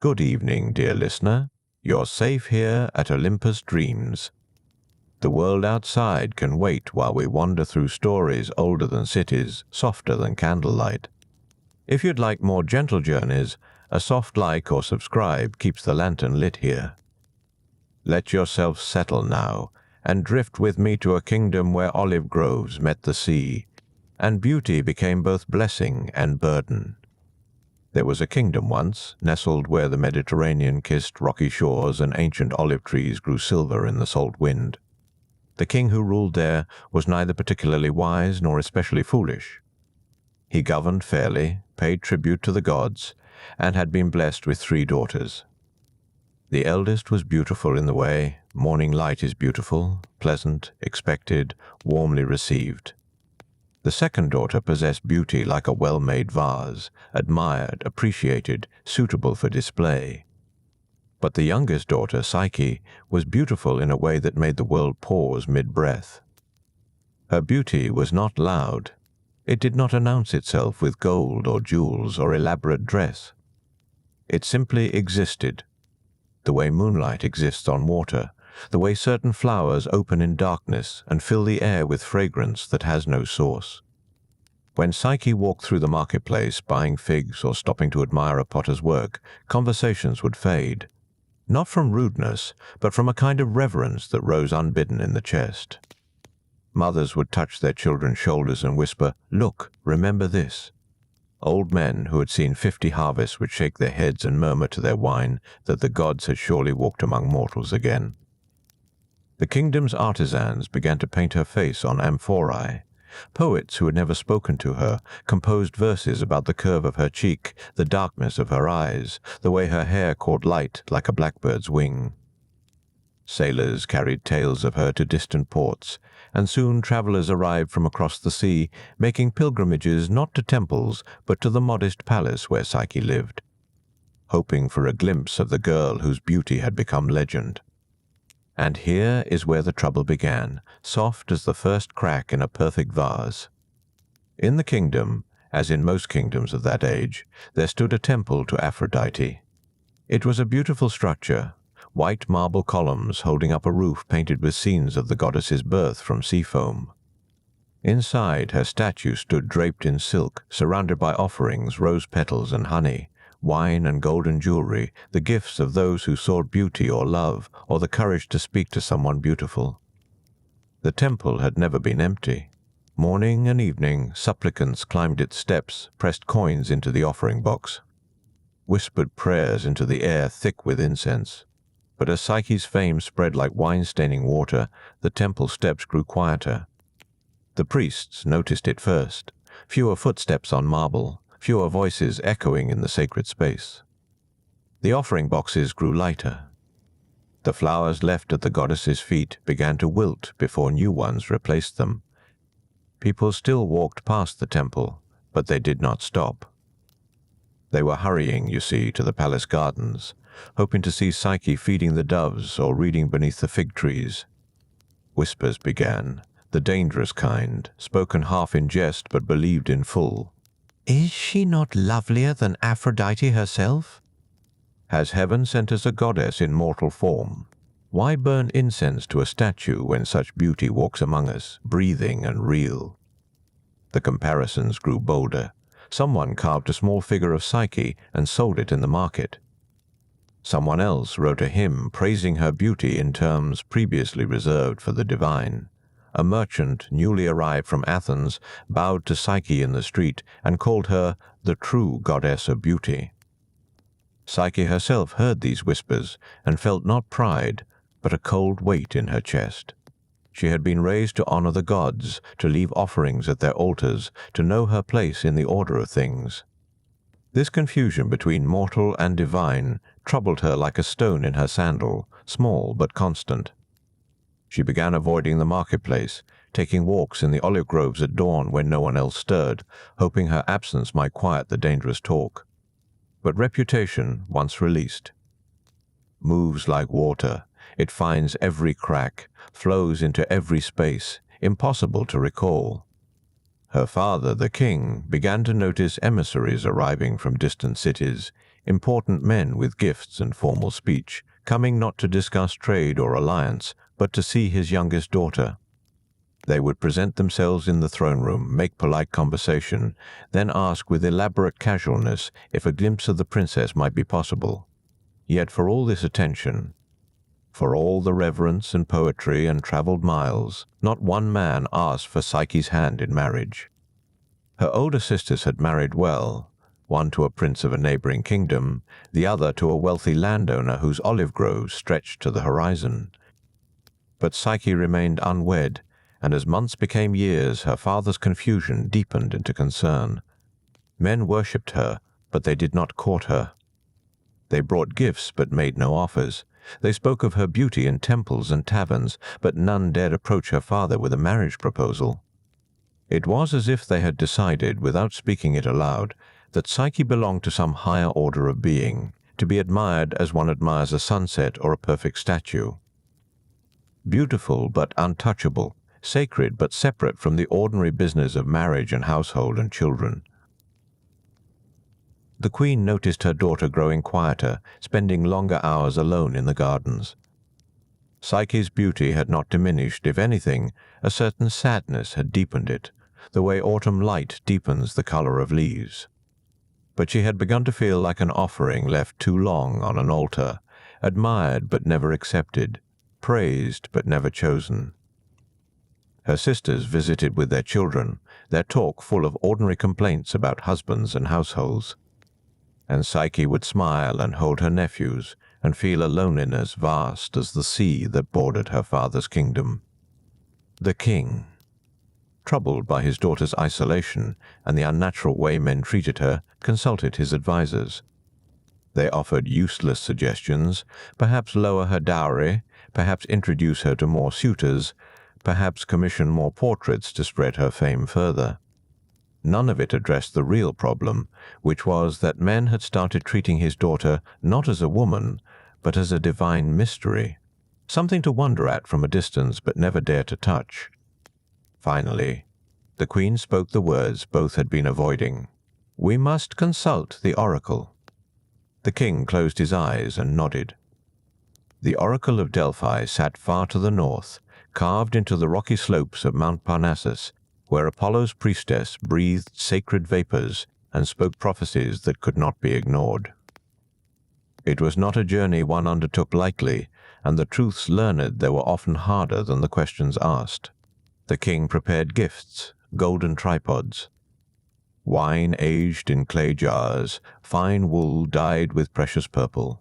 Good evening, dear listener. You're safe here at Olympus Dreams. The world outside can wait while we wander through stories older than cities, softer than candlelight. If you'd like more gentle journeys, a soft like or subscribe keeps the lantern lit here. Let yourself settle now and drift with me to a kingdom where olive groves met the sea, and beauty became both blessing and burden. There was a kingdom once, nestled where the Mediterranean kissed rocky shores and ancient olive trees grew silver in the salt wind. The king who ruled there was neither particularly wise nor especially foolish. He governed fairly, paid tribute to the gods, and had been blessed with 3 daughters. The eldest was beautiful in the way morning light is beautiful, pleasant, expected, warmly received. The second daughter possessed beauty like a well-made vase, admired, appreciated, suitable for display. But the youngest daughter, Psyche, was beautiful in a way that made the world pause mid-breath. Her beauty was not loud. It did not announce itself with gold or jewels or elaborate dress. It simply existed, the way moonlight exists on water, the way certain flowers open in darkness and fill the air with fragrance that has no source. When Psyche walked through the marketplace, buying figs or stopping to admire a potter's work, conversations would fade. Not from rudeness, but from a kind of reverence that rose unbidden in the chest. Mothers would touch their children's shoulders and whisper, "Look, remember this." Old men who had seen 50 harvests would shake their heads and murmur to their wine that the gods had surely walked among mortals again. The kingdom's artisans began to paint her face on amphorae. Poets who had never spoken to her composed verses about the curve of her cheek, the darkness of her eyes, the way her hair caught light like a blackbird's wing. Sailors carried tales of her to distant ports, and soon travelers arrived from across the sea, making pilgrimages not to temples but to the modest palace where Psyche lived, hoping for a glimpse of the girl whose beauty had become legend. And here is where the trouble began, soft as the first crack in a perfect vase. In the kingdom, as in most kingdoms of that age, there stood a temple to Aphrodite. It was a beautiful structure, white marble columns holding up a roof painted with scenes of the goddess's birth from sea foam. Inside, her statue stood draped in silk, surrounded by offerings, rose petals and honey, wine and golden jewelry, the gifts of those who sought beauty or love, or the courage to speak to someone beautiful. The temple had never been empty. Morning and evening, supplicants climbed its steps, pressed coins into the offering box, whispered prayers into the air thick with incense. But as Psyche's fame spread like wine-staining water, the temple steps grew quieter. The priests noticed it first, fewer footsteps on marble, fewer voices echoing in the sacred space. The offering boxes grew lighter. The flowers left at the goddess's feet began to wilt before new ones replaced them. People still walked past the temple, but they did not stop. They were hurrying, you see, to the palace gardens, hoping to see Psyche feeding the doves or reading beneath the fig trees. Whispers began, the dangerous kind, spoken half in jest but believed in full. Is she not lovelier than Aphrodite herself? Has heaven sent us a goddess in mortal form? Why burn incense to a statue when such beauty walks among us, breathing and real? The comparisons grew bolder. Someone carved a small figure of Psyche and sold it in the market. Someone else wrote a hymn praising her beauty in terms previously reserved for the divine. A merchant, newly arrived from Athens, bowed to Psyche in the street and called her the true goddess of beauty. Psyche herself heard these whispers and felt not pride, but a cold weight in her chest. She had been raised to honor the gods, to leave offerings at their altars, to know her place in the order of things. This confusion between mortal and divine troubled her like a stone in her sandal, small but constant. She began avoiding the marketplace, taking walks in the olive groves at dawn when no one else stirred, hoping her absence might quiet the dangerous talk. But reputation, once released, moves like water. It finds every crack, flows into every space, impossible to recall. Her father, the king, began to notice emissaries arriving from distant cities, important men with gifts and formal speech, coming not to discuss trade or alliance, but to see his youngest daughter. They would present themselves in the throne room, make polite conversation, then ask with elaborate casualness if a glimpse of the princess might be possible. Yet for all this attention, for all the reverence and poetry and travelled miles, not one man asked for Psyche's hand in marriage. Her older sisters had married well, one to a prince of a neighbouring kingdom, the other to a wealthy landowner whose olive groves stretched to the horizon. But Psyche remained unwed, and as months became years, her father's confusion deepened into concern. Men worshipped her, but they did not court her. They brought gifts, but made no offers. They spoke of her beauty in temples and taverns, but none dared approach her father with a marriage proposal. It was as if they had decided, without speaking it aloud, that Psyche belonged to some higher order of being, to be admired as one admires a sunset or a perfect statue. Beautiful but untouchable, sacred but separate from the ordinary business of marriage and household and children. The queen noticed her daughter growing quieter, spending longer hours alone in the gardens. Psyche's beauty had not diminished. If anything, a certain sadness had deepened it, the way autumn light deepens the color of leaves. But she had begun to feel like an offering left too long on an altar, admired but never accepted, praised but never chosen. Her sisters visited with their children, their talk full of ordinary complaints about husbands and households. And Psyche would smile and hold her nephews, and feel a loneliness vast as the sea that bordered her father's kingdom. The king, troubled by his daughter's isolation and the unnatural way men treated her, consulted his advisers. They offered useless suggestions, perhaps lower her dowry, perhaps introduce her to more suitors, perhaps commission more portraits to spread her fame further. None of it addressed the real problem, which was that men had started treating his daughter not as a woman, but as a divine mystery, something to wonder at from a distance but never dare to touch. Finally, the queen spoke the words both had been avoiding. "We must consult the oracle." The king closed his eyes and nodded. The oracle of Delphi sat far to the north, carved into the rocky slopes of Mount Parnassus, where Apollo's priestess breathed sacred vapors and spoke prophecies that could not be ignored. It was not a journey one undertook lightly, and the truths learned there were often harder than the questions asked. The king prepared gifts, golden tripods, wine aged in clay jars, fine wool dyed with precious purple.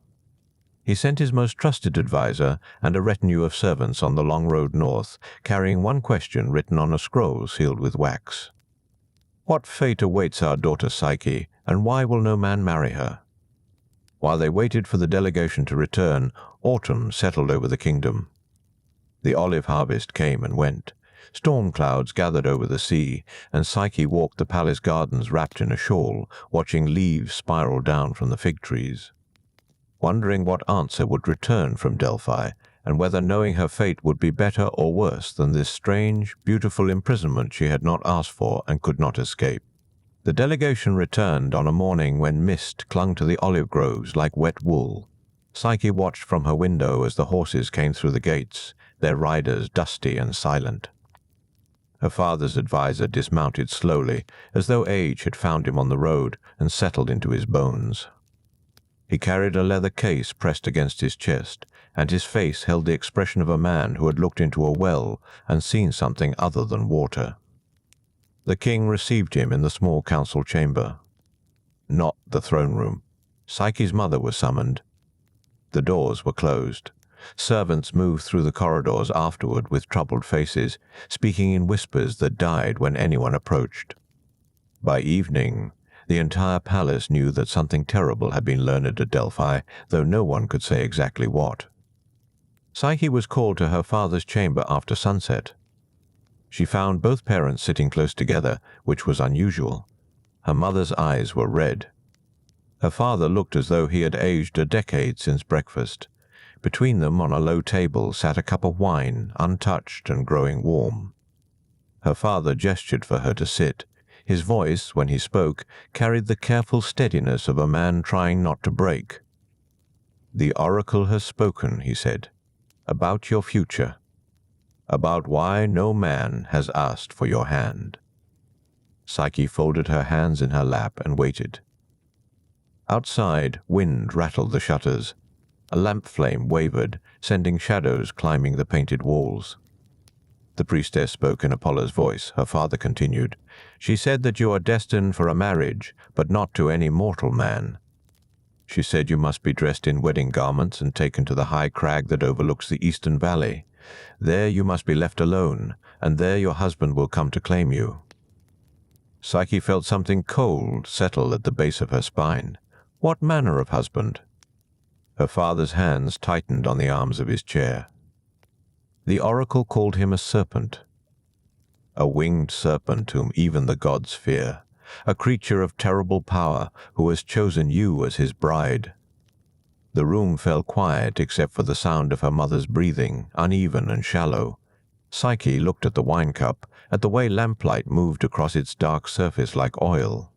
He sent his most trusted adviser and a retinue of servants on the long road north, carrying one question written on a scroll sealed with wax. "What fate awaits our daughter Psyche, and why will no man marry her?" While they waited for the delegation to return, autumn settled over the kingdom. The olive harvest came and went. Storm clouds gathered over the sea, and Psyche walked the palace gardens wrapped in a shawl, watching leaves spiral down from the fig trees, wondering what answer would return from Delphi, and whether knowing her fate would be better or worse than this strange, beautiful imprisonment she had not asked for and could not escape. The delegation returned on a morning when mist clung to the olive groves like wet wool. Psyche watched from her window as the horses came through the gates, their riders dusty and silent. Her father's adviser dismounted slowly, as though age had found him on the road and settled into his bones. He carried a leather case pressed against his chest, and his face held the expression of a man who had looked into a well and seen something other than water. The king received him in the small council chamber. Not the throne room. Psyche's mother was summoned. The doors were closed. Servants moved through the corridors afterward with troubled faces, speaking in whispers that died when anyone approached. By evening, the entire palace knew that something terrible had been learned at Delphi, though no one could say exactly what. Psyche was called to her father's chamber after sunset. She found both parents sitting close together, which was unusual. Her mother's eyes were red. Her father looked as though he had aged a decade since breakfast. Between them, on a low table, sat a cup of wine, untouched and growing warm. Her father gestured for her to sit. His voice, when he spoke, carried the careful steadiness of a man trying not to break. "The oracle has spoken," he said, "about your future, about why no man has asked for your hand." Psyche folded her hands in her lap and waited. Outside, wind rattled the shutters. A lamp flame wavered, sending shadows climbing the painted walls. The priestess spoke in Apollo's voice. Her father continued, "She said that you are destined for a marriage, but not to any mortal man. She said you must be dressed in wedding garments and taken to the high crag that overlooks the eastern valley. There you must be left alone, and there your husband will come to claim you." Psyche felt something cold settle at the base of her spine. What manner of husband? Her father's hands tightened on the arms of his chair. The oracle called him a serpent, a winged serpent whom even the gods fear, a creature of terrible power who has chosen you as his bride. The room fell quiet except for the sound of her mother's breathing, uneven and shallow. Psyche looked at the wine cup, at the way lamplight moved across its dark surface like oil.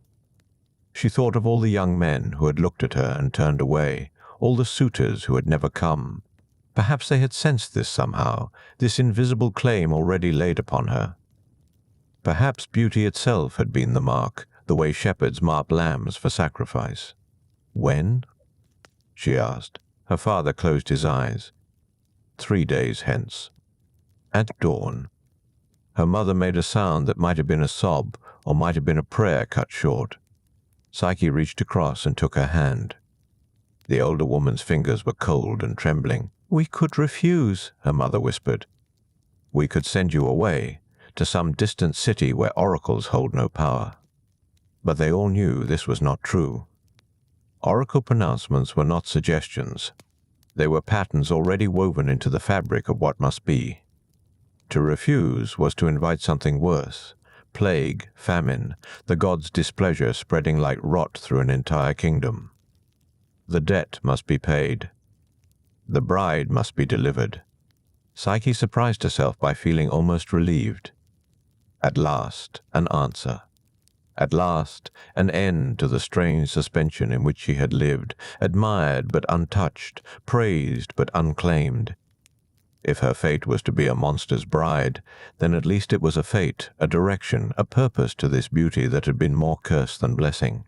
She thought of all the young men who had looked at her and turned away, all the suitors who had never come. Perhaps they had sensed this somehow, this invisible claim already laid upon her. Perhaps beauty itself had been the mark, the way shepherds mark lambs for sacrifice. "When?" she asked. Her father closed his eyes. 3 days hence. At dawn. Her mother made a sound that might have been a sob, or might have been a prayer cut short. Psyche reached across and took her hand. The older woman's fingers were cold and trembling. "We could refuse," her mother whispered. "We could send you away, to some distant city where oracles hold no power." But they all knew this was not true. Oracle pronouncements were not suggestions. They were patterns already woven into the fabric of what must be. To refuse was to invite something worse. Plague, famine, the gods' displeasure spreading like rot through an entire kingdom. The debt must be paid. The bride must be delivered. Psyche surprised herself by feeling almost relieved. At last, an answer. At last, an end to the strange suspension in which she had lived, admired but untouched, praised but unclaimed. If her fate was to be a monster's bride, then at least it was a fate, a direction, a purpose to this beauty that had been more curse than blessing.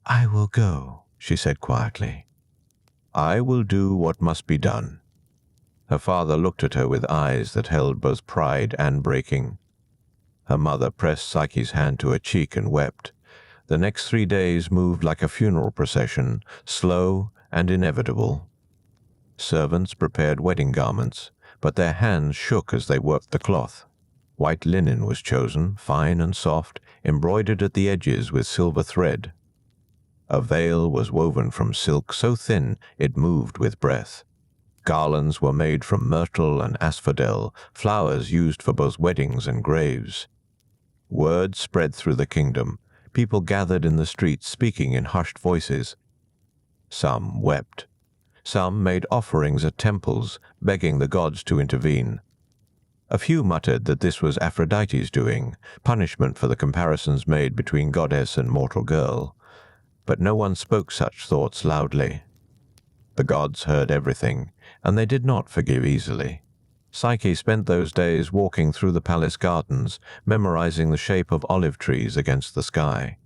"I will go," she said quietly. "I will do what must be done." Her father looked at her with eyes that held both pride and breaking. Her mother pressed Psyche's hand to her cheek and wept. The next 3 days moved like a funeral procession, slow and inevitable. Servants prepared wedding garments, but their hands shook as they worked the cloth. White linen was chosen, fine and soft, embroidered at the edges with silver thread. A veil was woven from silk so thin it moved with breath. Garlands were made from myrtle and asphodel, flowers used for both weddings and graves. Word spread through the kingdom. People gathered in the streets speaking in hushed voices. Some wept. Some made offerings at temples, begging the gods to intervene. A few muttered that this was Aphrodite's doing, punishment for the comparisons made between goddess and mortal girl. But no one spoke such thoughts loudly. The gods heard everything, and they did not forgive easily. Psyche spent those days walking through the palace gardens, memorizing the shape of olive trees against the sky.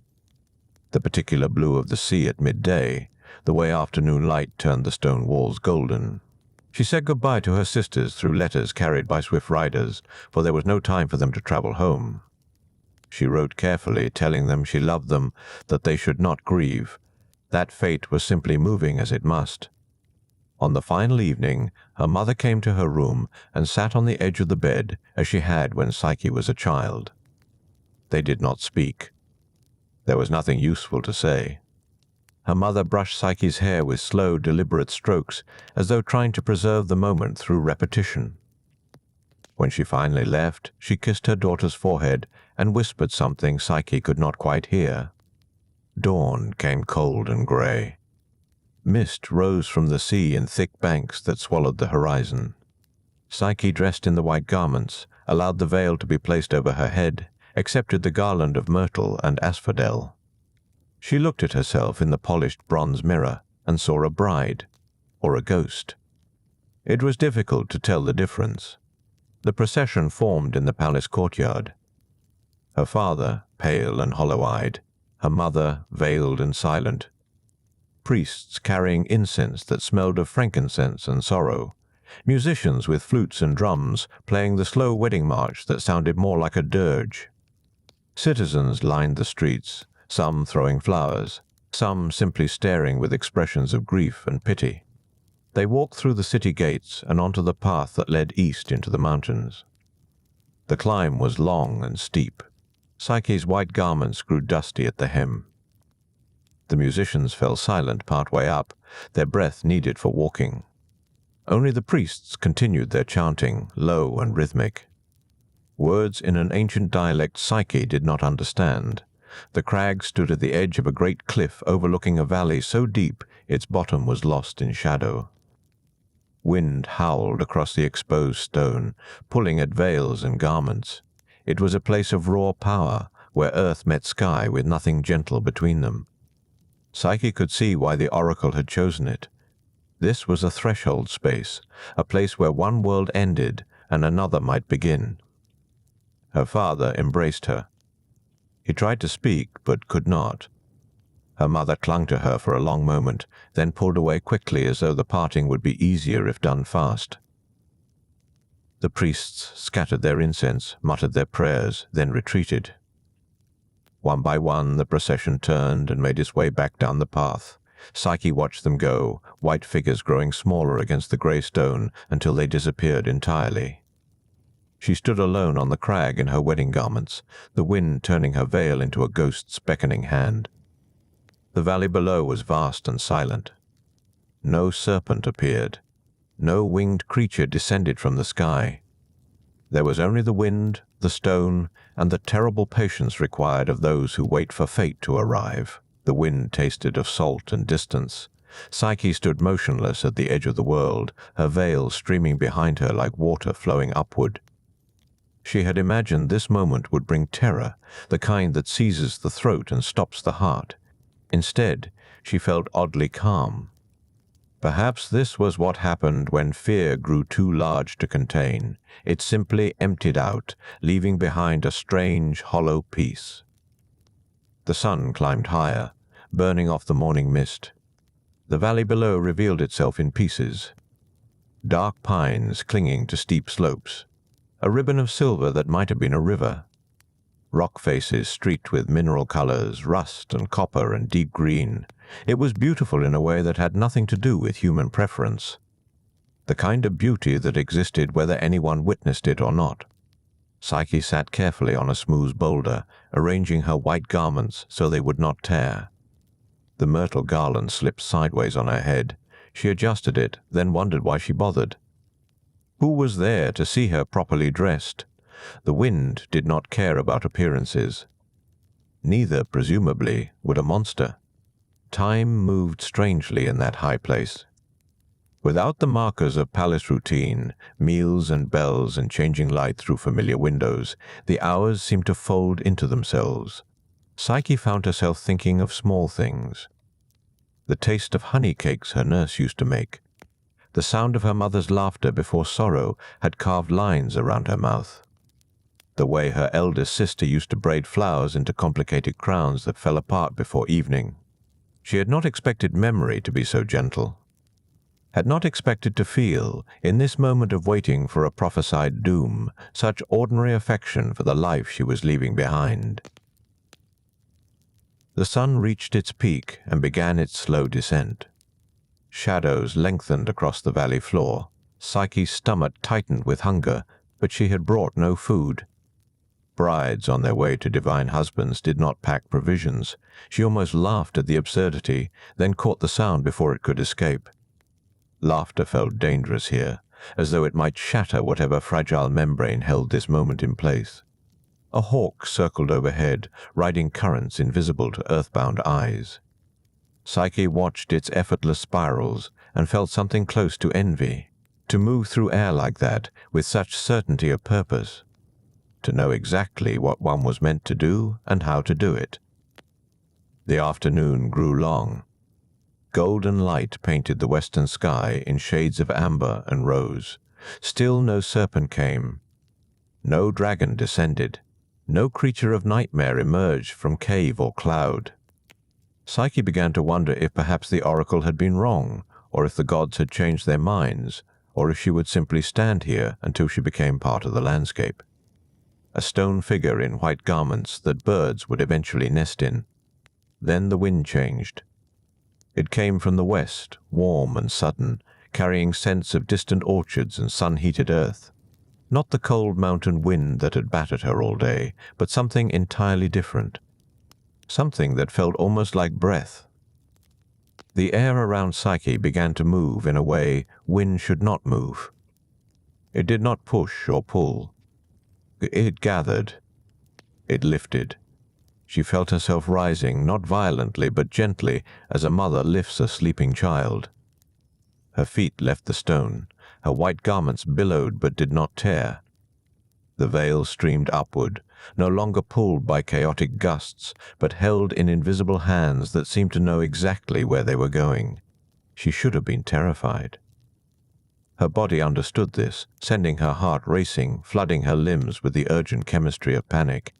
The particular blue of the sea at midday, the way afternoon light turned the stone walls golden. She said goodbye to her sisters through letters carried by swift riders, for there was no time for them to travel home. She wrote carefully, telling them she loved them, that they should not grieve. That fate was simply moving as it must. On the final evening, her mother came to her room and sat on the edge of the bed as she had when Psyche was a child. They did not speak. There was nothing useful to say. Her mother brushed Psyche's hair with slow, deliberate strokes, as though trying to preserve the moment through repetition. When she finally left, she kissed her daughter's forehead and whispered something Psyche could not quite hear. Dawn came cold and gray. Mist rose from the sea in thick banks that swallowed the horizon. Psyche, dressed in the white garments, allowed the veil to be placed over her head accepted the garland of myrtle and asphodel. She looked at herself in the polished bronze mirror and saw a bride, or a ghost. It was difficult to tell the difference. The procession formed in the palace courtyard. Her father, pale and hollow-eyed, her mother, veiled and silent. Priests carrying incense that smelled of frankincense and sorrow. Musicians with flutes and drums playing the slow wedding march that sounded more like a dirge. Citizens lined the streets, some throwing flowers, some simply staring with expressions of grief and pity. They walked through the city gates and onto the path that led east into the mountains. The climb was long and steep. Psyche's white garments grew dusty at the hem. The musicians fell silent partway up, their breath needed for walking. Only the priests continued their chanting, low and rhythmic. Words in an ancient dialect Psyche did not understand. The crag stood at the edge of a great cliff overlooking a valley so deep its bottom was lost in shadow. Wind howled across the exposed stone, pulling at veils and garments. It was a place of raw power, where earth met sky with nothing gentle between them. Psyche could see why the oracle had chosen it. This was a threshold space, a place where one world ended and another might begin. Her father embraced her. He tried to speak, but could not. Her mother clung to her for a long moment, then pulled away quickly as though the parting would be easier if done fast. The priests scattered their incense, muttered their prayers, then retreated. One by one, the procession turned and made its way back down the path. Psyche watched them go, white figures growing smaller against the grey stone until they disappeared entirely. She stood alone on the crag in her wedding garments, the wind turning her veil into a ghost's beckoning hand. The valley below was vast and silent. No serpent appeared. No winged creature descended from the sky. There was only the wind, the stone, and the terrible patience required of those who wait for fate to arrive. The wind tasted of salt and distance. Psyche stood motionless at the edge of the world, her veil streaming behind her like water flowing upward. She had imagined this moment would bring terror, the kind that seizes the throat and stops the heart. Instead, she felt oddly calm. Perhaps this was what happened when fear grew too large to contain. It simply emptied out, leaving behind a strange, hollow peace. The sun climbed higher, burning off the morning mist. The valley below revealed itself in pieces. Dark pines clinging to steep slopes. A ribbon of silver that might have been a river. Rock faces streaked with mineral colors, rust and copper and deep green. It was beautiful in a way that had nothing to do with human preference. The kind of beauty that existed whether anyone witnessed it or not. Psyche sat carefully on a smooth boulder, arranging her white garments so they would not tear. The myrtle garland slipped sideways on her head. She adjusted it, then wondered why she bothered. Who was there to see her properly dressed? The wind did not care about appearances. Neither, presumably, would a monster. Time moved strangely in that high place. Without the markers of palace routine, meals and bells and changing light through familiar windows, the hours seemed to fold into themselves. Psyche found herself thinking of small things. The taste of honey cakes her nurse used to make. The sound of her mother's laughter before sorrow had carved lines around her mouth. The way her eldest sister used to braid flowers into complicated crowns that fell apart before evening. She had not expected memory to be so gentle. Had not expected to feel, in this moment of waiting for a prophesied doom, such ordinary affection for the life she was leaving behind. The sun reached its peak and began its slow descent. Shadows lengthened across the valley floor. Psyche's stomach tightened with hunger, but she had brought no food. Brides on their way to divine husbands did not pack provisions. She almost laughed at the absurdity, then caught the sound before it could escape. Laughter felt dangerous here, as though it might shatter whatever fragile membrane held this moment in place. A hawk circled overhead, riding currents invisible to earthbound eyes. Psyche watched its effortless spirals and felt something close to envy. To move through air like that, with such certainty of purpose. to know exactly what one was meant to do and how to do it. The afternoon grew long. Golden light painted the western sky in shades of amber and rose. Still no serpent came. No dragon descended. No creature of nightmare emerged from cave or cloud. Psyche began to wonder if perhaps the oracle had been wrong, or if the gods had changed their minds, or if she would simply stand here until she became part of the landscape. A stone figure in white garments that birds would eventually nest in. Then the wind changed. It came from the west, warm and sudden, carrying scents of distant orchards and sun-heated earth. Not the cold mountain wind that had battered her all day, but something entirely different. Something that felt almost like breath. The air around Psyche began to move in a way wind should not move. It did not push or pull. It gathered. It lifted. She felt herself rising, not violently but gently, as a mother lifts a sleeping child. Her feet left the stone. Her white garments billowed but did not tear. The veil streamed upward, no longer pulled by chaotic gusts, but held in invisible hands that seemed to know exactly where they were going. She should have been terrified. Her body understood this, sending her heart racing, flooding her limbs with the urgent chemistry of panic.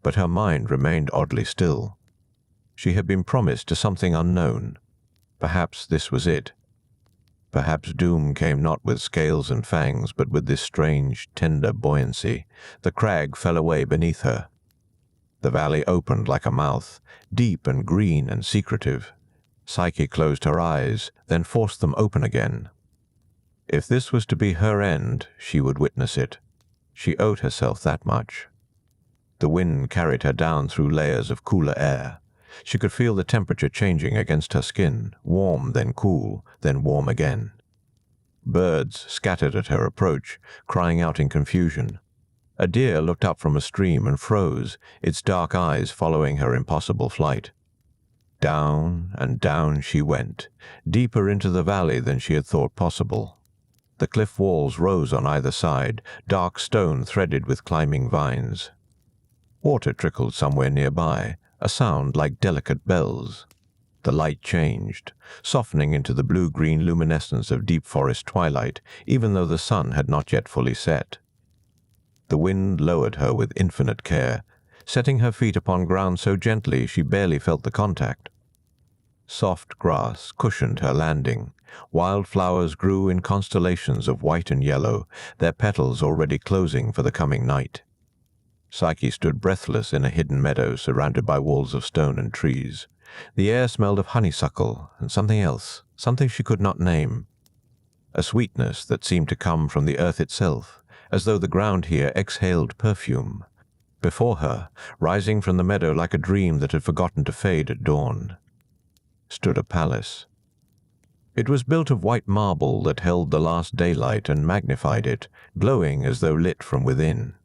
But her mind remained oddly still. She had been promised to something unknown. Perhaps this was it. Perhaps doom came not with scales and fangs, but with this strange, tender buoyancy. The crag fell away beneath her. The valley opened like a mouth, deep and green and secretive. Psyche closed her eyes, then forced them open again. If this was to be her end, she would witness it. She owed herself that much. The wind carried her down through layers of cooler air. She could feel the temperature changing against her skin, warm, then cool, then warm again. Birds scattered at her approach, crying out in confusion. A deer looked up from a stream and froze, its dark eyes following her impossible flight. Down and down she went, deeper into the valley than she had thought possible. The cliff walls rose on either side, dark stone threaded with climbing vines. Water trickled somewhere nearby, a sound like delicate bells. The light changed, softening into the blue-green luminescence of deep forest twilight, even though the sun had not yet fully set. The wind lowered her with infinite care, setting her feet upon ground so gently she barely felt the contact. Soft grass cushioned her landing. Wildflowers grew in constellations of white and yellow, their petals already closing for the coming night. Psyche stood breathless in a hidden meadow surrounded by walls of stone and trees. The air smelled of honeysuckle and something else, something she could not name. A sweetness that seemed to come from the earth itself, as though the ground here exhaled perfume. Before her, rising from the meadow like a dream that had forgotten to fade at dawn, stood a palace. It was built of white marble that held the last daylight and magnified it, glowing as though lit from within.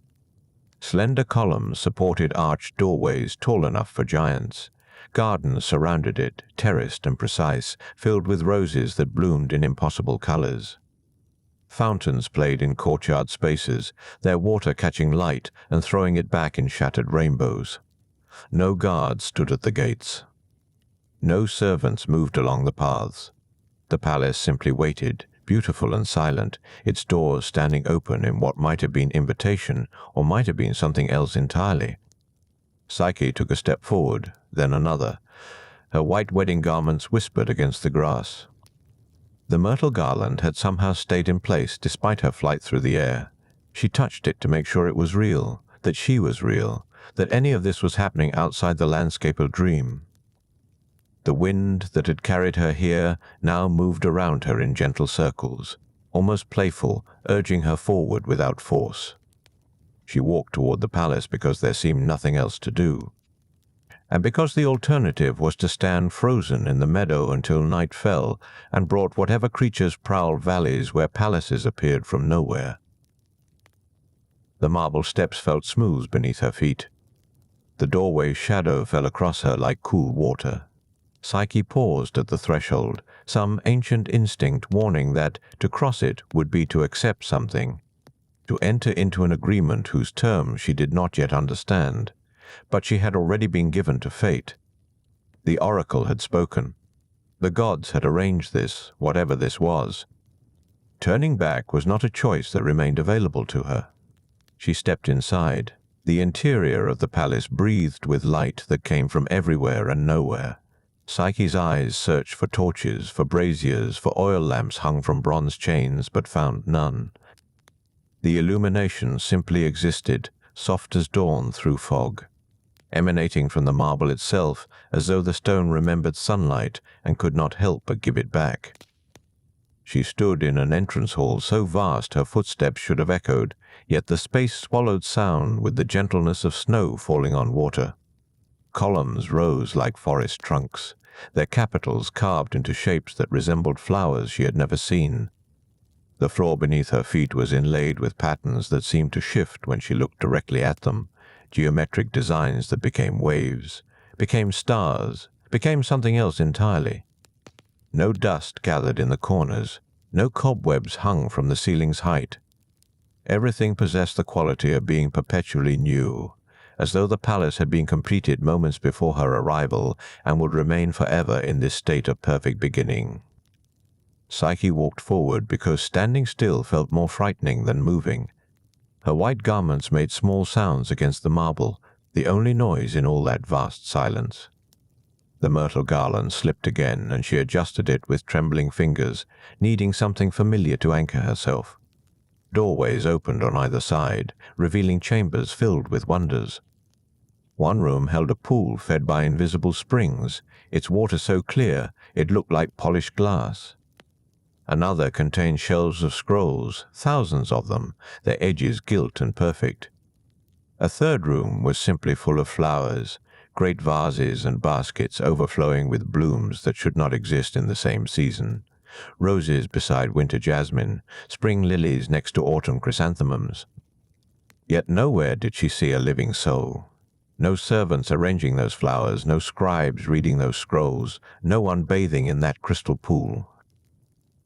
Slender columns supported arched doorways tall enough for giants. Gardens surrounded it, terraced and precise, filled with roses that bloomed in impossible colors. Fountains played in courtyard spaces, their water catching light and throwing it back in shattered rainbows. No guards stood at the gates. No servants moved along the paths. The palace simply waited, beautiful and silent, its doors standing open in what might have been invitation or might have been something else entirely. Psyche took a step forward, then another. Her white wedding garments whispered against the grass. The myrtle garland had somehow stayed in place despite her flight through the air. She touched it to make sure it was real, that she was real, that any of this was happening outside the landscape of dream. The wind that had carried her here now moved around her in gentle circles, almost playful, urging her forward without force. She walked toward the palace because there seemed nothing else to do, and because the alternative was to stand frozen in the meadow until night fell and brought whatever creatures prowled valleys where palaces appeared from nowhere. The marble steps felt smooth beneath her feet. The doorway's shadow fell across her like cool water. Psyche paused at the threshold, some ancient instinct warning that to cross it would be to accept something. to enter into an agreement whose terms she did not yet understand, but she had already been given to fate. The oracle had spoken. The gods had arranged this, whatever this was. Turning back was not a choice that remained available to her. She stepped inside. The interior of the palace breathed with light that came from everywhere and nowhere. Psyche's eyes searched for torches, for braziers, for oil lamps hung from bronze chains, but found none. The illumination simply existed, soft as dawn through fog, emanating from the marble itself as though the stone remembered sunlight and could not help but give it back. She stood in an entrance hall so vast her footsteps should have echoed, yet the space swallowed sound with the gentleness of snow falling on water. Columns rose like forest trunks, their capitals carved into shapes that resembled flowers she had never seen. The floor beneath her feet was inlaid with patterns that seemed to shift when she looked directly at them, geometric designs that became waves, became stars, became something else entirely. No dust gathered in the corners, no cobwebs hung from the ceiling's height. Everything possessed the quality of being perpetually new, as though the palace had been completed moments before her arrival and would remain forever in this state of perfect beginning. Psyche walked forward because standing still felt more frightening than moving. Her white garments made small sounds against the marble, the only noise in all that vast silence. The myrtle garland slipped again, and she adjusted it with trembling fingers, needing something familiar to anchor herself. Doorways opened on either side, revealing chambers filled with wonders. One room held a pool fed by invisible springs, its water so clear it looked like polished glass. Another contained shelves of scrolls, thousands of them, their edges gilt and perfect. A third room was simply full of flowers, great vases and baskets overflowing with blooms that should not exist in the same season. Roses beside winter jasmine, spring lilies next to autumn chrysanthemums. Yet nowhere did she see a living soul. No servants arranging those flowers, no scribes reading those scrolls, no one bathing in that crystal pool.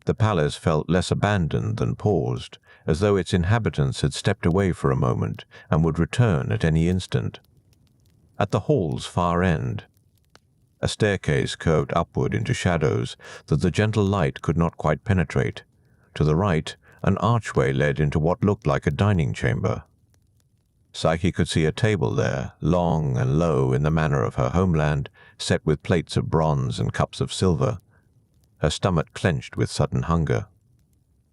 The palace felt less abandoned than paused, as though its inhabitants had stepped away for a moment and would return at any instant. At the hall's far end, a staircase curved upward into shadows that the gentle light could not quite penetrate. To the right, an archway led into what looked like a dining chamber. Psyche could see a table there, long and low in the manner of her homeland, set with plates of bronze and cups of silver. Her stomach clenched with sudden hunger.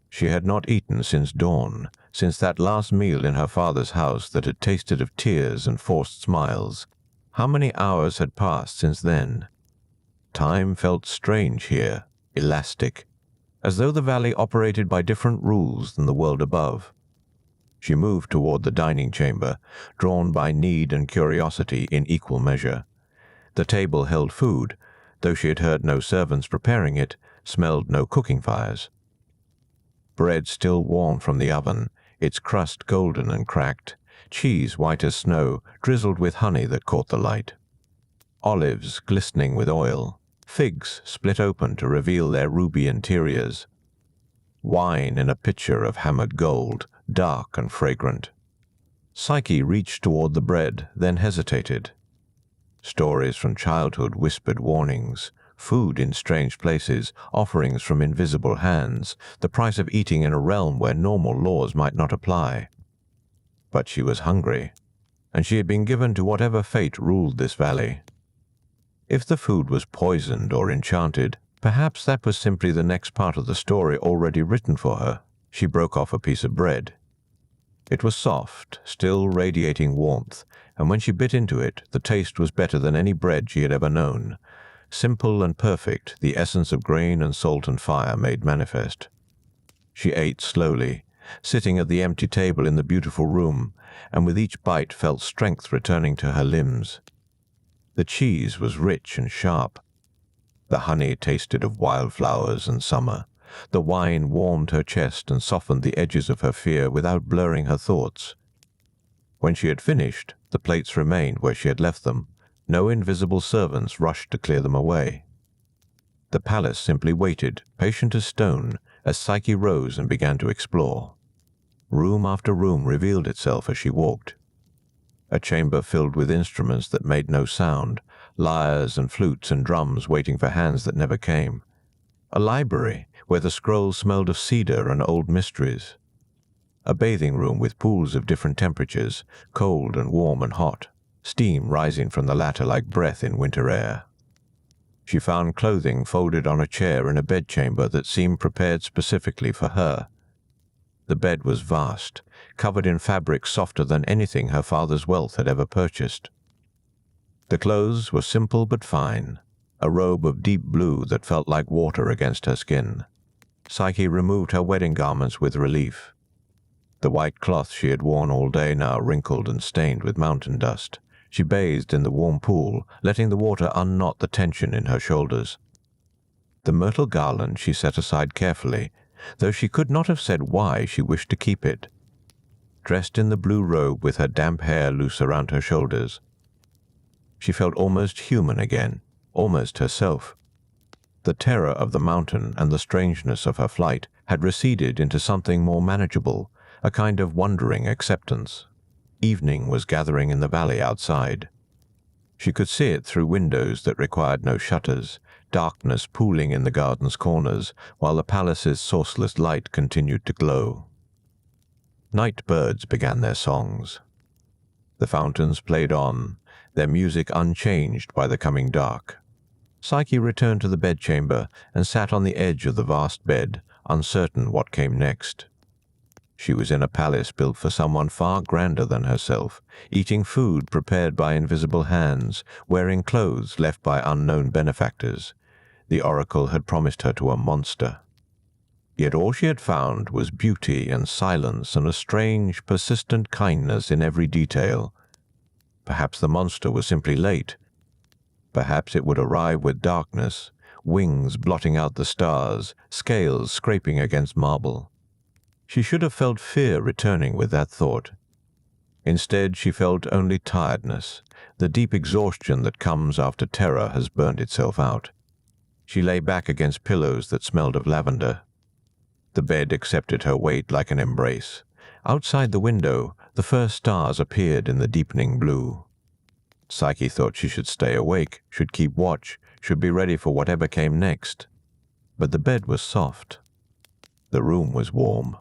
She had not eaten since dawn, since that last meal in her father's house that had tasted of tears and forced smiles. How many hours had passed since then? Time felt strange here, elastic, as though the valley operated by different rules than the world above. She moved toward the dining chamber, drawn by need and curiosity in equal measure. The table held food, though she had heard no servants preparing it, smelled no cooking fires. Bread still warm from the oven, its crust golden and cracked, cheese white as snow, drizzled with honey that caught the light. Olives glistening with oil, figs split open to reveal their ruby interiors. Wine in a pitcher of hammered gold, dark and fragrant. Psyche reached toward the bread, then hesitated. Stories from childhood whispered warnings, food in strange places, offerings from invisible hands, the price of eating in a realm where normal laws might not apply. But she was hungry, and she had been given to whatever fate ruled this valley. If the food was poisoned or enchanted, perhaps that was simply the next part of the story already written for her. She broke off a piece of bread. It was soft, still radiating warmth, and when she bit into it, the taste was better than any bread she had ever known. Simple and perfect, the essence of grain and salt and fire made manifest. She ate slowly, sitting at the empty table in the beautiful room, and with each bite felt strength returning to her limbs. The cheese was rich and sharp. The honey tasted of wildflowers and summer. The wine warmed her chest and softened the edges of her fear without blurring her thoughts. When she had finished, the plates remained where she had left them. No invisible servants rushed to clear them away. The palace simply waited, patient as stone, as Psyche rose and began to explore. Room after room revealed itself as she walked. A chamber filled with instruments that made no sound, lyres and flutes and drums waiting for hands that never came. A library where the scrolls smelled of cedar and old mysteries. A bathing room with pools of different temperatures, cold and warm and hot, steam rising from the latter like breath in winter air. She found clothing folded on a chair in a bedchamber that seemed prepared specifically for her. The bed was vast, covered in fabrics softer than anything her father's wealth had ever purchased. The clothes were simple but fine, a robe of deep blue that felt like water against her skin. Psyche removed her wedding garments with relief. The white cloth she had worn all day now wrinkled and stained with mountain dust. She bathed in the warm pool, letting the water unknot the tension in her shoulders. The myrtle garland she set aside carefully, though she could not have said why she wished to keep it. Dressed in the blue robe with her damp hair loose around her shoulders, she felt almost human again, almost herself. The terror of the mountain and the strangeness of her flight had receded into something more manageable, a kind of wondering acceptance. Evening was gathering in the valley outside. She could see it through windows that required no shutters, darkness pooling in the garden's corners, while the palace's sourceless light continued to glow. Night birds began their songs. The fountains played on, their music unchanged by the coming dark. Psyche returned to the bedchamber and sat on the edge of the vast bed, uncertain what came next. She was in a palace built for someone far grander than herself, eating food prepared by invisible hands, wearing clothes left by unknown benefactors. The oracle had promised her to a monster. Yet all she had found was beauty and silence and a strange, persistent kindness in every detail. Perhaps the monster was simply late. Perhaps it would arrive with darkness, wings blotting out the stars, scales scraping against marble. She should have felt fear returning with that thought. Instead, she felt only tiredness. The deep exhaustion that comes after terror has burned itself out. She lay back against pillows that smelled of lavender. The bed accepted her weight like an embrace. Outside the window, the first stars appeared in the deepening blue. Psyche thought she should stay awake, should keep watch, should be ready for whatever came next. But the bed was soft. The room was warm.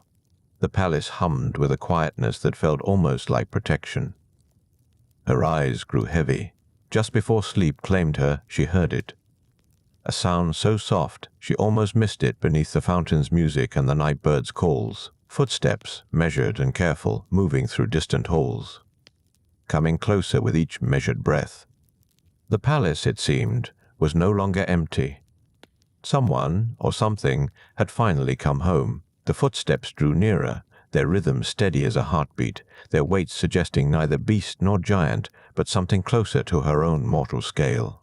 The palace hummed with a quietness that felt almost like protection. Her eyes grew heavy. Just before sleep claimed her, she heard it. A sound so soft she almost missed it beneath the fountain's music and the night bird's calls. Footsteps, measured and careful, moving through distant halls, coming closer with each measured breath. The palace, it seemed, was no longer empty. Someone, or something, had finally come home. The footsteps drew nearer, their rhythm steady as a heartbeat, their weight suggesting neither beast nor giant, but something closer to her own mortal scale.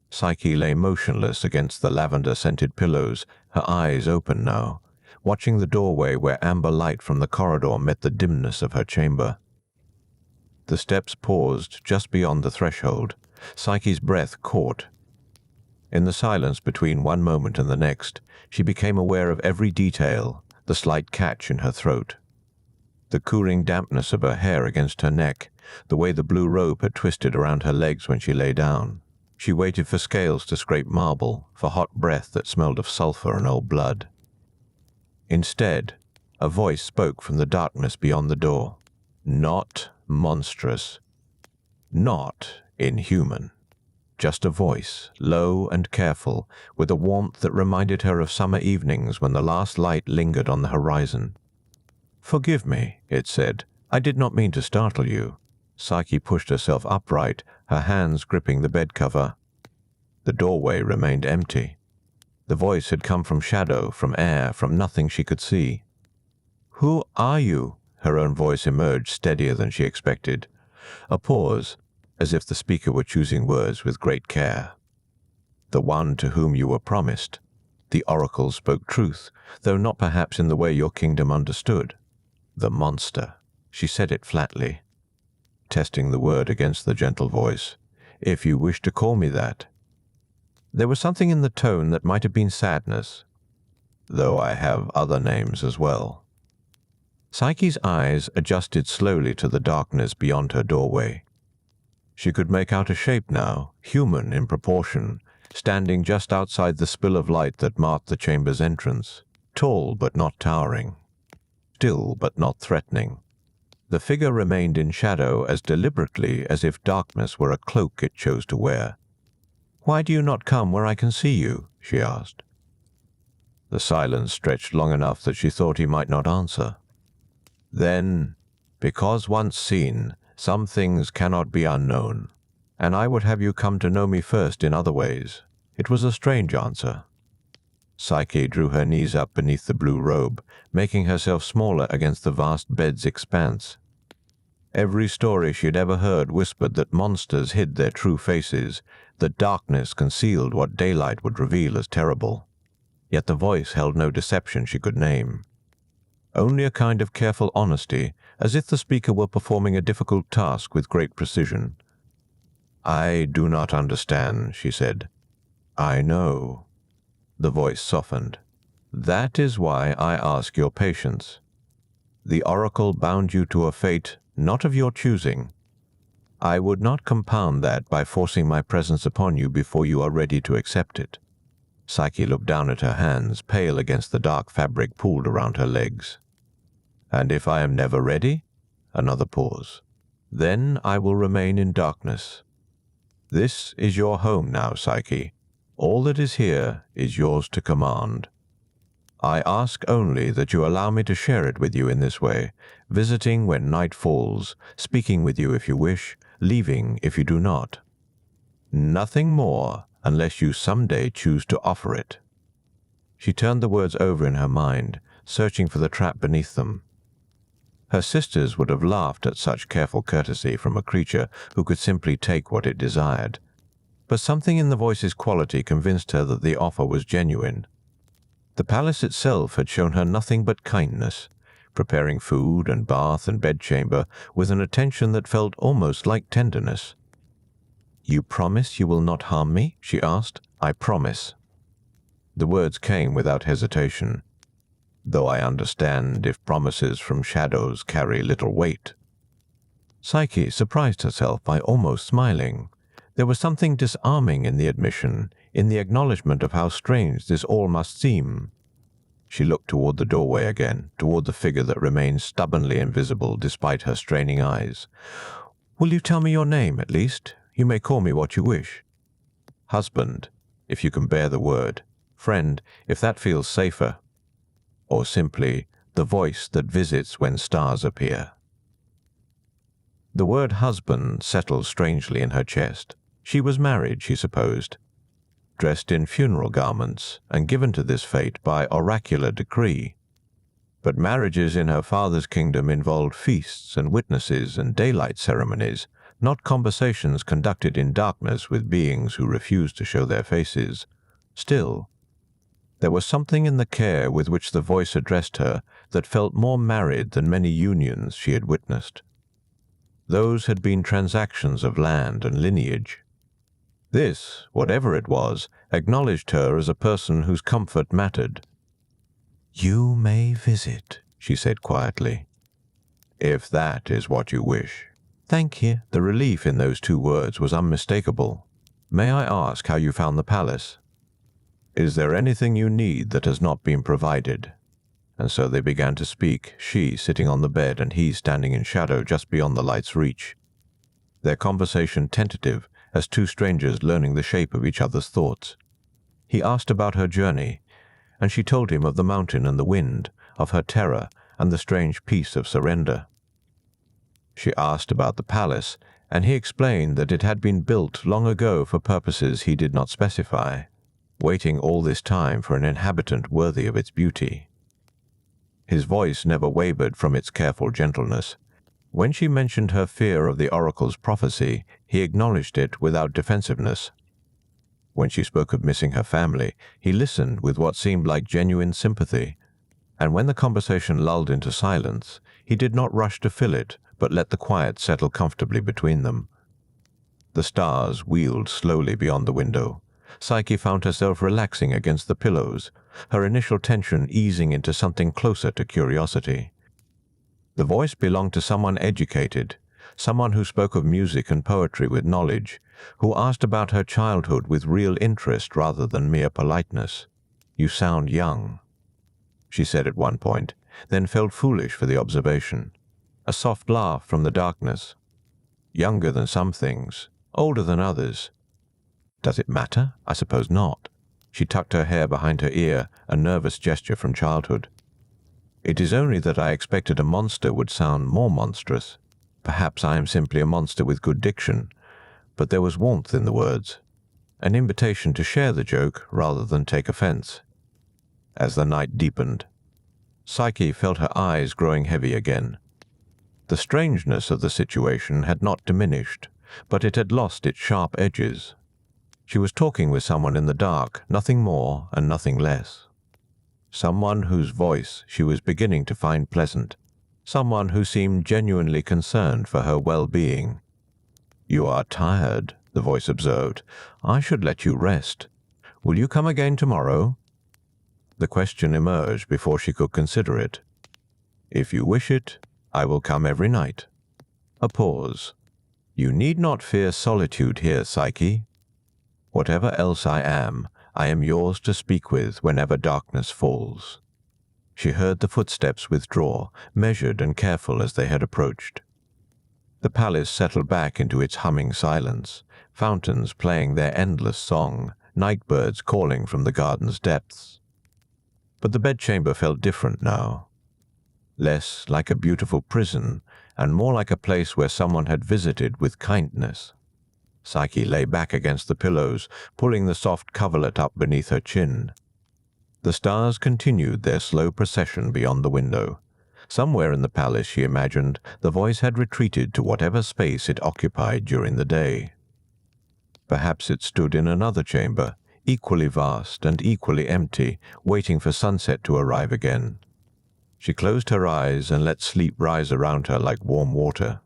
Psyche lay motionless against the lavender-scented pillows, her eyes open now, watching the doorway where amber light from the corridor met the dimness of her chamber. The steps paused just beyond the threshold. Psyche's breath caught. In the silence between one moment and the next, she became aware of every detail, the slight catch in her throat, the cooling dampness of her hair against her neck, the way the blue robe had twisted around her legs when she lay down. She waited for scales to scrape marble, for hot breath that smelled of sulfur and old blood. Instead, a voice spoke from the darkness beyond the door. Not monstrous. Not inhuman. Just a voice, low and careful, with a warmth that reminded her of summer evenings when the last light lingered on the horizon. "Forgive me," it said. "I did not mean to startle you." Psyche pushed herself upright, her hands gripping the bed cover. The doorway remained empty. The voice had come from shadow, from air, from nothing she could see. "Who are you?" Her own voice emerged, steadier than she expected. A pause, as if the speaker were choosing words with great care. "The one to whom you were promised." The oracle spoke truth, though not perhaps in the way your kingdom understood. "The monster." She said it flatly, testing the word against the gentle voice. "If you wish to call me that." There was something in the tone that might have been sadness, though I have other names as well. Psyche's eyes adjusted slowly to the darkness beyond her doorway. She could make out a shape now, human in proportion, standing just outside the spill of light that marked the chamber's entrance, tall but not towering, still but not threatening. The figure remained in shadow as deliberately as if darkness were a cloak it chose to wear. "Why do you not come where I can see you?" she asked. The silence stretched long enough that she thought he might not answer. Then, because once seen, some things cannot be unknown, and I would have you come to know me first in other ways. It was a strange answer. Psyche drew her knees up beneath the blue robe, making herself smaller against the vast bed's expanse. Every story she had ever heard whispered that monsters hid their true faces, that darkness concealed what daylight would reveal as terrible. Yet the voice held no deception she could name. Only a kind of careful honesty, as if the speaker were performing a difficult task with great precision. "I do not understand," she said. "I know." The voice softened. "That is why I ask your patience. The oracle bound you to a fate not of your choosing. I would not compound that by forcing my presence upon you before you are ready to accept it." Psyche looked down at her hands, pale against the dark fabric pooled around her legs. "And if I am never ready?" Another pause. "Then I will remain in darkness. This is your home now, Psyche. All that is here is yours to command. I ask only that you allow me to share it with you in this way, visiting when night falls, speaking with you if you wish, leaving if you do not. Nothing more unless you someday choose to offer it." She turned the words over in her mind, searching for the trap beneath them. Her sisters would have laughed at such careful courtesy from a creature who could simply take what it desired. But something in the voice's quality convinced her that the offer was genuine. The palace itself had shown her nothing but kindness, preparing food and bath and bedchamber with an attention that felt almost like tenderness. "You promise you will not harm me?" she asked. "I promise." The words came without hesitation, though I understand if promises from shadows carry little weight. Psyche surprised herself by almost smiling. There was something disarming in the admission, in the acknowledgement of how strange this all must seem. She looked toward the doorway again, toward the figure that remained stubbornly invisible despite her straining eyes. "Will you tell me your name, at least? You may call me what you wish." "Husband, if you can bear the word. Friend, if that feels safer." Or simply, the voice that visits when stars appear. The word husband settled strangely in her chest. She was married, she supposed, dressed in funeral garments and given to this fate by oracular decree. But marriages in her father's kingdom involved feasts and witnesses and daylight ceremonies, not conversations conducted in darkness with beings who refused to show their faces. Still, there was something in the care with which the voice addressed her that felt more married than many unions she had witnessed. Those had been transactions of land and lineage. This, whatever it was, acknowledged her as a person whose comfort mattered. "You may visit," she said quietly. "If that is what you wish." "Thank you." The relief in those two words was unmistakable. "May I ask how you found the palace?" "Is there anything you need that has not been provided?" And so they began to speak, she sitting on the bed and he standing in shadow just beyond the light's reach. Their conversation tentative, as two strangers learning the shape of each other's thoughts. He asked about her journey, and she told him of the mountain and the wind, of her terror and the strange peace of surrender. She asked about the palace, and he explained that it had been built long ago for purposes he did not specify, waiting all this time for an inhabitant worthy of its beauty. His voice never wavered from its careful gentleness. When she mentioned her fear of the oracle's prophecy, he acknowledged it without defensiveness. When she spoke of missing her family, he listened with what seemed like genuine sympathy, and when the conversation lulled into silence, he did not rush to fill it, but let the quiet settle comfortably between them. The stars wheeled slowly beyond the window. Psyche found herself relaxing against the pillows, her initial tension easing into something closer to curiosity. The voice belonged to someone educated, someone who spoke of music and poetry with knowledge, who asked about her childhood with real interest rather than mere politeness. "You sound young," she said at one point, then felt foolish for the observation. A soft laugh from the darkness. "Younger than some things, older than others." Does it matter? I suppose not. She tucked her hair behind her ear, a nervous gesture from childhood. It is only that I expected a monster would sound more monstrous. Perhaps I am simply a monster with good diction, but there was warmth in the words, an invitation to share the joke rather than take offense. As the night deepened, Psyche felt her eyes growing heavy again. The strangeness of the situation had not diminished, but it had lost its sharp edges. She was talking with someone in the dark, nothing more and nothing less. Someone whose voice she was beginning to find pleasant. Someone who seemed genuinely concerned for her well-being. "You are tired," the voice observed. "I should let you rest. Will you come again tomorrow?" The question emerged before she could consider it. "If you wish it, I will come every night." A pause. "You need not fear solitude here, Psyche. Whatever else I am yours to speak with whenever darkness falls." She heard the footsteps withdraw, measured and careful as they had approached. The palace settled back into its humming silence, fountains playing their endless song, night birds calling from the garden's depths. But the bedchamber felt different now. Less like a beautiful prison, and more like a place where someone had visited with kindness. Psyche lay back against the pillows, pulling the soft coverlet up beneath her chin. The stars continued their slow procession beyond the window. Somewhere in the palace, she imagined, the voice had retreated to whatever space it occupied during the day. Perhaps it stood in another chamber, equally vast and equally empty, waiting for sunset to arrive again. She closed her eyes and let sleep rise around her like warm water.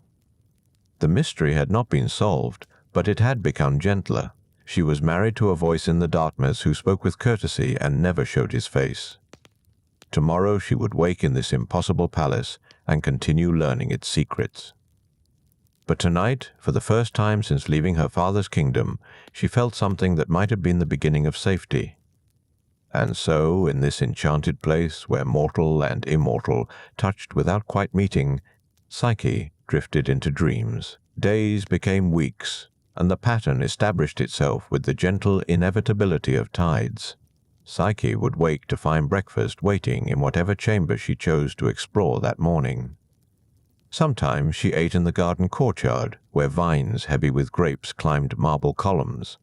The mystery had not been solved, but it had become gentler. She was married to a voice in the darkness who spoke with courtesy and never showed his face. Tomorrow she would wake in this impossible palace and continue learning its secrets. But tonight, for the first time since leaving her father's kingdom, she felt something that might have been the beginning of safety. And so, in this enchanted place where mortal and immortal touched without quite meeting, Psyche drifted into dreams. Days became weeks, and the pattern established itself with the gentle inevitability of tides. Psyche would wake to find breakfast waiting in whatever chamber she chose to explore that morning. Sometimes she ate in the garden courtyard, where vines heavy with grapes climbed marble columns.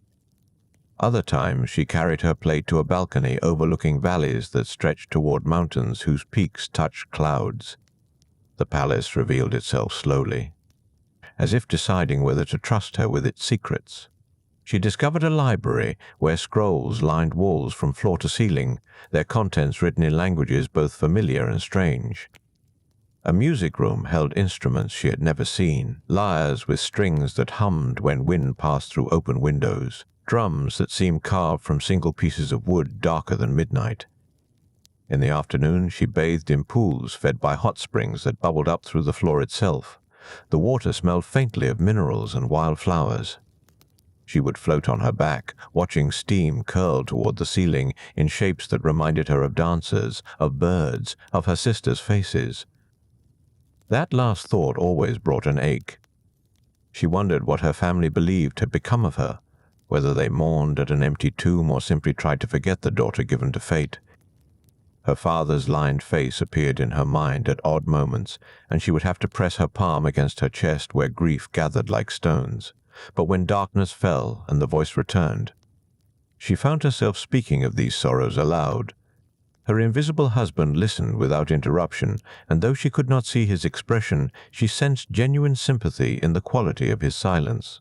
Other times she carried her plate to a balcony overlooking valleys that stretched toward mountains whose peaks touched clouds. The palace revealed itself slowly, as if deciding whether to trust her with its secrets. She discovered a library where scrolls lined walls from floor to ceiling, their contents written in languages both familiar and strange. A music room held instruments she had never seen, lyres with strings that hummed when wind passed through open windows, drums that seemed carved from single pieces of wood darker than midnight. In the afternoon she bathed in pools fed by hot springs that bubbled up through the floor itself. The water smelled faintly of minerals and wild flowers. She would float on her back, watching steam curl toward the ceiling in shapes that reminded her of dancers, of birds, of her sisters' faces. That last thought always brought an ache. She wondered what her family believed had become of her, whether they mourned at an empty tomb or simply tried to forget the daughter given to fate. Her father's lined face appeared in her mind at odd moments, and she would have to press her palm against her chest where grief gathered like stones. But when darkness fell and the voice returned, she found herself speaking of these sorrows aloud. Her invisible husband listened without interruption, and though she could not see his expression, she sensed genuine sympathy in the quality of his silence.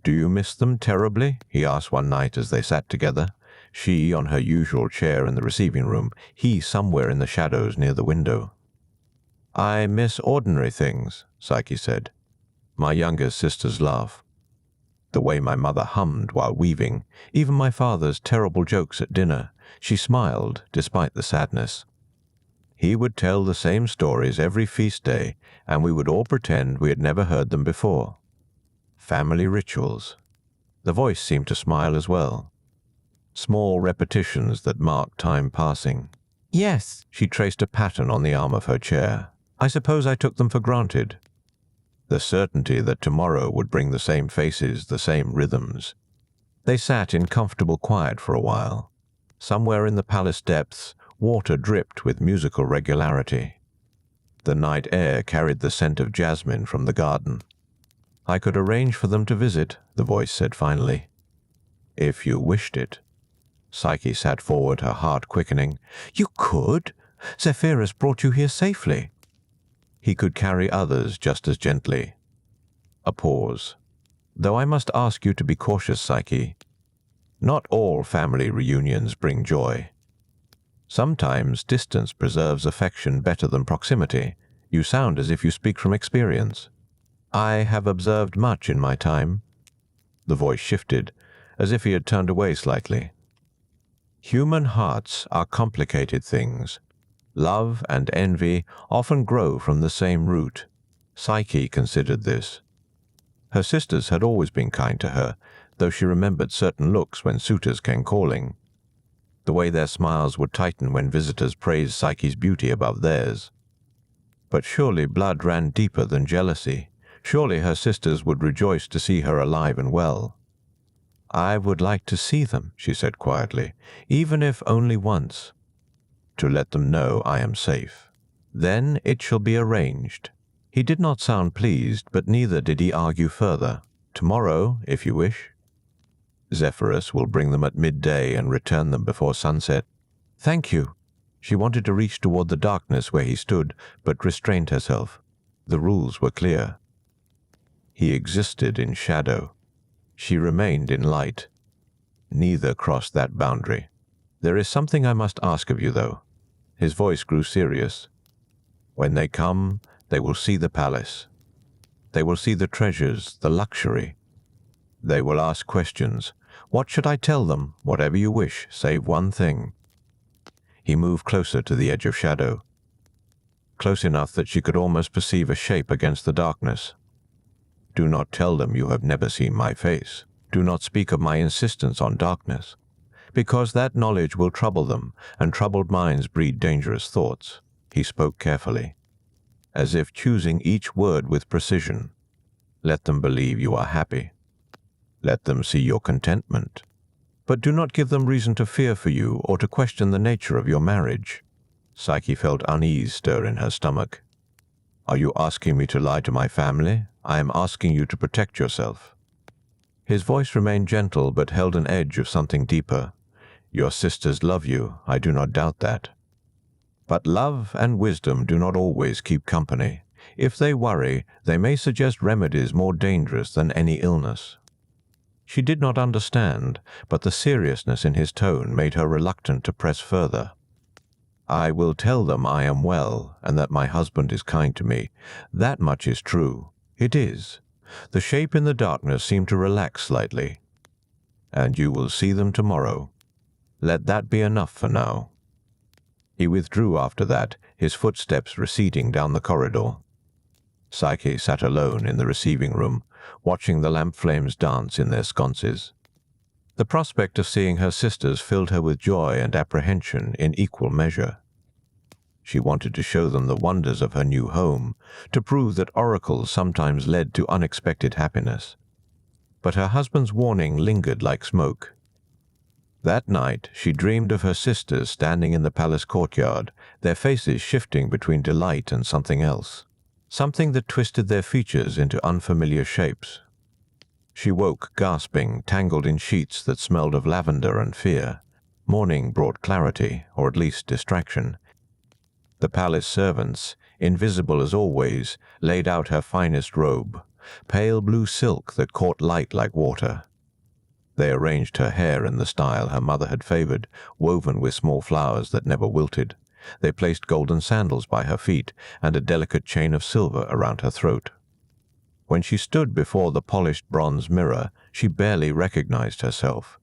"Do you miss them terribly?" he asked one night as they sat together, she on her usual chair in the receiving room, he somewhere in the shadows near the window. "I miss ordinary things," Psyche said. "My younger sister's laugh, the way my mother hummed while weaving, even my father's terrible jokes at dinner." She smiled despite the sadness. He would tell the same stories every feast day, and we would all pretend we had never heard them before. Family rituals. The voice seemed to smile as well. Small repetitions that marked time passing. Yes, she traced a pattern on the arm of her chair. I suppose I took them for granted. The certainty that tomorrow would bring the same faces, the same rhythms. They sat in comfortable quiet for a while. Somewhere in the palace depths, water dripped with musical regularity. The night air carried the scent of jasmine from the garden. I could arrange for them to visit, the voice said finally. If you wished it. Psyche sat forward, her heart quickening. You could? Zephyrus brought you here safely. He could carry others just as gently. A pause. Though I must ask you to be cautious, Psyche. Not all family reunions bring joy. Sometimes distance preserves affection better than proximity. You sound as if you speak from experience. I have observed much in my time. The voice shifted, as if he had turned away slightly. Human hearts are complicated things. Love and envy often grow from the same root. Psyche considered this. Her sisters had always been kind to her, though she remembered certain looks when suitors came calling. The way their smiles would tighten when visitors praised Psyche's beauty above theirs. But surely blood ran deeper than jealousy. Surely her sisters would rejoice to see her alive and well. I would like to see them, she said quietly, even if only once, to let them know I am safe. Then it shall be arranged. He did not sound pleased, but neither did he argue further. Tomorrow, if you wish. Zephyrus will bring them at midday and return them before sunset. Thank you. She wanted to reach toward the darkness where he stood, but restrained herself. The rules were clear. He existed in shadow. She remained in light. Neither crossed that boundary. There is something I must ask of you, though. His voice grew serious. When they come, they will see the palace. They will see the treasures, the luxury. They will ask questions. What should I tell them? Whatever you wish, save one thing. He moved closer to the edge of shadow, close enough that she could almost perceive a shape against the darkness. Do not tell them you have never seen my face. Do not speak of my insistence on darkness, because that knowledge will trouble them, and troubled minds breed dangerous thoughts. He spoke carefully, as if choosing each word with precision. Let them believe you are happy. Let them see your contentment. But do not give them reason to fear for you or to question the nature of your marriage. Psyche felt unease stir in her stomach. Are you asking me to lie to my family? I am asking you to protect yourself. His voice remained gentle but held an edge of something deeper. Your sisters love you, I do not doubt that. But love and wisdom do not always keep company. If they worry, they may suggest remedies more dangerous than any illness. She did not understand, but the seriousness in his tone made her reluctant to press further. I will tell them I am well, and that my husband is kind to me. That much is true. It is. The shape in the darkness seemed to relax slightly. And you will see them tomorrow. Let that be enough for now. He withdrew after that, his footsteps receding down the corridor. Psyche sat alone in the receiving room, watching the lamp flames dance in their sconces. The prospect of seeing her sisters filled her with joy and apprehension in equal measure. She wanted to show them the wonders of her new home, to prove that oracles sometimes led to unexpected happiness. But her husband's warning lingered like smoke. That night she dreamed of her sisters standing in the palace courtyard, their faces shifting between delight and something else, something that twisted their features into unfamiliar shapes. She woke gasping, tangled in sheets that smelled of lavender and fear. Morning brought clarity, or at least distraction. The palace servants, invisible as always, laid out her finest robe, pale blue silk that caught light like water. They arranged her hair in the style her mother had favored, woven with small flowers that never wilted. They placed golden sandals by her feet and a delicate chain of silver around her throat. When she stood before the polished bronze mirror, she barely recognized herself.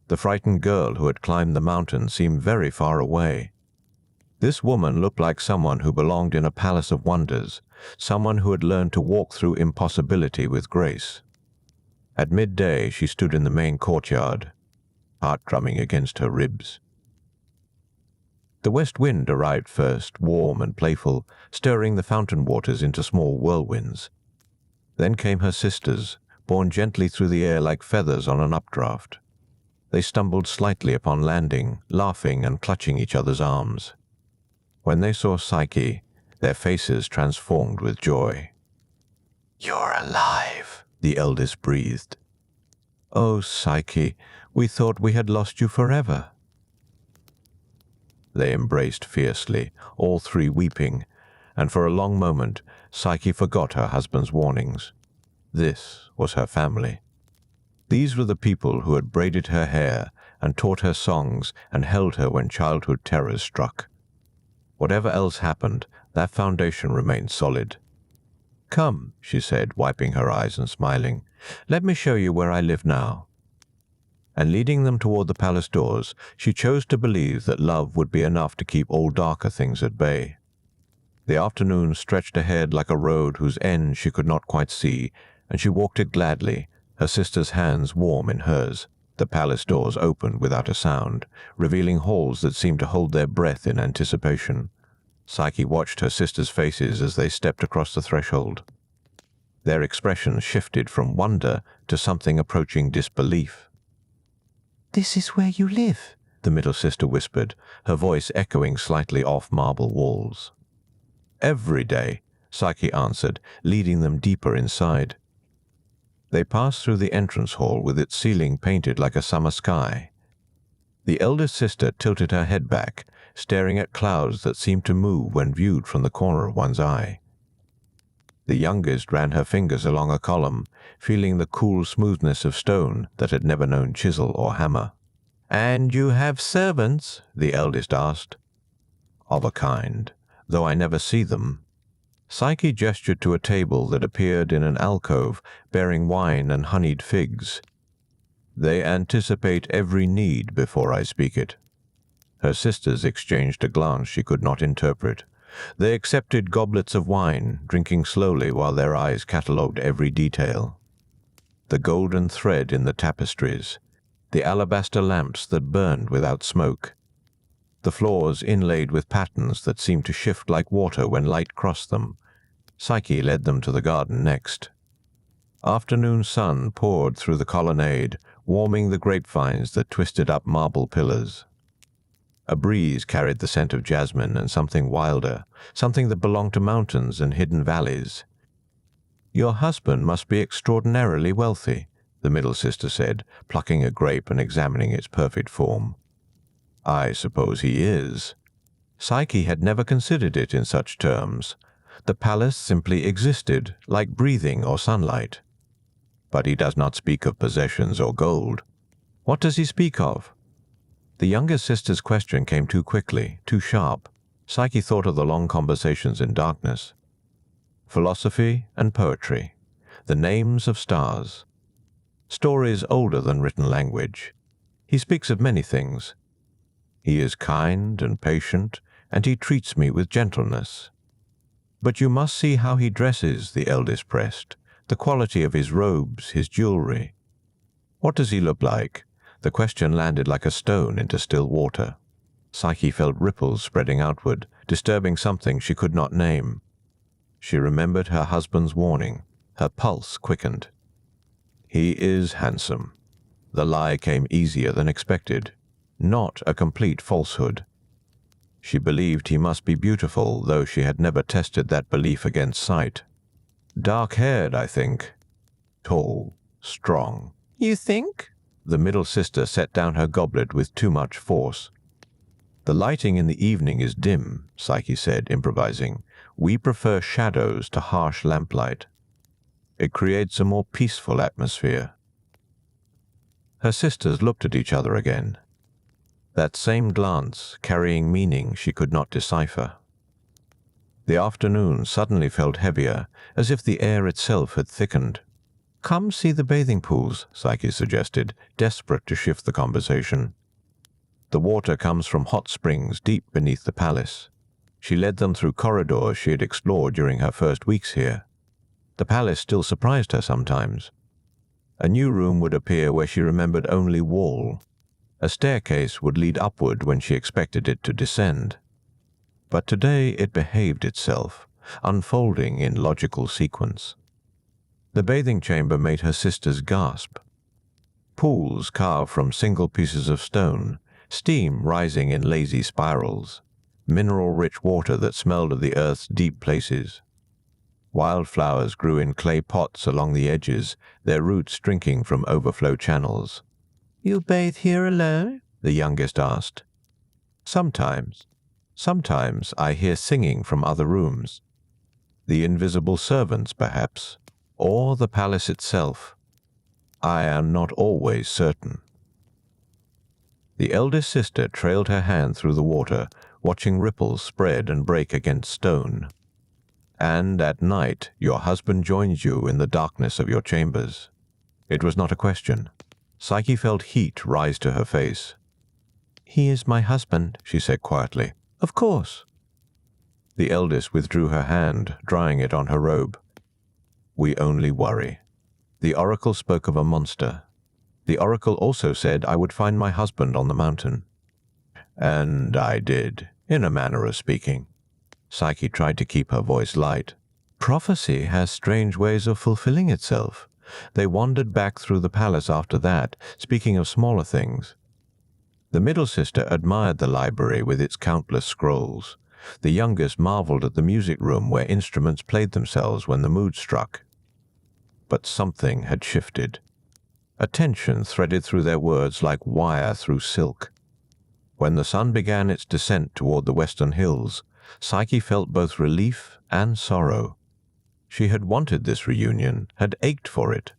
The frightened girl who had climbed the mountain seemed very far away. This woman looked like someone who belonged in a palace of wonders, someone who had learned to walk through impossibility with grace. At midday, she stood in the main courtyard, heart drumming against her ribs. The west wind arrived first, warm and playful, stirring the fountain waters into small whirlwinds. Then came her sisters, borne gently through the air like feathers on an updraft. They stumbled slightly upon landing, laughing and clutching each other's arms. When they saw Psyche, their faces transformed with joy. "You're alive," the eldest breathed. "Oh, Psyche, we thought we had lost you forever." They embraced fiercely, all three weeping, and for a long moment Psyche forgot her husband's warnings. This was her family. These were the people who had braided her hair and taught her songs and held her when childhood terrors struck. Whatever else happened, that foundation remained solid. "Come," she said, wiping her eyes and smiling. "Let me show you where I live now." And leading them toward the palace doors, she chose to believe that love would be enough to keep all darker things at bay. The afternoon stretched ahead like a road whose end she could not quite see, and she walked it gladly, her sister's hands warm in hers. The palace doors opened without a sound, revealing halls that seemed to hold their breath in anticipation. Psyche watched her sisters' faces as they stepped across the threshold. Their expressions shifted from wonder to something approaching disbelief. "This is where you live," the middle sister whispered, her voice echoing slightly off marble walls. "Every day," Psyche answered, leading them deeper inside. They passed through the entrance hall with its ceiling painted like a summer sky. The eldest sister tilted her head back, staring at clouds that seemed to move when viewed from the corner of one's eye. The youngest ran her fingers along a column, feeling the cool smoothness of stone that had never known chisel or hammer. "And you have servants?" the eldest asked. "Of a kind, though I never see them." Psyche gestured to a table that appeared in an alcove bearing wine and honeyed figs. "They anticipate every need before I speak it." Her sisters exchanged a glance she could not interpret. They accepted goblets of wine, drinking slowly while their eyes catalogued every detail. The golden thread in the tapestries, the alabaster lamps that burned without smoke, the floors inlaid with patterns that seemed to shift like water when light crossed them. Psyche led them to the garden next. Afternoon sun poured through the colonnade, warming the grapevines that twisted up marble pillars. A breeze carried the scent of jasmine and something wilder, something that belonged to mountains and hidden valleys. "Your husband must be extraordinarily wealthy," the middle sister said, plucking a grape and examining its perfect form. "I suppose he is." Psyche had never considered it in such terms. The palace simply existed, like breathing or sunlight. "But he does not speak of possessions or gold." "What does he speak of?" The younger sister's question came too quickly, too sharp. Psyche thought of the long conversations in darkness. "Philosophy and poetry, the names of stars. Stories older than written language. He speaks of many things. He is kind and patient, and he treats me with gentleness." "But you must see how he dresses," the eldest pressed, "the quality of his robes, his jewelry." "What does he look like?" The question landed like a stone into still water. Psyche felt ripples spreading outward, disturbing something she could not name. She remembered her husband's warning. Her pulse quickened. "He is handsome." The lie came easier than expected. Not a complete falsehood. She believed he must be beautiful, though she had never tested that belief against sight. "Dark-haired, I think. Tall, strong." "You think?" The middle sister set down her goblet with too much force. "The lighting in the evening is dim," Psyche said, improvising. "We prefer shadows to harsh lamplight. It creates a more peaceful atmosphere." Her sisters looked at each other again. That same glance, carrying meaning she could not decipher. The afternoon suddenly felt heavier, as if the air itself had thickened. "Come see the bathing pools," Psyche suggested, desperate to shift the conversation. The water comes from hot springs deep beneath the palace. She led them through corridors she had explored during her first weeks here. The palace still surprised her sometimes. A new room would appear where she remembered only wall. A staircase would lead upward when she expected it to descend. But today it behaved itself, unfolding in logical sequence. The bathing chamber made her sisters gasp. Pools carved from single pieces of stone, steam rising in lazy spirals, mineral-rich water that smelled of the earth's deep places. Wildflowers grew in clay pots along the edges, their roots drinking from overflow channels. "You bathe here alone?" the youngest asked. "Sometimes. Sometimes I hear singing from other rooms. The invisible servants, perhaps, or the palace itself. I am not always certain." The eldest sister trailed her hand through the water, watching ripples spread and break against stone. "And at night your husband joins you in the darkness of your chambers." It was not a question. Psyche felt heat rise to her face. "He is my husband," she said quietly. "Of course." The eldest withdrew her hand, drying it on her robe. "We only worry. The oracle spoke of a monster. The oracle also said I would find my husband on the mountain." "And I did, in a manner of speaking." Psyche tried to keep her voice light. "Prophecy has strange ways of fulfilling itself." They wandered back through the palace after that, speaking of smaller things. The middle sister admired the library with its countless scrolls. The youngest marveled at the music room where instruments played themselves when the mood struck. But something had shifted. A tension threaded through their words like wire through silk. When the sun began its descent toward the western hills, Psyche felt both relief and sorrow. She had wanted this reunion, had ached for it.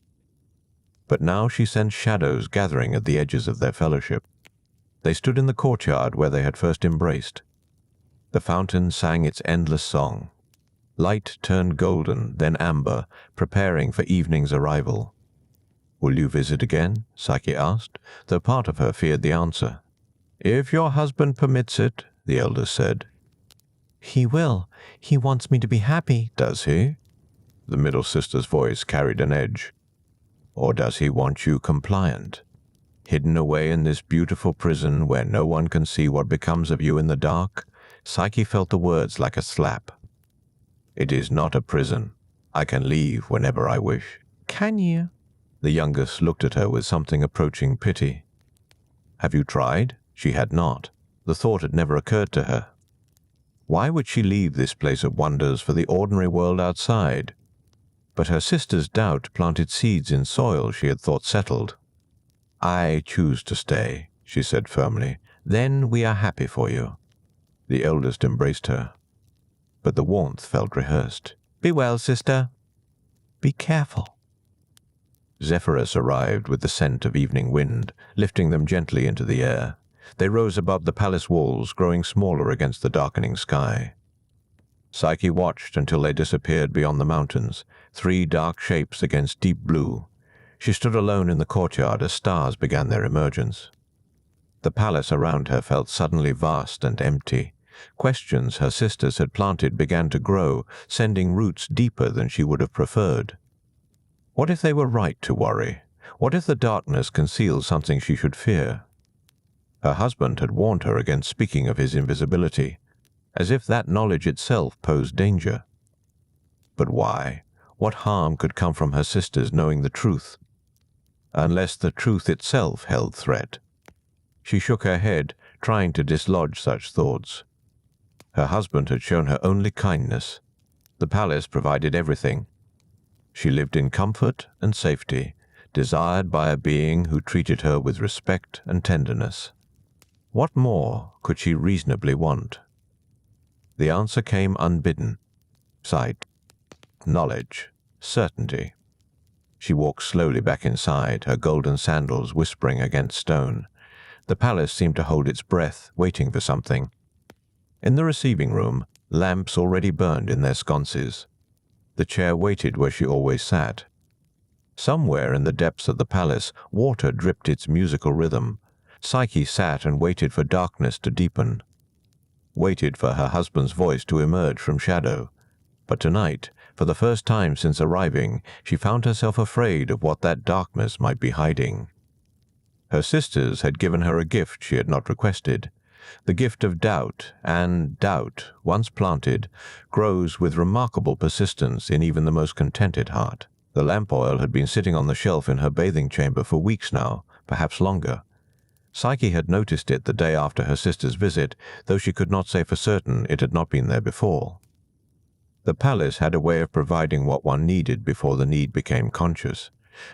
But now she sensed shadows gathering at the edges of their fellowship. They stood in the courtyard where they had first embraced. The fountain sang its endless song. Light turned golden, then amber, preparing for evening's arrival. "Will you visit again?" Psyche asked, though part of her feared the answer. "If your husband permits it," the eldest said. "He will. He wants me to be happy." "Does he?" The middle sister's voice carried an edge. "Or does he want you compliant, hidden away in this beautiful prison where no one can see what becomes of you in the dark?" Psyche felt the words like a slap. "It is not a prison. I can leave whenever I wish." "Can you?" The youngest looked at her with something approaching pity. "Have you tried?" She had not. The thought had never occurred to her. Why would she leave this place of wonders for the ordinary world outside? But her sister's doubt planted seeds in soil she had thought settled. "I choose to stay," she said firmly. "Then we are happy for you." The eldest embraced her, but the warmth felt rehearsed. "Be well, sister." "Be careful." Zephyrus arrived with the scent of evening wind, lifting them gently into the air. They rose above the palace walls, growing smaller against the darkening sky. Psyche watched until they disappeared beyond the mountains, 3 dark shapes against deep blue. She stood alone in the courtyard as stars began their emergence. The palace around her felt suddenly vast and empty. Questions her sisters had planted began to grow, sending roots deeper than she would have preferred. What if they were right to worry? What if the darkness concealed something she should fear? Her husband had warned her against speaking of his invisibility, as if that knowledge itself posed danger. But why? What harm could come from her sisters knowing the truth? Unless the truth itself held threat. She shook her head, trying to dislodge such thoughts. Her husband had shown her only kindness. The palace provided everything. She lived in comfort and safety, desired by a being who treated her with respect and tenderness. What more could she reasonably want? The answer came unbidden. Sight, knowledge, certainty. She walked slowly back inside, her golden sandals whispering against stone. The palace seemed to hold its breath, waiting for something. In the receiving room, lamps already burned in their sconces. The chair waited where she always sat. Somewhere in the depths of the palace, water dripped its musical rhythm. Psyche sat and waited for darkness to deepen, waited for her husband's voice to emerge from shadow. But tonight, for the first time since arriving, she found herself afraid of what that darkness might be hiding. Her sisters had given her a gift she had not requested, the gift of doubt, and doubt, once planted, grows with remarkable persistence in even the most contented heart. The lamp oil had been sitting on the shelf in her bathing chamber for weeks now, perhaps longer. Psyche had noticed it the day after her sister's visit, though she could not say for certain it had not been there before. The palace had a way of providing what one needed before the need became conscious.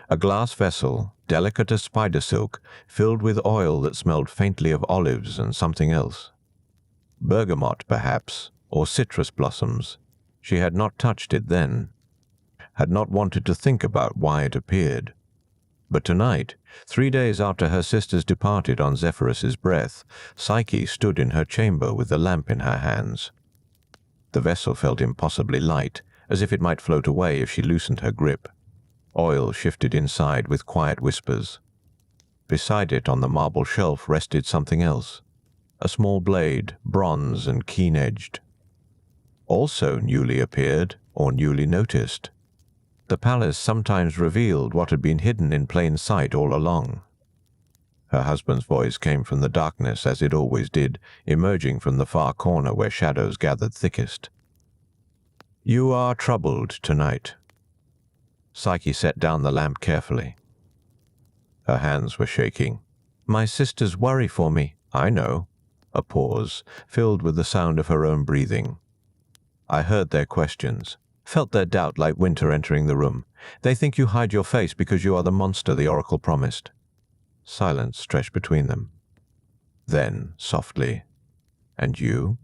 A glass vessel, delicate as spider silk, filled with oil that smelled faintly of olives and something else. Bergamot, perhaps, or citrus blossoms. She had not touched it then, had not wanted to think about why it appeared. But tonight, 3 days after her sisters departed on Zephyrus's breath, Psyche stood in her chamber with the lamp in her hands. The vessel felt impossibly light, as if it might float away if she loosened her grip. Oil shifted inside with quiet whispers. Beside it on the marble shelf rested something else, a small blade, bronze and keen-edged. Also newly appeared, or newly noticed. The palace sometimes revealed what had been hidden in plain sight all along. Her husband's voice came from the darkness as it always did, emerging from the far corner where shadows gathered thickest. "You are troubled tonight." Psyche set down the lamp carefully. Her hands were shaking. "My sisters worry for me." "I know." A pause, filled with the sound of her own breathing. "I heard their questions, felt their doubt like winter entering the room. They think you hide your face because you are the monster the oracle promised." Silence stretched between them. Then, softly, "And you?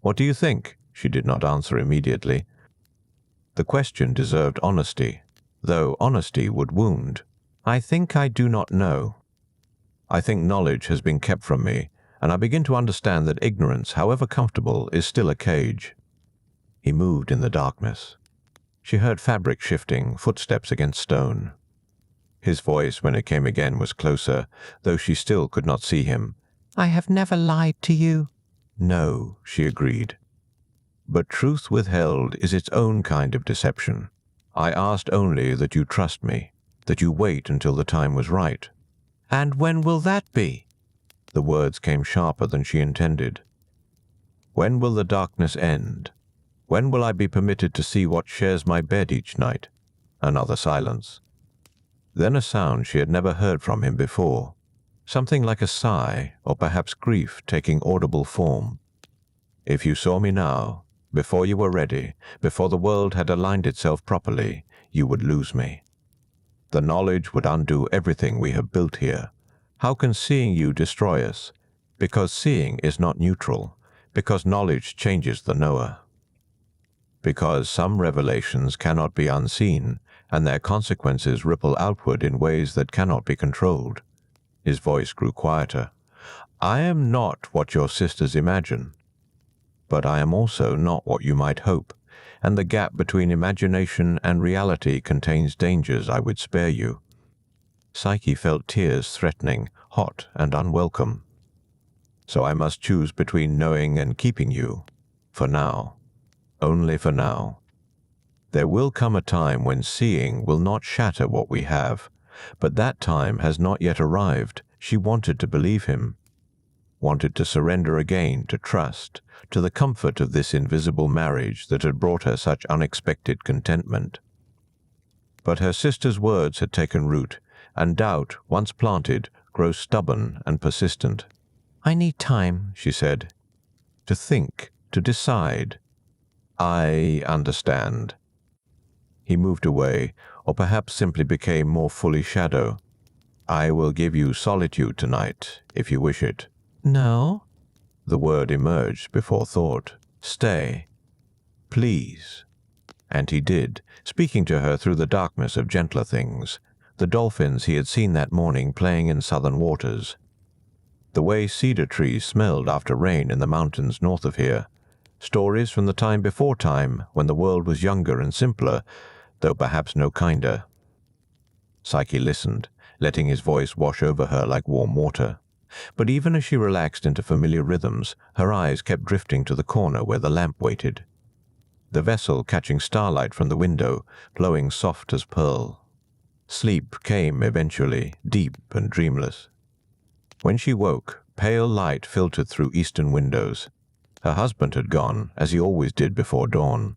What do you think?" She did not answer immediately. The question deserved honesty, though honesty would wound. "I think I do not know. I think knowledge has been kept from me, and I begin to understand that ignorance, however comfortable, is still a cage." He moved in the darkness. She heard fabric shifting, footsteps against stone. His voice, when it came again, was closer, though she still could not see him. "I have never lied to you." "No," she agreed. "But truth withheld is its own kind of deception. I asked only that you trust me, that you wait until the time was right." "And when will that be?" The words came sharper than she intended. "When will the darkness end? When will I be permitted to see what shares my bed each night?" Another silence. Then a sound she had never heard from him before, something like a sigh, or perhaps grief taking audible form. "If you saw me now, before you were ready, before the world had aligned itself properly, you would lose me. The knowledge would undo everything we have built here. How can seeing you destroy us? Because seeing is not neutral, because knowledge changes the knower. Because some revelations cannot be unseen, and their consequences ripple outward in ways that cannot be controlled." His voice grew quieter. "I am not what your sisters imagine, but I am also not what you might hope, and the gap between imagination and reality contains dangers I would spare you." Psyche felt tears threatening, hot and unwelcome. "So I must choose between knowing and keeping you, for now, only for now. There will come a time when seeing will not shatter what we have, but that time has not yet arrived." She wanted to believe him, wanted to surrender again to trust, to the comfort of this invisible marriage that had brought her such unexpected contentment. But her sister's words had taken root, and doubt, once planted, grows stubborn and persistent. "I need time," she said, "to think, to decide." "I understand." He moved away, or perhaps simply became more fully shadow. "I will give you solitude tonight, if you wish it." "No?" The word emerged before thought. "Stay. Please." And he did, speaking to her through the darkness of gentler things, the dolphins he had seen that morning playing in southern waters, the way cedar trees smelled after rain in the mountains north of here, stories from the time before time when the world was younger and simpler, though perhaps no kinder. Psyche listened, letting his voice wash over her like warm water. But even as she relaxed into familiar rhythms, her eyes kept drifting to the corner where the lamp waited. The vessel catching starlight from the window, glowing soft as pearl. Sleep came eventually, deep and dreamless. When she woke, pale light filtered through eastern windows. Her husband had gone, as he always did before dawn.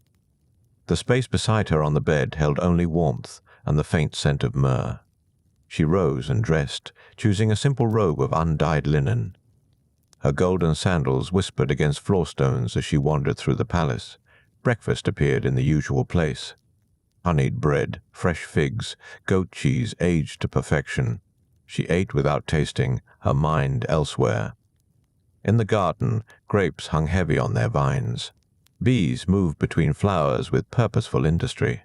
The space beside her on the bed held only warmth and the faint scent of myrrh. She rose and dressed, choosing a simple robe of undyed linen. Her golden sandals whispered against floor stones as she wandered through the palace. Breakfast appeared in the usual place. Honeyed bread, fresh figs, goat cheese aged to perfection. She ate without tasting, her mind elsewhere. In the garden, grapes hung heavy on their vines. Bees moved between flowers with purposeful industry.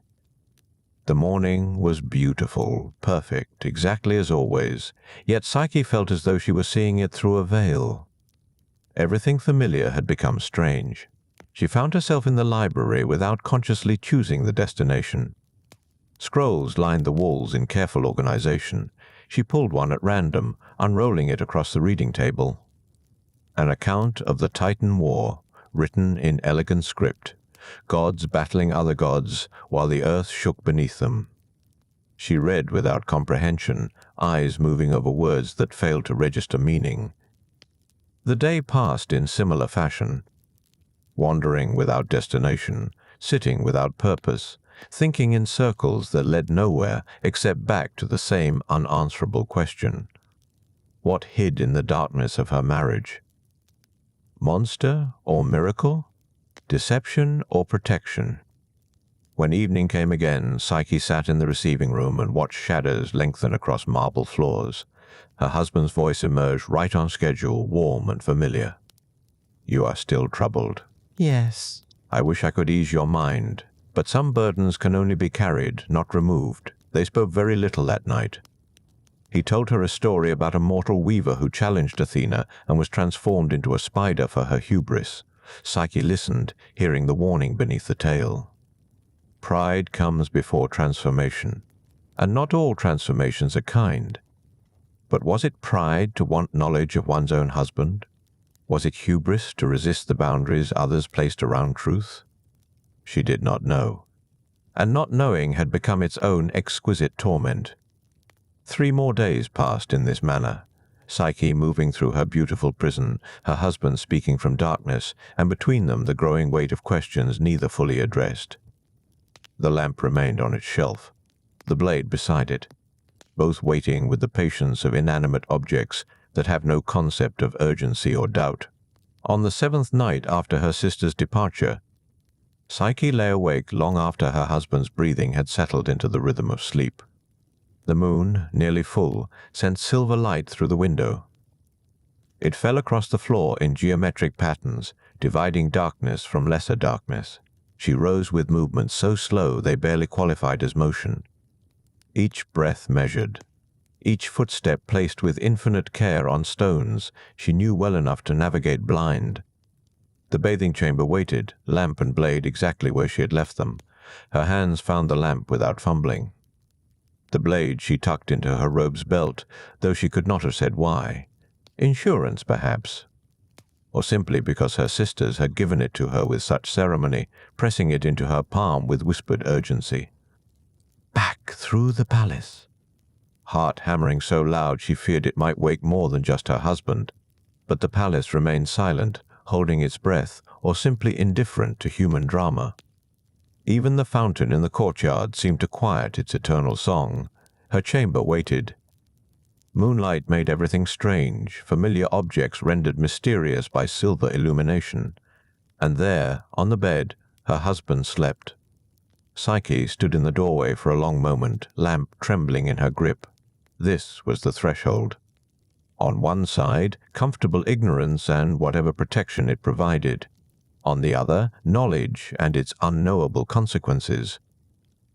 The morning was beautiful, perfect, exactly as always, yet Psyche felt as though she were seeing it through a veil. Everything familiar had become strange. She found herself in the library without consciously choosing the destination. Scrolls lined the walls in careful organization. She pulled one at random, unrolling it across the reading table. An account of the Titan War, written in elegant script, gods battling other gods while the earth shook beneath them. She read without comprehension, eyes moving over words that failed to register meaning. The day passed in similar fashion. Wandering without destination, sitting without purpose, thinking in circles that led nowhere except back to the same unanswerable question. What hid in the darkness of her marriage? Monster or miracle? Deception or protection? When evening came again, Psyche sat in the receiving room and watched shadows lengthen across marble floors. Her husband's voice emerged right on schedule, warm and familiar. "You are still troubled." Yes. "I wish I could ease your mind, but some burdens can only be carried, not removed." They spoke very little that night. He told her a story about a mortal weaver who challenged Athena and was transformed into a spider for her hubris. Psyche listened, hearing the warning beneath the tale. Pride comes before transformation, and not all transformations are kind. But was it pride to want knowledge of one's own husband? Was it hubris to resist the boundaries others placed around truth? She did not know, and not knowing had become its own exquisite torment. 3 more days passed in this manner, Psyche moving through her beautiful prison, her husband speaking from darkness, and between them the growing weight of questions neither fully addressed. The lamp remained on its shelf, the blade beside it, both waiting with the patience of inanimate objects that have no concept of urgency or doubt. On the 7th night after her sister's departure, Psyche lay awake long after her husband's breathing had settled into the rhythm of sleep. The moon, nearly full, sent silver light through the window. It fell across the floor in geometric patterns, dividing darkness from lesser darkness. She rose with movements so slow they barely qualified as motion. Each breath measured, each footstep placed with infinite care on stones she knew well enough to navigate blind. The bathing chamber waited, lamp and blade exactly where she had left them. Her hands found the lamp without fumbling. The blade she tucked into her robe's belt, though she could not have said why. Insurance, perhaps. Or simply because her sisters had given it to her with such ceremony, pressing it into her palm with whispered urgency. Back through the palace. Heart hammering so loud she feared it might wake more than just her husband. But the palace remained silent, holding its breath, or simply indifferent to human drama. Even the fountain in the courtyard seemed to quiet its eternal song. Her chamber waited. Moonlight made everything strange, familiar objects rendered mysterious by silver illumination. And there, on the bed, her husband slept. Psyche stood in the doorway for a long moment, lamp trembling in her grip. This was the threshold. On one side, comfortable ignorance and whatever protection it provided. On the other, knowledge and its unknowable consequences.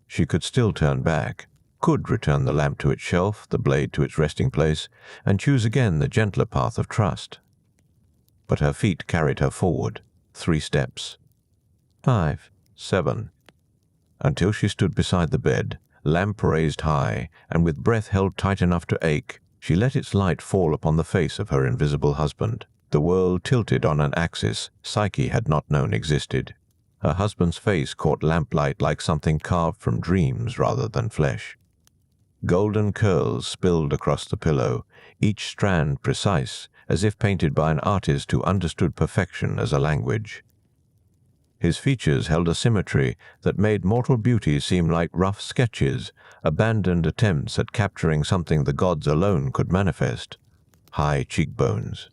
She could still turn back, could return the lamp to its shelf, the blade to its resting place, and choose again the gentler path of trust. But her feet carried her forward, 3 steps. 5, 7, until she stood beside the bed, lamp raised high, and with breath held tight enough to ache, She let its light fall upon the face of her invisible husband. The world tilted on an axis Psyche had not known existed. Her husband's face caught lamplight like something carved from dreams rather than flesh. Golden curls spilled across the pillow, each strand precise, as if painted by an artist who understood perfection as a language. His features held a symmetry that made mortal beauty seem like rough sketches, abandoned attempts at capturing something the gods alone could manifest. High cheekbones.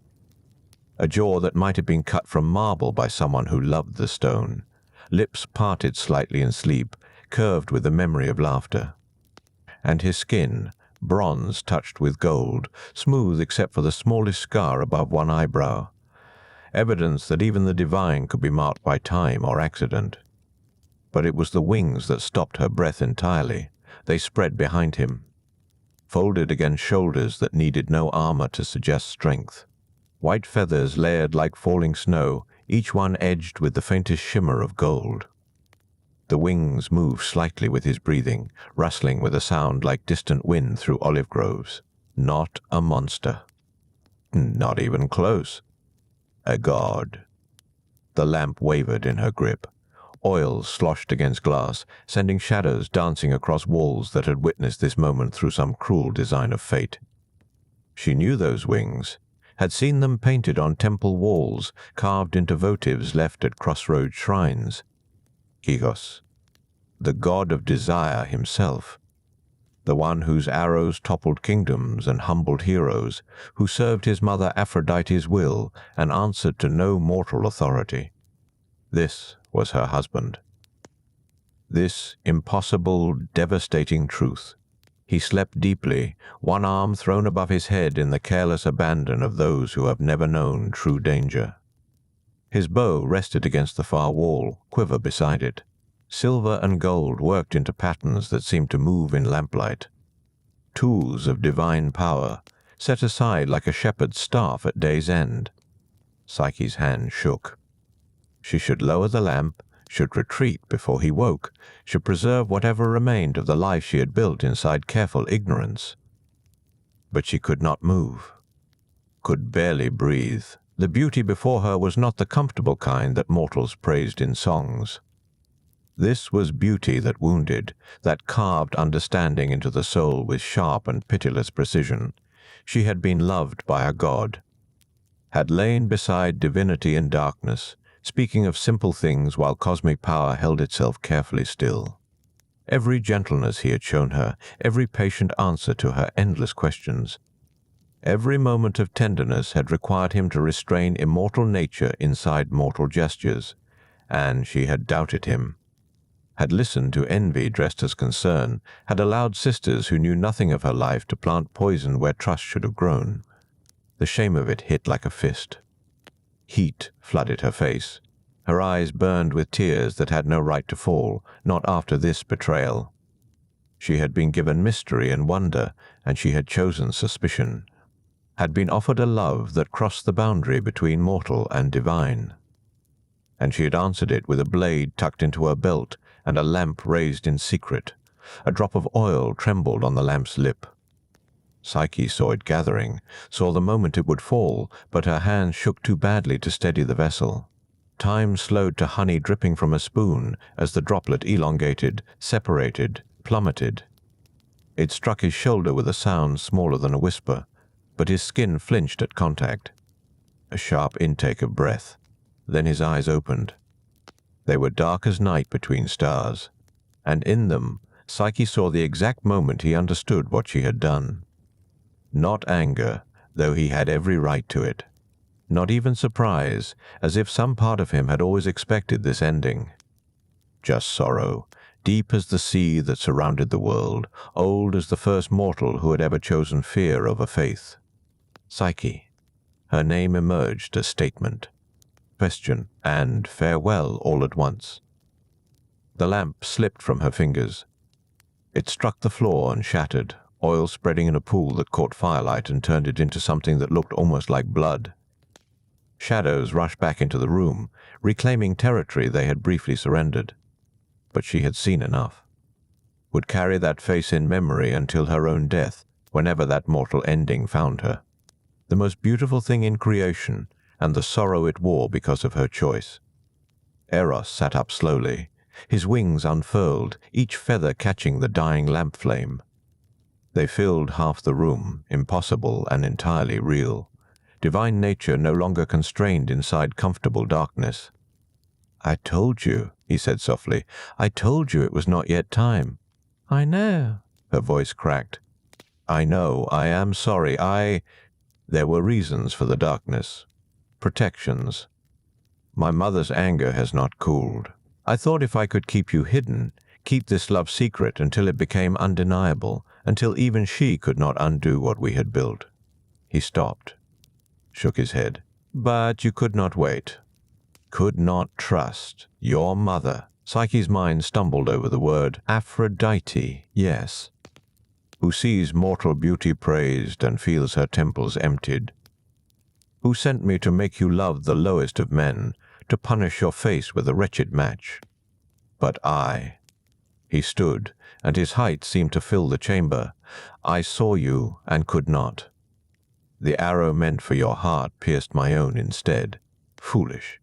A jaw that might have been cut from marble by someone who loved the stone. Lips parted slightly in sleep, curved with the memory of laughter. And his skin, bronze touched with gold, smooth except for the smallest scar above one eyebrow. Evidence that even the divine could be marked by time or accident. But it was the wings that stopped her breath entirely. They spread behind him, folded against shoulders that needed no armor to suggest strength. White feathers layered like falling snow, each one edged with the faintest shimmer of gold. The wings moved slightly with his breathing, rustling with a sound like distant wind through olive groves. Not a monster. Not even close. A god. The lamp wavered in her grip. Oil sloshed against glass, sending shadows dancing across walls that had witnessed this moment through some cruel design of fate. She knew those wings, had seen them painted on temple walls, carved into votives left at crossroads shrines. Kyros, the god of desire himself, the one whose arrows toppled kingdoms and humbled heroes, who served his mother Aphrodite's will and answered to no mortal authority. This was her husband. This impossible, devastating truth. He slept deeply, one arm thrown above his head in the careless abandon of those who have never known true danger. His bow rested against the far wall, quiver beside it. Silver and gold worked into patterns that seemed to move in lamplight. Tools of divine power, set aside like a shepherd's staff at day's end. Psyche's hand shook. She should lower the lamp, should retreat before he woke, should preserve whatever remained of the life she had built inside careful ignorance. But she could not move, could barely breathe. The beauty before her was not the comfortable kind that mortals praised in songs. This was beauty that wounded, that carved understanding into the soul with sharp and pitiless precision. She had been loved by a god, had lain beside divinity in darkness, speaking of simple things while cosmic power held itself carefully still. Every gentleness he had shown her, every patient answer to her endless questions, every moment of tenderness had required him to restrain immortal nature inside mortal gestures, and she had doubted him, had listened to envy dressed as concern, had allowed sisters who knew nothing of her life to plant poison where trust should have grown. The shame of it hit like a fist. Heat flooded her face. Her eyes burned with tears that had no right to fall, not after this betrayal. She had been given mystery and wonder, and she had chosen suspicion. Had been offered a love that crossed the boundary between mortal and divine. And she had answered it with a blade tucked into her belt and a lamp raised in secret. A drop of oil trembled on the lamp's lip. Psyche saw it gathering, saw the moment it would fall, but her hands shook too badly to steady the vessel. Time slowed to honey dripping from a spoon as the droplet elongated, separated, plummeted. It struck his shoulder with a sound smaller than a whisper, but his skin flinched at contact. A sharp intake of breath. Then his eyes opened. They were dark as night between stars, and in them Psyche saw the exact moment he understood what she had done. Not anger, though he had every right to it. Not even surprise, as if some part of him had always expected this ending. Just sorrow, deep as the sea that surrounded the world, old as the first mortal who had ever chosen fear over faith. Psyche. Her name emerged as statement, question, and farewell all at once. The lamp slipped from her fingers. It struck the floor and shattered, oil spreading in a pool that caught firelight and turned it into something that looked almost like blood. Shadows rushed back into the room, reclaiming territory they had briefly surrendered. But she had seen enough. Would carry that face in memory until her own death, whenever that mortal ending found her. The most beautiful thing in creation, and the sorrow it wore because of her choice. Eros sat up slowly, his wings unfurled, each feather catching the dying lamp flame. They filled half the room, impossible and entirely real. Divine nature no longer constrained inside comfortable darkness. "I told you," he said softly. "I told you it was not yet time." "I know," her voice cracked. "I know. I am sorry. There were reasons for the darkness. Protections. My mother's anger has not cooled. I thought if I could keep you hidden, keep this love secret until it became undeniable, until even she could not undo what we had built." He stopped, shook his head. "But you could not wait. Could not trust your mother." Psyche's mind stumbled over the word Aphrodite, yes. Who sees mortal beauty praised and feels her temples emptied. Who sent me to make you love the lowest of men, to punish your face with a wretched match. But he stood, and his height seemed to fill the chamber. I saw you and could not. The arrow meant for your heart pierced my own instead. Foolish.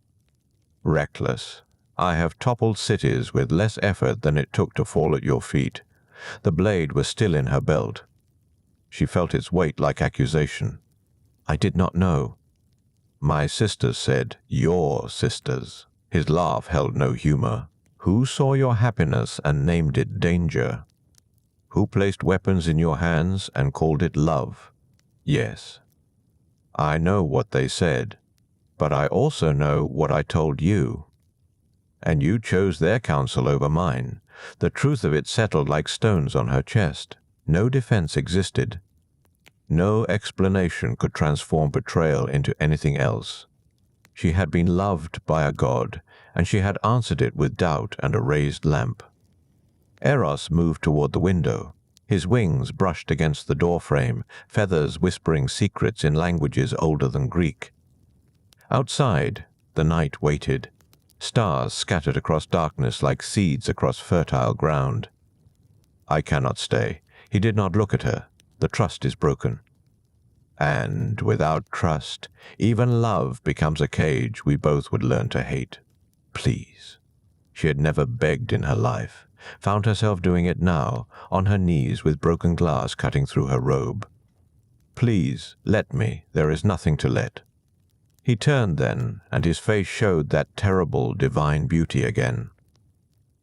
Reckless. I have toppled cities with less effort than it took to fall at your feet. The blade was still in her belt. She felt its weight like accusation. I did not know. My sisters said, your sisters. His laugh held no humor. Who saw your happiness and named it danger? Who placed weapons in your hands and called it love? Yes. I know what they said, but I also know what I told you. And you chose their counsel over mine. The truth of it settled like stones on her chest. No defense existed. No explanation could transform betrayal into anything else. She had been loved by a god, and she had answered it with doubt and a raised lamp. Eros moved toward the window. His wings brushed against the doorframe, feathers whispering secrets in languages older than Greek. Outside, the night waited. Stars scattered across darkness like seeds across fertile ground. I cannot stay. He did not look at her. The trust is broken. And without trust, even love becomes a cage we both would learn to hate. Please. She had never begged in her life, found herself doing it now, on her knees with broken glass cutting through her robe. Please, let me. There is nothing to let. He turned then, and his face showed that terrible divine beauty again.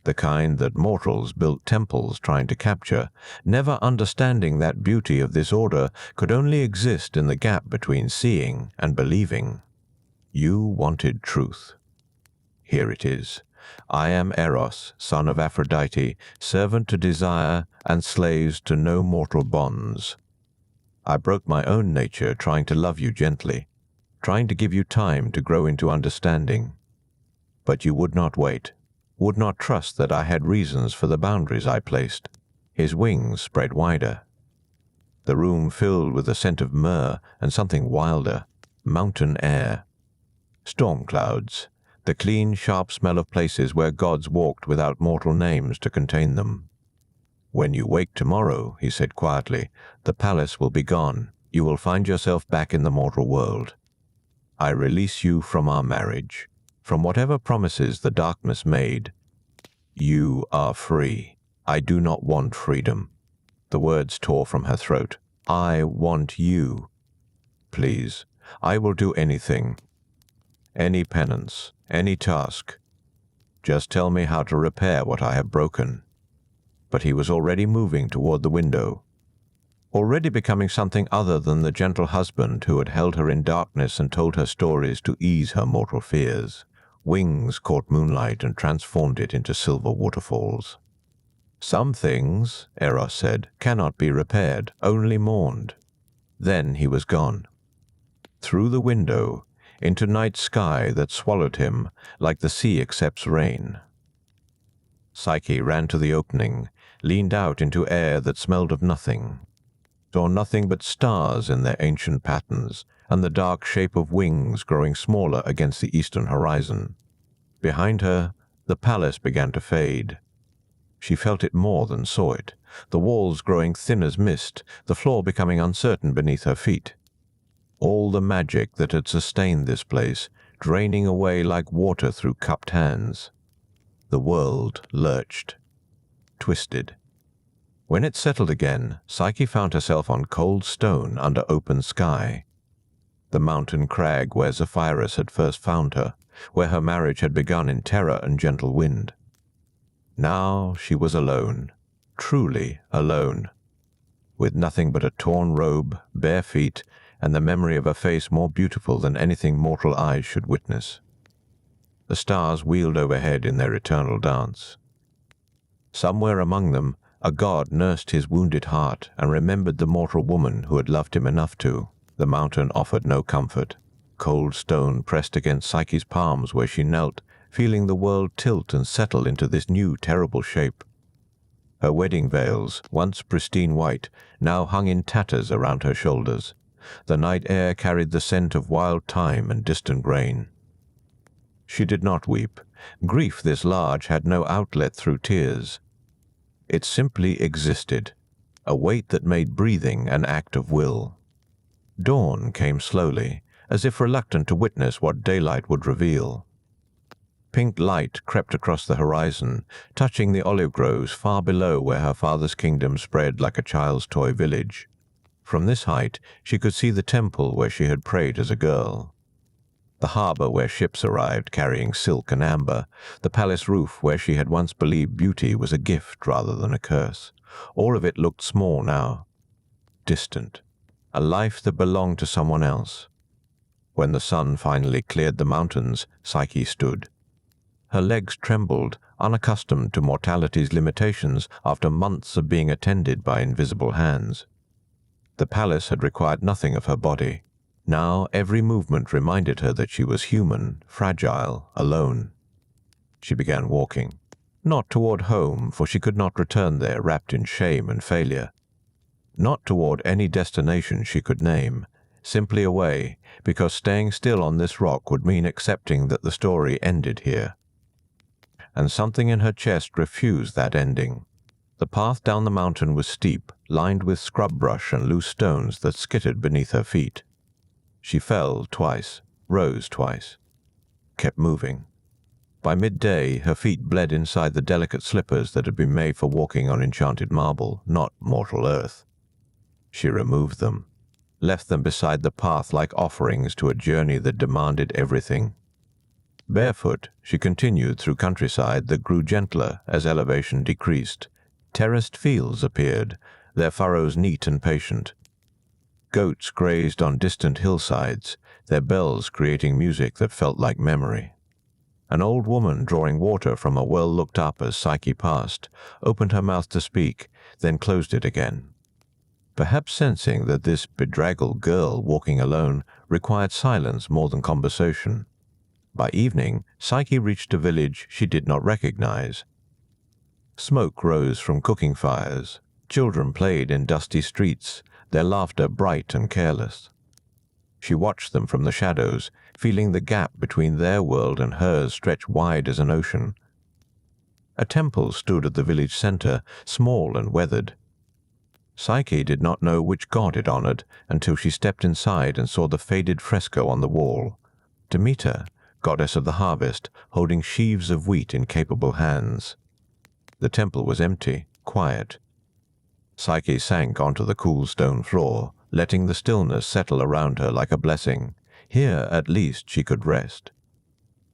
The kind that mortals built temples trying to capture, never understanding that beauty of this order could only exist in the gap between seeing and believing. You wanted truth. Here it is. I am Eros, son of Aphrodite, servant to desire and slaves to no mortal bonds. I broke my own nature trying to love you gently, trying to give you time to grow into understanding. But you would not wait. Would not trust that I had reasons for the boundaries I placed. His wings spread wider. The room filled with a scent of myrrh and something wilder, mountain air. Storm clouds, the clean, sharp smell of places where gods walked without mortal names to contain them. When you wake tomorrow, he said quietly, the palace will be gone. You will find yourself back in the mortal world. I release you from our marriage. From whatever promises the darkness made, you are free. I do not want freedom. The words tore from her throat. I want you. Please, I will do anything. Any penance, any task. Just tell me how to repair what I have broken. But he was already moving toward the window. Already becoming something other than the gentle husband who had held her in darkness and told her stories to ease her mortal fears. Wings caught moonlight and transformed it into silver waterfalls. Some things, Eros said, cannot be repaired, only mourned. Then he was gone. Through the window, into night sky that swallowed him like the sea accepts rain. Psyche ran to the opening, leaned out into air that smelled of nothing, saw nothing but stars in their ancient patterns, and the dark shape of wings growing smaller against the eastern horizon. Behind her, the palace began to fade. She felt it more than saw it, the walls growing thin as mist, the floor becoming uncertain beneath her feet. All the magic that had sustained this place, draining away like water through cupped hands. The world lurched, twisted. When it settled again, Psyche found herself on cold stone under open sky. The mountain crag where Zephyrus had first found her, where her marriage had begun in terror and gentle wind. Now she was alone, truly alone, with nothing but a torn robe, bare feet, and the memory of a face more beautiful than anything mortal eyes should witness. The stars wheeled overhead in their eternal dance. Somewhere among them, a god nursed his wounded heart and remembered the mortal woman who had loved him enough to. The mountain offered no comfort. Cold stone pressed against Psyche's palms where she knelt, feeling the world tilt and settle into this new terrible shape. Her wedding veils, once pristine white, now hung in tatters around her shoulders. The night air carried the scent of wild thyme and distant grain. She did not weep. Grief this large had no outlet through tears. It simply existed, a weight that made breathing an act of will. Dawn came slowly, as if reluctant to witness what daylight would reveal. Pink light crept across the horizon, touching the olive groves far below where her father's kingdom spread like a child's toy village. From this height, she could see the temple where she had prayed as a girl, the harbor where ships arrived carrying silk and amber, the palace roof where she had once believed beauty was a gift rather than a curse. All of it looked small now, distant, a life that belonged to someone else. When the sun finally cleared the mountains, Psyche stood. Her legs trembled, unaccustomed to mortality's limitations after months of being attended by invisible hands. The palace had required nothing of her body. Now every movement reminded her that she was human, fragile, alone. She began walking, not toward home, for she could not return there wrapped in shame and failure. Not toward any destination she could name, simply away, because staying still on this rock would mean accepting that the story ended here. And something in her chest refused that ending. The path down the mountain was steep, lined with scrub brush and loose stones that skittered beneath her feet. She fell twice, rose twice, kept moving. By midday, her feet bled inside the delicate slippers that had been made for walking on enchanted marble, not mortal earth. She removed them, left them beside the path like offerings to a journey that demanded everything. Barefoot, she continued through countryside that grew gentler as elevation decreased. Terraced fields appeared, their furrows neat and patient. Goats grazed on distant hillsides, their bells creating music that felt like memory. An old woman drawing water from a well looked up as Psyche passed, opened her mouth to speak, then closed it again. Perhaps sensing that this bedraggled girl walking alone required silence more than conversation. By evening, Psyche reached a village she did not recognize. Smoke rose from cooking fires. Children played in dusty streets, their laughter bright and careless. She watched them from the shadows, feeling the gap between their world and hers stretch wide as an ocean. A temple stood at the village center, small and weathered. Psyche did not know which god it honored until she stepped inside and saw the faded fresco on the wall. Demeter, goddess of the harvest, holding sheaves of wheat in capable hands. The temple was empty, quiet. Psyche sank onto the cool stone floor, letting the stillness settle around her like a blessing. Here, at least, she could rest.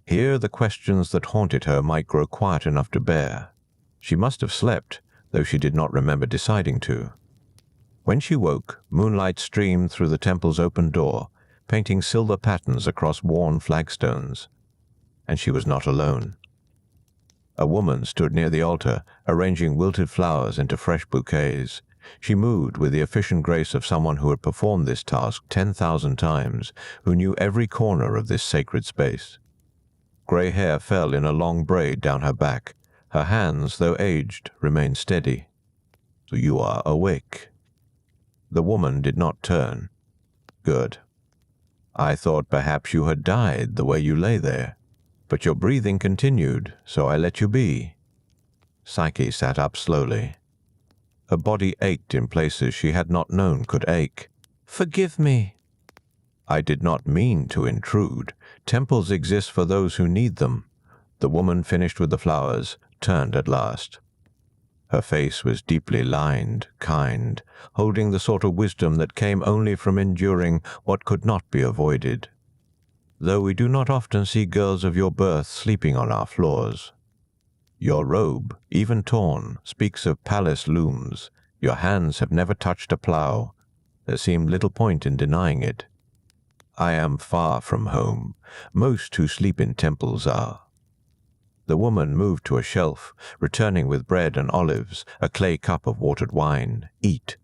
Here the questions that haunted her might grow quiet enough to bear. She must have slept, though she did not remember deciding to. When she woke, moonlight streamed through the temple's open door, painting silver patterns across worn flagstones. And she was not alone. A woman stood near the altar, arranging wilted flowers into fresh bouquets. She moved with the efficient grace of someone who had performed this task 10,000 times, who knew every corner of this sacred space. Gray hair fell in a long braid down her back. Her hands, though aged, remained steady. "You are awake." The woman did not turn. "Good. I thought perhaps you had died the way you lay there. But your breathing continued, so I let you be." Psyche sat up slowly. Her body ached in places she had not known could ache. "Forgive me." "I did not mean to intrude. Temples exist for those who need them." The woman finished with the flowers, turned at last. Her face was deeply lined, kind, holding the sort of wisdom that came only from enduring what could not be avoided. "Though we do not often see girls of your birth sleeping on our floors. Your robe, even torn, speaks of palace looms. Your hands have never touched a plough. There seemed little point in denying it. I am far from home. Most who sleep in temples are." The woman moved to a shelf, returning with bread and olives, a clay cup of watered wine. "Eat."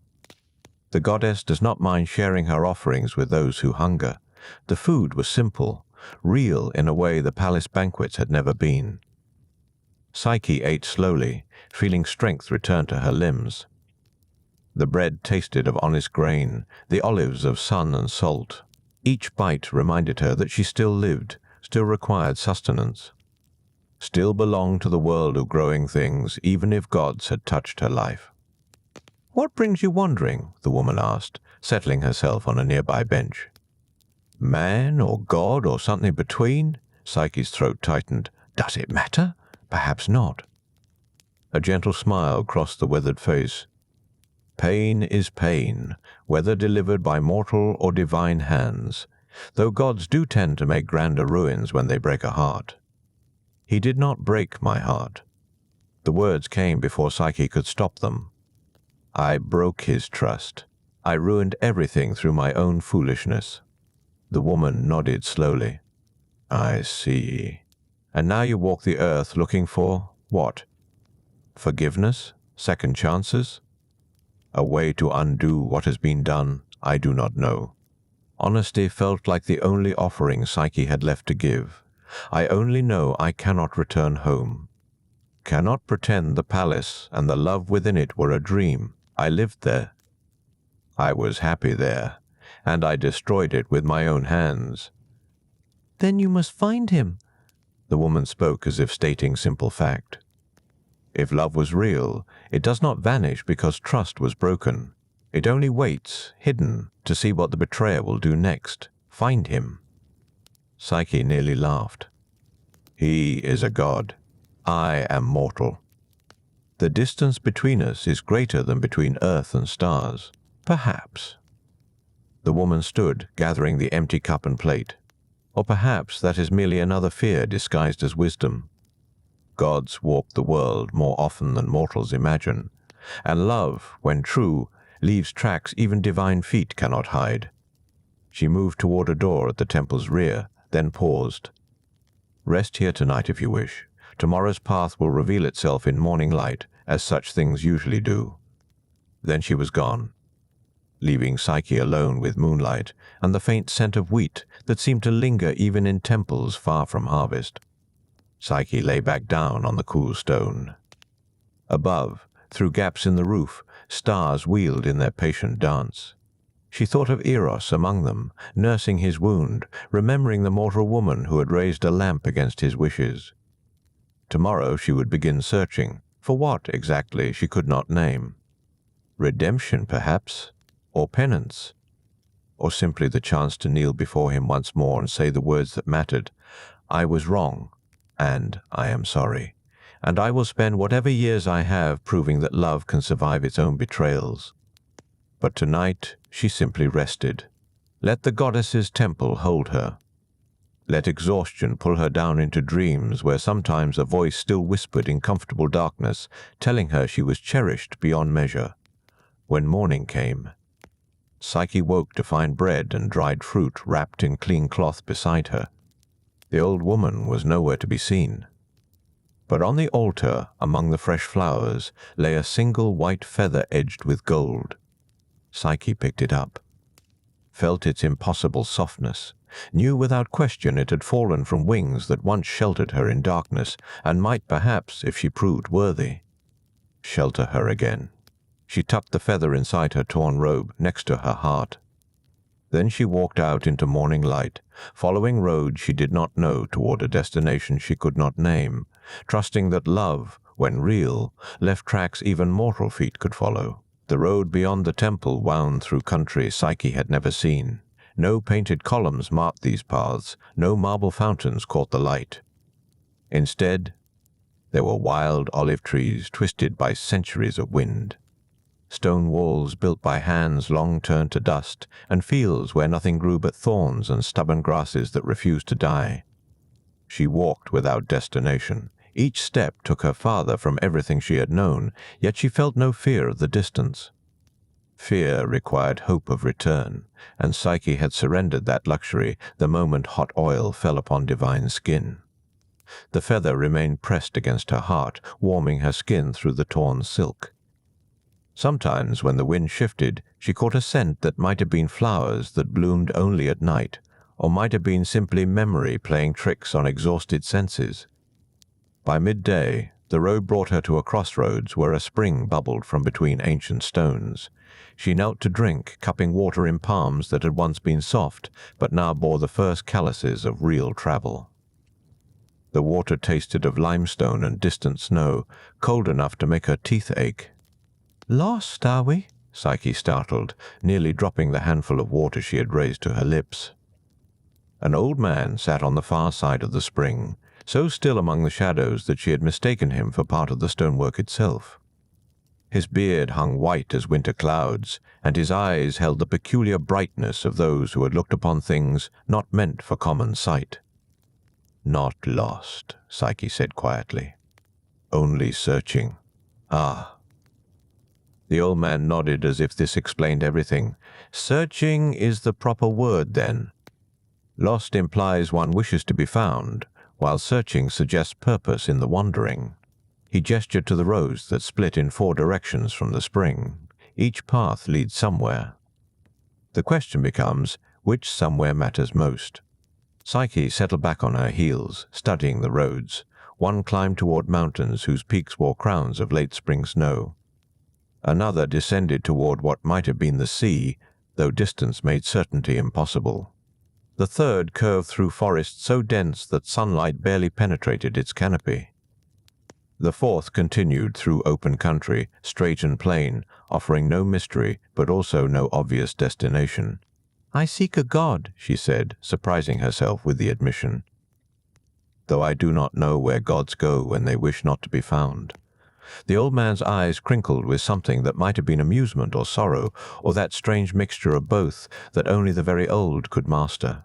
The goddess does not mind sharing her offerings with those who hunger. The food was simple, real in a way the palace banquets had never been. Psyche ate slowly, feeling strength return to her limbs. The bread tasted of honest grain, the olives of sun and salt. Each bite reminded her that she still lived, still required sustenance, still belonged to the world of growing things, even if gods had touched her life. "What brings you wandering?" the woman asked, settling herself on a nearby bench. "Man or God or something between?" Psyche's throat tightened. "Does it matter? Perhaps not." A gentle smile crossed the weathered face. "Pain is pain, whether delivered by mortal or divine hands, though gods do tend to make grander ruins when they break a heart. He did not break my heart." The words came before Psyche could stop them. "I broke his trust. I ruined everything through my own foolishness." The woman nodded slowly. "I see. And now you walk the earth looking for what? Forgiveness? Second chances? A way to undo what has been done? I do not know." Honesty felt like the only offering Psyche had left to give. "I only know I cannot return home. Cannot pretend the palace and the love within it were a dream. I lived there. I was happy there, and I destroyed it with my own hands." "Then you must find him." The woman spoke as if stating simple fact. "If love was real, it does not vanish because trust was broken. It only waits, hidden, to see what the betrayer will do next. Find him." Psyche nearly laughed. "He is a god. I am mortal. The distance between us is greater than between earth and stars. Perhaps." The woman stood, gathering the empty cup and plate. Or perhaps that is merely another fear disguised as wisdom. Gods warp the world more often than mortals imagine, and love, when true, leaves tracks even divine feet cannot hide. She moved toward a door at the temple's rear, then paused. "Rest here tonight if you wish. Tomorrow's path will reveal itself in morning light, as such things usually do." Then she was gone, leaving Psyche alone with moonlight and the faint scent of wheat that seemed to linger even in temples far from harvest. Psyche lay back down on the cool stone. Above, through gaps in the roof, stars wheeled in their patient dance. She thought of Eros among them, nursing his wound, remembering the mortal woman who had raised a lamp against his wishes. Tomorrow she would begin searching. For what, exactly, she could not name. Redemption, perhaps, or penance, or simply the chance to kneel before him once more and say the words that mattered. "I was wrong, and I am sorry, and I will spend whatever years I have proving that love can survive its own betrayals." But tonight she simply rested. Let the goddess's temple hold her. Let exhaustion pull her down into dreams where sometimes a voice still whispered in comfortable darkness, telling her she was cherished beyond measure. When morning came, Psyche woke to find bread and dried fruit wrapped in clean cloth beside her. The old woman was nowhere to be seen. But on the altar, among the fresh flowers, lay a single white feather edged with gold. Psyche picked it up, felt its impossible softness, knew without question it had fallen from wings that once sheltered her in darkness, and might perhaps, if she proved worthy, shelter her again. She tucked the feather inside her torn robe, next to her heart. Then she walked out into morning light, following roads she did not know toward a destination she could not name, trusting that love, when real, left tracks even mortal feet could follow. The road beyond the temple wound through country Psyche had never seen. No painted columns marked these paths, no marble fountains caught the light. Instead, there were wild olive trees twisted by centuries of wind, stone walls built by hands long turned to dust, and fields where nothing grew but thorns and stubborn grasses that refused to die. She walked without destination. Each step took her farther from everything she had known, yet she felt no fear of the distance. Fear required hope of return, and Psyche had surrendered that luxury the moment hot oil fell upon divine skin. The feather remained pressed against her heart, warming her skin through the torn silk. Sometimes, when the wind shifted, she caught a scent that might have been flowers that bloomed only at night, or might have been simply memory playing tricks on exhausted senses. By midday, the road brought her to a crossroads where a spring bubbled from between ancient stones. She knelt to drink, cupping water in palms that had once been soft, but now bore the first calluses of real travel. The water tasted of limestone and distant snow, cold enough to make her teeth ache. "Lost, are we?" Psyche startled, nearly dropping the handful of water she had raised to her lips. An old man sat on the far side of the spring, so still among the shadows that she had mistaken him for part of the stonework itself. His beard hung white as winter clouds, and his eyes held the peculiar brightness of those who had looked upon things not meant for common sight. "Not lost," Psyche said quietly. "Only searching." "Ah." The old man nodded as if this explained everything. "Searching is the proper word, then. Lost implies one wishes to be found, while searching suggests purpose in the wandering." He gestured to the roads that split in 4 directions from the spring. Each path leads somewhere. The question becomes, which somewhere matters most? Psyche settled back on her heels, studying the roads. One climbed toward mountains whose peaks wore crowns of late spring snow. Another descended toward what might have been the sea, though distance made certainty impossible. The third curved through forest so dense that sunlight barely penetrated its canopy. The fourth continued through open country, straight and plain, offering no mystery, but also no obvious destination. "I seek a god," she said, surprising herself with the admission. "Though I do not know where gods go when they wish not to be found." The old man's eyes crinkled with something that might have been amusement or sorrow, or that strange mixture of both that only the very old could master.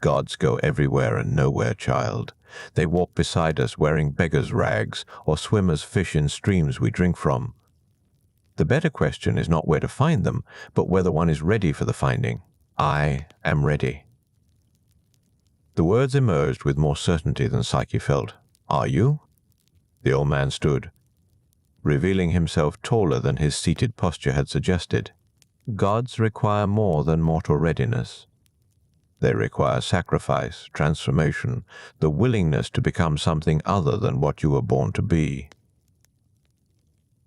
"Gods go everywhere and nowhere, child. They walk beside us wearing beggars' rags, or swim as fish in streams we drink from. The better question is not where to find them, but whether one is ready for the finding. I am ready." The words emerged with more certainty than Psyche felt. "Are you?" The old man stood, revealing himself taller than his seated posture had suggested. "Gods require more than mortal readiness. They require sacrifice, transformation, the willingness to become something other than what you were born to be."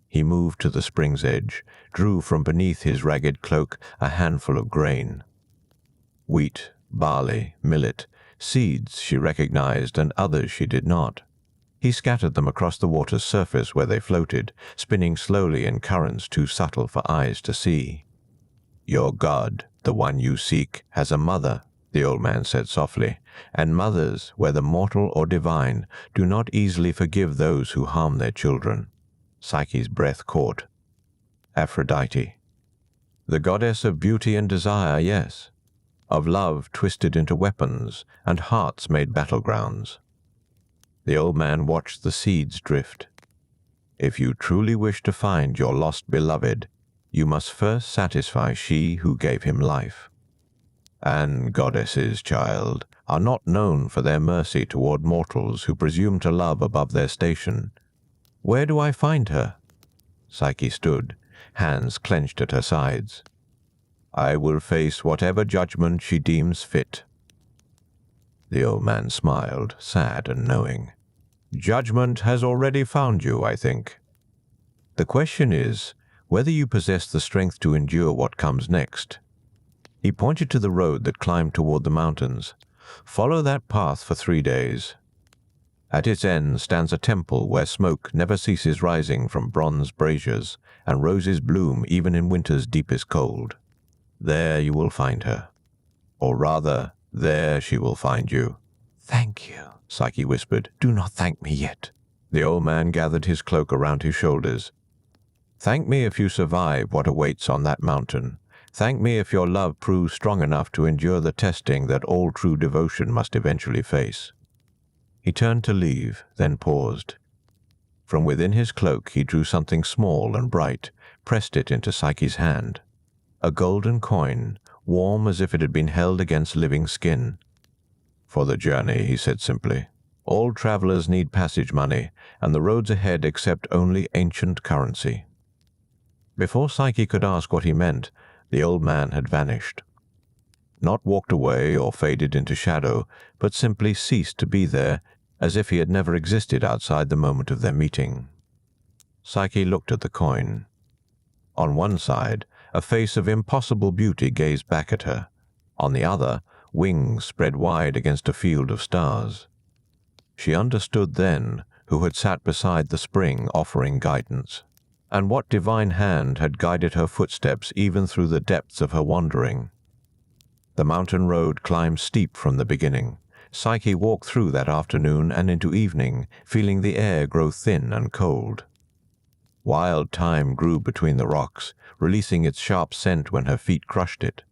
He moved to the spring's edge, drew from beneath his ragged cloak a handful of grain. Wheat, barley, millet, seeds she recognized and others she did not. He scattered them across the water's surface where they floated, spinning slowly in currents too subtle for eyes to see. "Your god, the one you seek, has a mother," the old man said softly, "and mothers, whether mortal or divine, do not easily forgive those who harm their children." Psyche's breath caught. Aphrodite. The goddess of beauty and desire, yes. Of love twisted into weapons, and hearts made battlegrounds. The old man watched the seeds drift. "If you truly wish to find your lost beloved, you must first satisfy she who gave him life. And goddesses, child, are not known for their mercy toward mortals who presume to love above their station. Where do I find her?" Psyche stood, hands clenched at her sides. "I will face whatever judgment she deems fit." The old man smiled, sad and knowing. "Judgment has already found you, I think. The question is whether you possess the strength to endure what comes next." He pointed to the road that climbed toward the mountains. "Follow that path for 3 days. At its end stands a temple where smoke never ceases rising from bronze braziers, and roses bloom even in winter's deepest cold. There you will find her. Or rather, there she will find you. "Thank you," Psyche whispered. "Do not thank me yet." The old man gathered his cloak around his shoulders. "Thank me if you survive what awaits on that mountain. Thank me if your love proves strong enough to endure the testing that all true devotion must eventually face." He turned to leave, then paused. From within his cloak he drew something small and bright, pressed it into Psyche's hand. A golden coin, warm as if it had been held against living skin. "For the journey," he said simply. "All travelers need passage money, and the roads ahead accept only ancient currency." Before Psyche could ask what he meant, the old man had vanished. Not walked away or faded into shadow, but simply ceased to be there, as if he had never existed outside the moment of their meeting. Psyche looked at the coin. On one side, a face of impossible beauty gazed back at her. On the other, wings spread wide against a field of stars. She understood then who had sat beside the spring offering guidance, and what divine hand had guided her footsteps even through the depths of her wandering. The mountain road climbed steep from the beginning. Psyche walked through that afternoon and into evening, feeling the air grow thin and cold. Wild thyme grew between the rocks, releasing its sharp scent when her feet crushed it.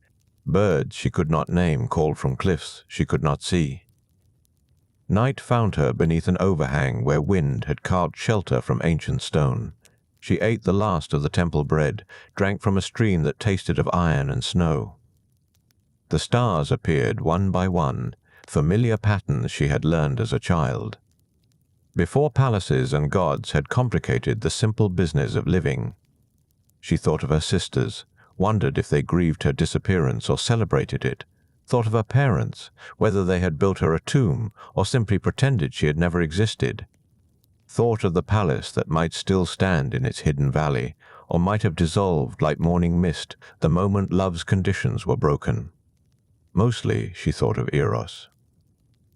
Birds she could not name called from cliffs she could not see. Night found her beneath an overhang where wind had carved shelter from ancient stone. She ate the last of the temple bread, drank from a stream that tasted of iron and snow. The stars appeared one by one, familiar patterns she had learned as a child. Before palaces and gods had complicated the simple business of living. She thought of her sisters, wondered if they grieved her disappearance or celebrated it, thought of her parents, whether they had built her a tomb or simply pretended she had never existed, thought of the palace that might still stand in its hidden valley, or might have dissolved like morning mist the moment love's conditions were broken. Mostly she thought of Eros.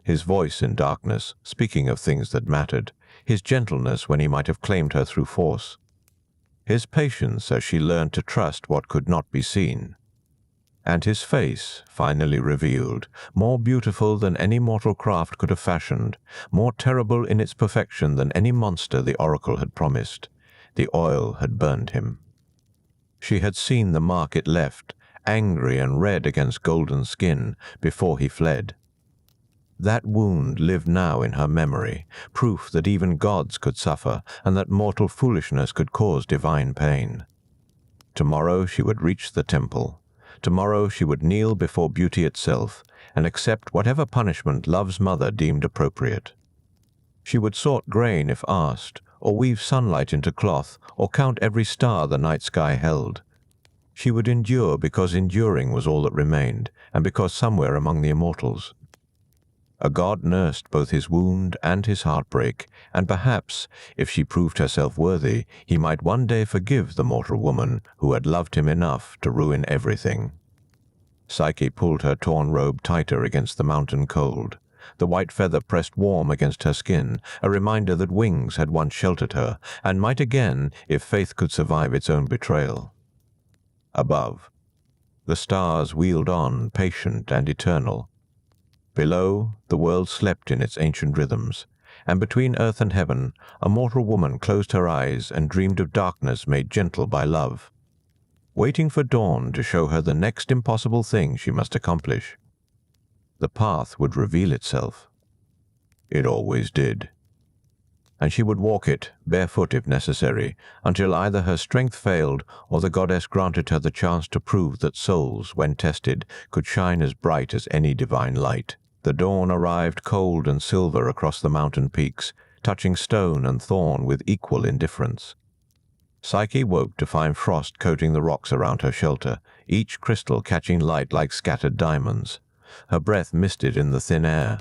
His voice in darkness, speaking of things that mattered, his gentleness when he might have claimed her through force, his patience as she learned to trust what could not be seen, and his face, finally revealed, more beautiful than any mortal craft could have fashioned, more terrible in its perfection than any monster the oracle had promised. The oil had burned him. She had seen the mark it left, angry and red against golden skin, before he fled. That wound lived now in her memory, proof that even gods could suffer, and that mortal foolishness could cause divine pain. Tomorrow she would reach the temple. Tomorrow she would kneel before beauty itself, and accept whatever punishment love's mother deemed appropriate. She would sort grain if asked, or weave sunlight into cloth, or count every star the night sky held. She would endure because enduring was all that remained, and because somewhere among the immortals a god nursed both his wound and his heartbreak, and perhaps, if she proved herself worthy, he might one day forgive the mortal woman who had loved him enough to ruin everything. Psyche pulled her torn robe tighter against the mountain cold. The white feather pressed warm against her skin, a reminder that wings had once sheltered her, and might again if faith could survive its own betrayal. Above, the stars wheeled on, patient and eternal. Below, the world slept in its ancient rhythms, and between earth and heaven, a mortal woman closed her eyes and dreamed of darkness made gentle by love, waiting for dawn to show her the next impossible thing she must accomplish. The path would reveal itself. It always did. And she would walk it, barefoot if necessary, until either her strength failed or the goddess granted her the chance to prove that souls, when tested, could shine as bright as any divine light. The dawn arrived cold and silver across the mountain peaks, touching stone and thorn with equal indifference. Psyche woke to find frost coating the rocks around her shelter, each crystal catching light like scattered diamonds. Her breath misted in the thin air.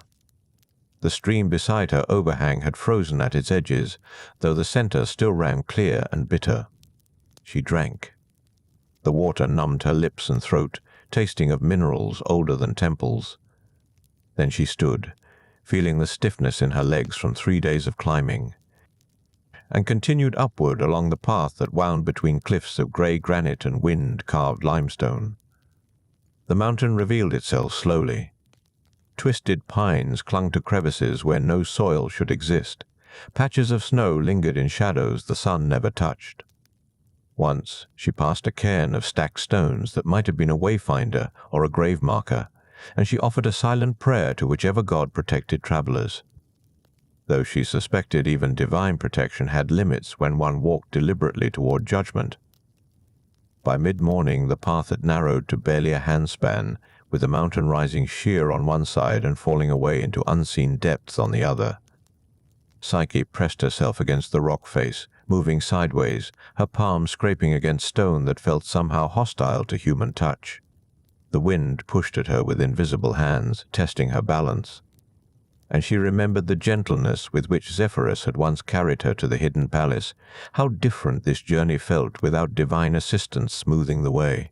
The stream beside her overhang had frozen at its edges, though the center still ran clear and bitter. She drank. The water numbed her lips and throat, tasting of minerals older than temples. Then she stood, feeling the stiffness in her legs from 3 days of climbing, and continued upward along the path that wound between cliffs of grey granite and wind-carved limestone. The mountain revealed itself slowly. Twisted pines clung to crevices where no soil should exist. Patches of snow lingered in shadows the sun never touched. Once she passed a cairn of stacked stones that might have been a wayfinder or a grave marker, and she offered a silent prayer to whichever god protected travelers. Though she suspected even divine protection had limits when one walked deliberately toward judgment. By mid-morning the path had narrowed to barely a handspan, with the mountain rising sheer on one side and falling away into unseen depths on the other. Psyche pressed herself against the rock face, moving sideways, her palms scraping against stone that felt somehow hostile to human touch. The wind pushed at her with invisible hands, testing her balance. And she remembered the gentleness with which Zephyrus had once carried her to the hidden palace. How different this journey felt without divine assistance smoothing the way.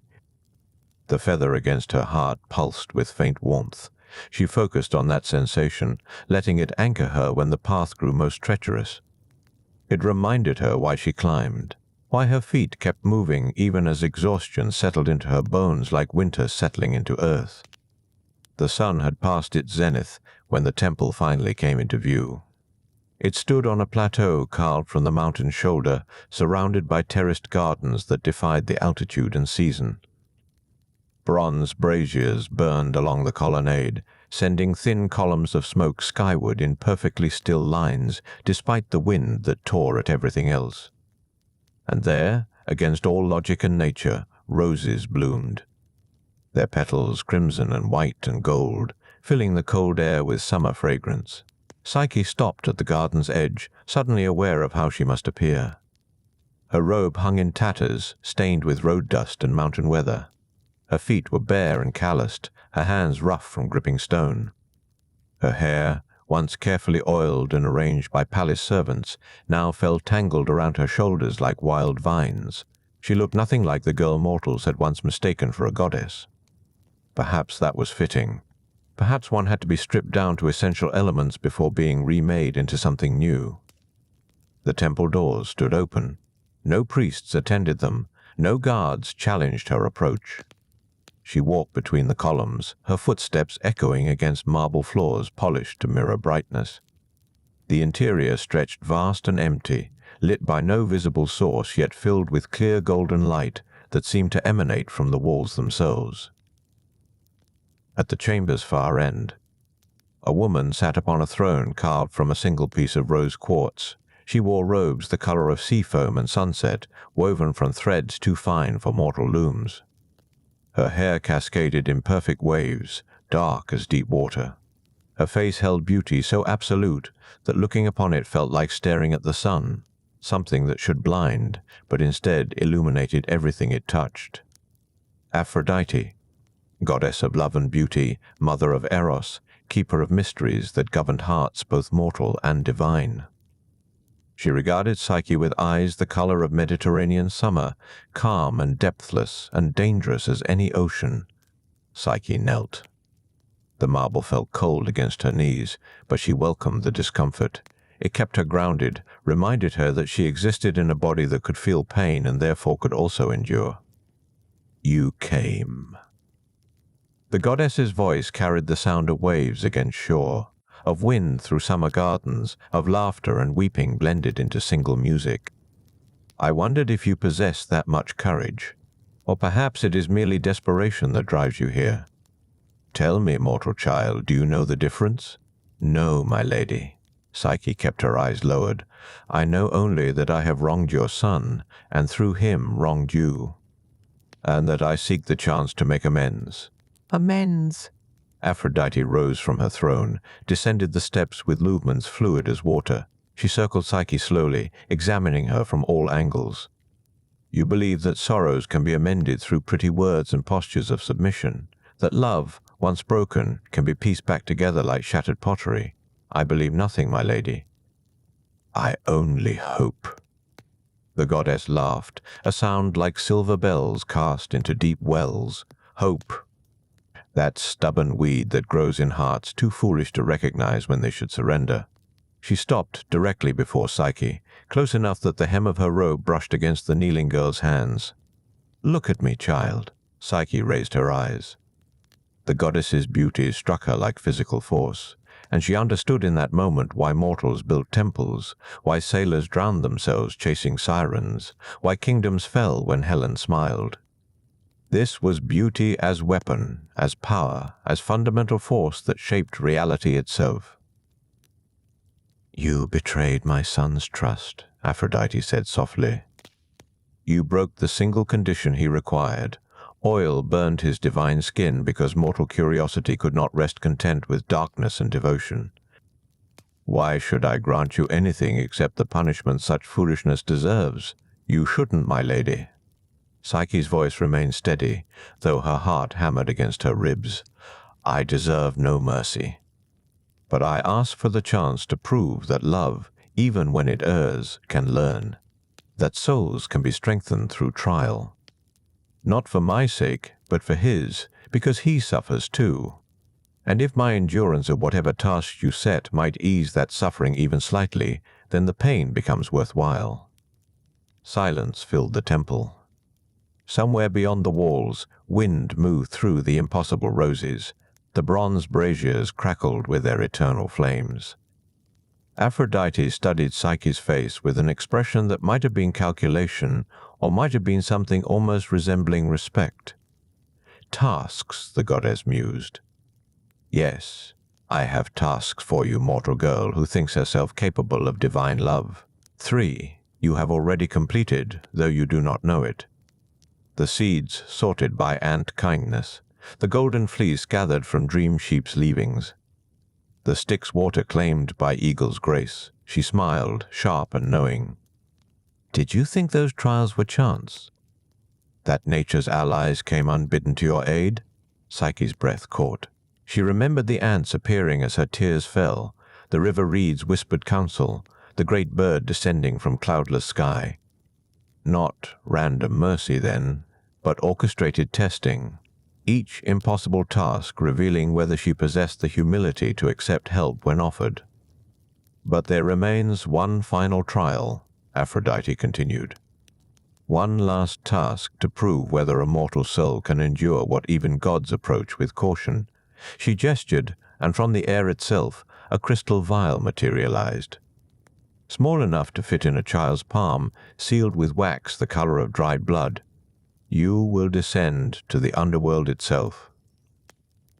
The feather against her heart pulsed with faint warmth. She focused on that sensation, letting it anchor her when the path grew most treacherous. It reminded her why she climbed, why her feet kept moving even as exhaustion settled into her bones like winter settling into earth. The sun had passed its zenith when the temple finally came into view. It stood on a plateau carved from the mountain's shoulder, surrounded by terraced gardens that defied the altitude and season. Bronze braziers burned along the colonnade, sending thin columns of smoke skyward in perfectly still lines, despite the wind that tore at everything else. And there, against all logic and nature, roses bloomed, their petals crimson and white and gold, filling the cold air with summer fragrance. Psyche stopped at the garden's edge, suddenly aware of how she must appear. Her robe hung in tatters, stained with road dust and mountain weather. Her feet were bare and calloused, her hands rough from gripping stone. Her hair, once carefully oiled and arranged by palace servants, now fell tangled around her shoulders like wild vines. She looked nothing like the girl mortals had once mistaken for a goddess. Perhaps that was fitting. Perhaps one had to be stripped down to essential elements before being remade into something new. The temple doors stood open. No priests attended them. No guards challenged her approach. She walked between the columns, her footsteps echoing against marble floors polished to mirror brightness. The interior stretched vast and empty, lit by no visible source, yet filled with clear golden light that seemed to emanate from the walls themselves. At the chamber's far end, a woman sat upon a throne carved from a single piece of rose quartz. She wore robes the color of sea foam and sunset, woven from threads too fine for mortal looms. Her hair cascaded in perfect waves, dark as deep water. Her face held beauty so absolute that looking upon it felt like staring at the sun, something that should blind, but instead illuminated everything it touched. Aphrodite, goddess of love and beauty, mother of Eros, keeper of mysteries that governed hearts both mortal and divine. She regarded Psyche with eyes the color of Mediterranean summer, calm and depthless and dangerous as any ocean. Psyche knelt. The marble felt cold against her knees, but she welcomed the discomfort. It kept her grounded, reminded her that she existed in a body that could feel pain and therefore could also endure. You came. The goddess's voice carried the sound of waves against shore, of wind through summer gardens, of laughter and weeping blended into single music. I wondered if you possessed that much courage, or perhaps it is merely desperation that drives you here. Tell me, mortal child, do you know the difference? No, my lady. Psyche kept her eyes lowered. I know only that I have wronged your son, and through him wronged you, and that I seek the chance to make amends. Amends? Aphrodite rose from her throne, descended the steps with movements fluid as water. She circled Psyche slowly, examining her from all angles. You believe that sorrows can be amended through pretty words and postures of submission, that love, once broken, can be pieced back together like shattered pottery. I believe nothing, my lady. I only hope. The goddess laughed, a sound like silver bells cast into deep wells. Hope. That stubborn weed that grows in hearts too foolish to recognize when they should surrender. She stopped directly before Psyche, close enough that the hem of her robe brushed against the kneeling girl's hands. "Look at me, child." Psyche raised her eyes. The goddess's beauty struck her like physical force, and she understood in that moment why mortals built temples, why sailors drowned themselves chasing sirens, why kingdoms fell when Helen smiled. This was beauty as weapon, as power, as fundamental force that shaped reality itself. "You betrayed my son's trust," Aphrodite said softly. "You broke the single condition he required. Oil burned his divine skin because mortal curiosity could not rest content with darkness and devotion. Why should I grant you anything except the punishment such foolishness deserves? You shouldn't, my lady." Psyche's voice remained steady, though her heart hammered against her ribs. "I deserve no mercy. But I ask for the chance to prove that love, even when it errs, can learn. That souls can be strengthened through trial. Not for my sake, but for his, because he suffers too. And if my endurance of whatever task you set might ease that suffering even slightly, then the pain becomes worthwhile." Silence filled the temple. Somewhere beyond the walls, wind moved through the impossible roses. The bronze braziers crackled with their eternal flames. Aphrodite studied Psyche's face with an expression that might have been calculation, or might have been something almost resembling respect. "Tasks," the goddess mused. "Yes, I have tasks for you, mortal girl who thinks herself capable of divine love. 3 you have already completed, though you do not know it. The seeds sorted by ant kindness, the golden fleece gathered from dream sheep's leavings, the Styx water claimed by eagle's grace." She smiled, sharp and knowing. "Did you think those trials were chance? That nature's allies came unbidden to your aid?" Psyche's breath caught. She remembered the ants appearing as her tears fell, the river reeds whispered counsel, the great bird descending from cloudless sky. Not random mercy, then, but orchestrated testing, each impossible task revealing whether she possessed the humility to accept help when offered. "But there remains one final trial," Aphrodite continued. "One last task to prove whether a mortal soul can endure what even gods approach with caution." She gestured, and from the air itself, a crystal vial materialized. Small enough to fit in a child's palm, sealed with wax the color of dried blood. "You will descend to the underworld itself.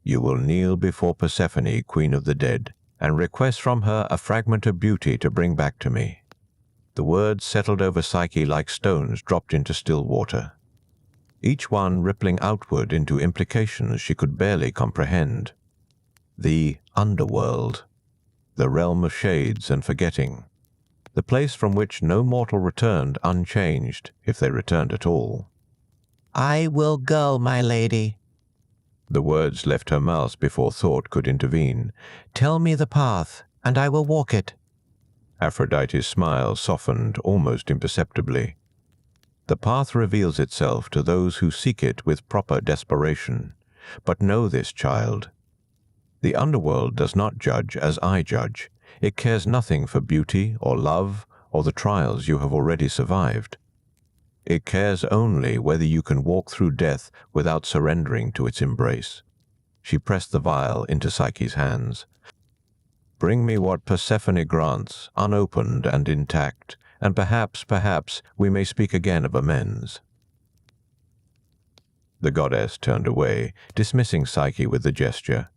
You will kneel before Persephone, queen of the dead, and request from her a fragment of beauty to bring back to me." The words settled over Psyche like stones dropped into still water, each one rippling outward into implications she could barely comprehend. The underworld, the realm of shades and forgetting, the place from which no mortal returned unchanged, if they returned at all. "I will go, my lady." The words left her mouth before thought could intervene. "Tell me the path, and I will walk it." Aphrodite's smile softened almost imperceptibly. "The path reveals itself to those who seek it with proper desperation. But know this, child. The underworld does not judge as I judge. It cares nothing for beauty or love or the trials you have already survived. It cares only whether you can walk through death without surrendering to its embrace." She pressed the vial into Psyche's hands. "Bring me what Persephone grants, unopened and intact, and perhaps we may speak again of amends." The goddess turned away, dismissing Psyche with a gesture.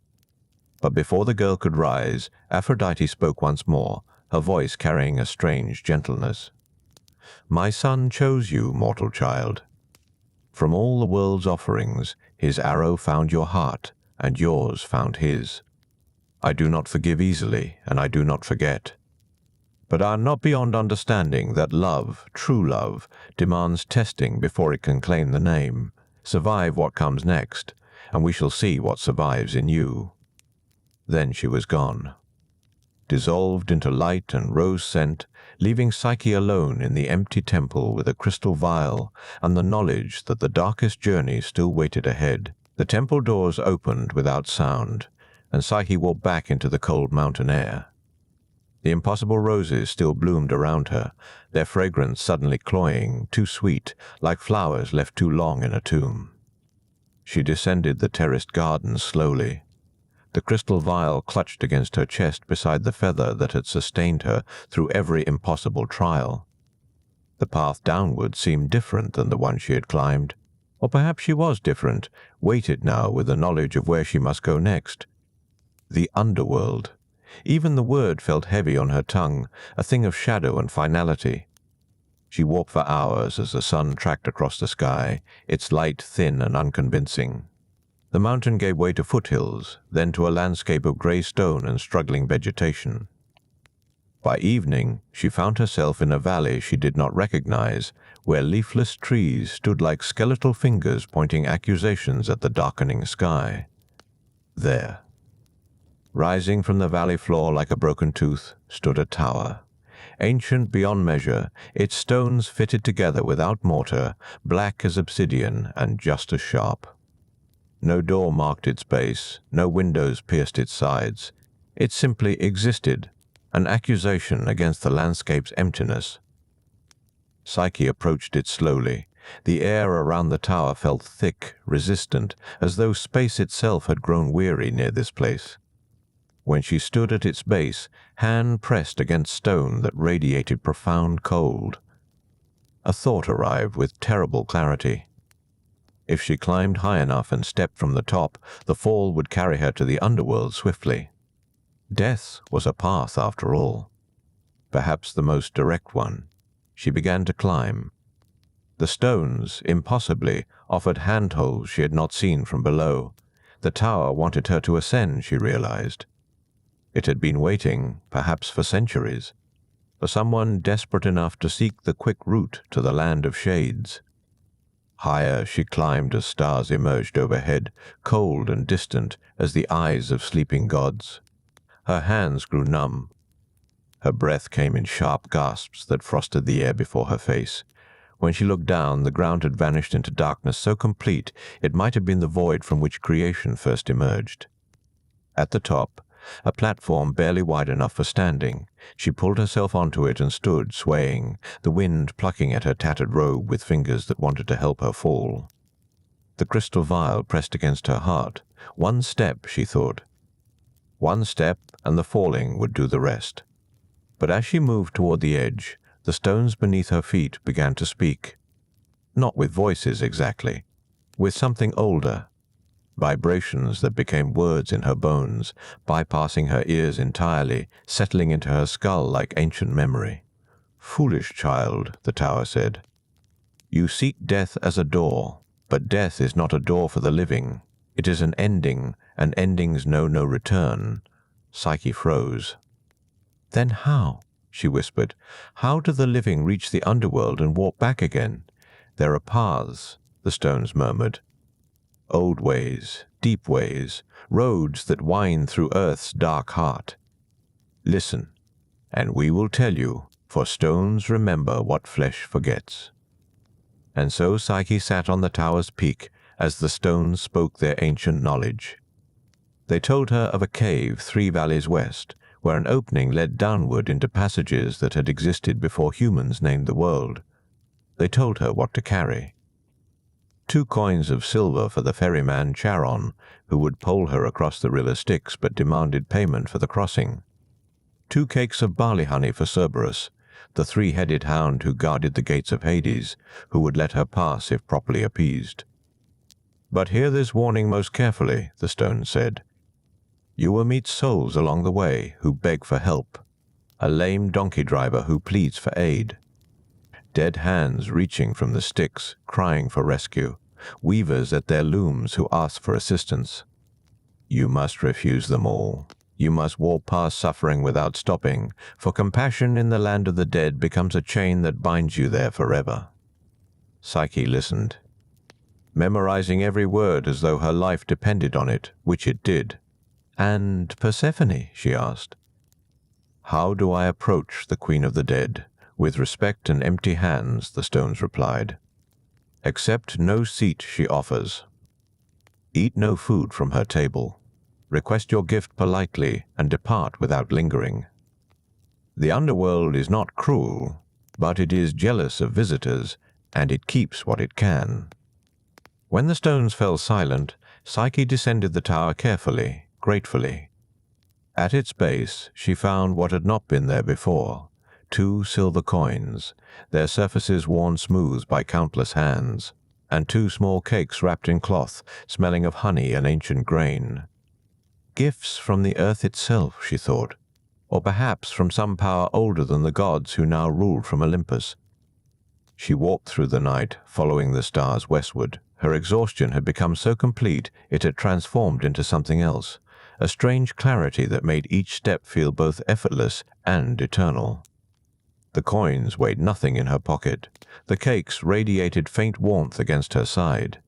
But before the girl could rise, Aphrodite spoke once more, her voice carrying a strange gentleness. "My son chose you, mortal child. From all the world's offerings, his arrow found your heart, and yours found his. I do not forgive easily, and I do not forget. But I am not beyond understanding that love, true love, demands testing before it can claim the name, survive what comes next, and we shall see what survives in you." Then she was gone, dissolved into light and rose scent, leaving Psyche alone in the empty temple with a crystal vial and the knowledge that the darkest journey still waited ahead. The temple doors opened without sound, and Psyche walked back into the cold mountain air. The impossible roses still bloomed around her, their fragrance suddenly cloying, too sweet, like flowers left too long in a tomb. She descended the terraced garden slowly. The crystal vial clutched against her chest beside the feather that had sustained her through every impossible trial. The path downward seemed different than the one she had climbed. Or perhaps she was different, weighted now with the knowledge of where she must go next. The underworld. Even the word felt heavy on her tongue, a thing of shadow and finality. She walked for hours as the sun tracked across the sky, its light thin and unconvincing. The mountain gave way to foothills, then to a landscape of grey stone and struggling vegetation. By evening, she found herself in a valley she did not recognize, where leafless trees stood like skeletal fingers pointing accusations at the darkening sky. There, rising from the valley floor like a broken tooth, stood a tower. Ancient beyond measure, its stones fitted together without mortar, black as obsidian and just as sharp. No door marked its base, no windows pierced its sides. It simply existed, an accusation against the landscape's emptiness. Psyche approached it slowly. The air around the tower felt thick, resistant, as though space itself had grown weary near this place. When she stood at its base, hand pressed against stone that radiated profound cold. A thought arrived with terrible clarity. If she climbed high enough and stepped from the top, the fall would carry her to the underworld swiftly. Death was a path after all. Perhaps the most direct one. She began to climb. The stones, impossibly, offered handholds she had not seen from below. The tower wanted her to ascend, she realized. It had been waiting, perhaps for centuries, for someone desperate enough to seek the quick route to the land of shades. Higher she climbed as stars emerged overhead, cold and distant as the eyes of sleeping gods. Her hands grew numb. Her breath came in sharp gasps that frosted the air before her face. When she looked down, the ground had vanished into darkness so complete it might have been the void from which creation first emerged. At the top, a platform barely wide enough for standing, she pulled herself onto it and stood, swaying, the wind plucking at her tattered robe with fingers that wanted to help her fall. The crystal vial pressed against her heart. One step, she thought. One step, and the falling would do the rest. But as she moved toward the edge, the stones beneath her feet began to speak. Not with voices exactly, with something older. Vibrations that became words in her bones, bypassing her ears entirely, settling into her skull like ancient memory. "Foolish child," the tower said. "You seek death as a door, but death is not a door for the living. It is an ending, and endings know no return." Psyche froze. "Then how?" she whispered. "How do the living reach the underworld and walk back again?" "There are paths," the stones murmured. "Old ways, deep ways, roads that wind through Earth's dark heart. Listen, and we will tell you, for stones remember what flesh forgets." And so Psyche sat on the tower's peak as the stones spoke their ancient knowledge. They told her of a cave 3 valleys west, where an opening led downward into passages that had existed before humans named the world. They told her what to carry. 2 coins of silver for the ferryman Charon, who would pole her across the river Styx but demanded payment for the crossing. 2 cakes of barley honey for Cerberus, the 3-headed hound who guarded the gates of Hades, who would let her pass if properly appeased. "But hear this warning most carefully," the stones said. "You will meet souls along the way who beg for help, a lame donkey driver who pleads for aid, dead hands reaching from the Styx, crying for rescue, weavers at their looms who ask for assistance. You must refuse them all. You must walk past suffering without stopping, for compassion in the land of the dead becomes a chain that binds you there forever." Psyche listened, memorizing every word as though her life depended on it, which it did. "And Persephone?" she asked. "How do I approach the Queen of the Dead? With respect and empty hands," the stones replied. "Accept no seat she offers." Eat no food from her table. Request your gift politely and depart without lingering. The underworld is not cruel, but it is jealous of visitors, and it keeps what it can. When the stones fell silent, Psyche descended the tower carefully, gratefully. At its base, she found what had not been there before, 2 silver coins, their surfaces worn smooth by countless hands, and 2 small cakes wrapped in cloth, smelling of honey and ancient grain. Gifts from the earth itself, she thought, or perhaps from some power older than the gods who now ruled from Olympus. She walked through the night, following the stars westward. Her exhaustion had become so complete it had transformed into something else, a strange clarity that made each step feel both effortless and eternal. The coins weighed nothing in her pocket. The cakes radiated faint warmth against her side.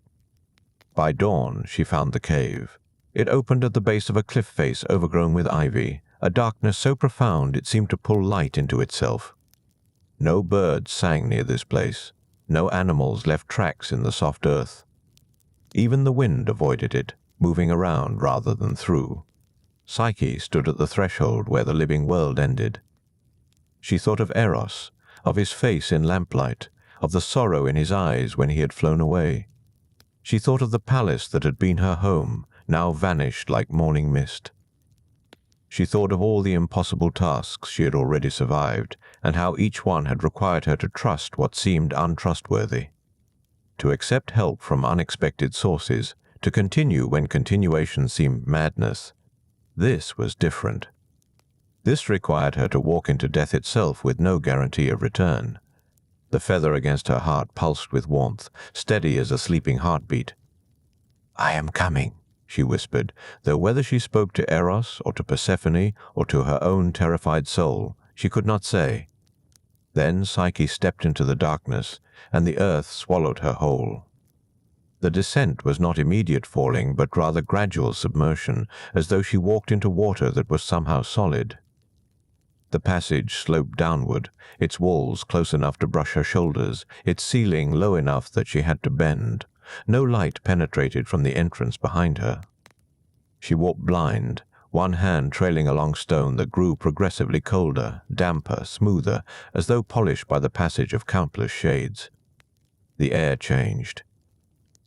By dawn, she found the cave. It opened at the base of a cliff face overgrown with ivy, a darkness so profound it seemed to pull light into itself. No birds sang near this place. No animals left tracks in the soft earth. Even the wind avoided it, moving around rather than through. Psyche stood at the threshold where the living world ended. She thought of Eros, of his face in lamplight, of the sorrow in his eyes when he had flown away. She thought of the palace that had been her home, now vanished like morning mist. She thought of all the impossible tasks she had already survived, and how each one had required her to trust what seemed untrustworthy. To accept help from unexpected sources, to continue when continuation seemed madness. This was different. This required her to walk into death itself with no guarantee of return. The feather against her heart pulsed with warmth, steady as a sleeping heartbeat. "I am coming," she whispered, though whether she spoke to Eros or to Persephone or to her own terrified soul, she could not say. Then Psyche stepped into the darkness, and the earth swallowed her whole. The descent was not immediate falling, but rather gradual submersion, as though she walked into water that was somehow solid. The passage sloped downward, its walls close enough to brush her shoulders, its ceiling low enough that she had to bend. No light penetrated from the entrance behind her. She walked blind, one hand trailing along stone that grew progressively colder, damper, smoother, as though polished by the passage of countless shades. The air changed.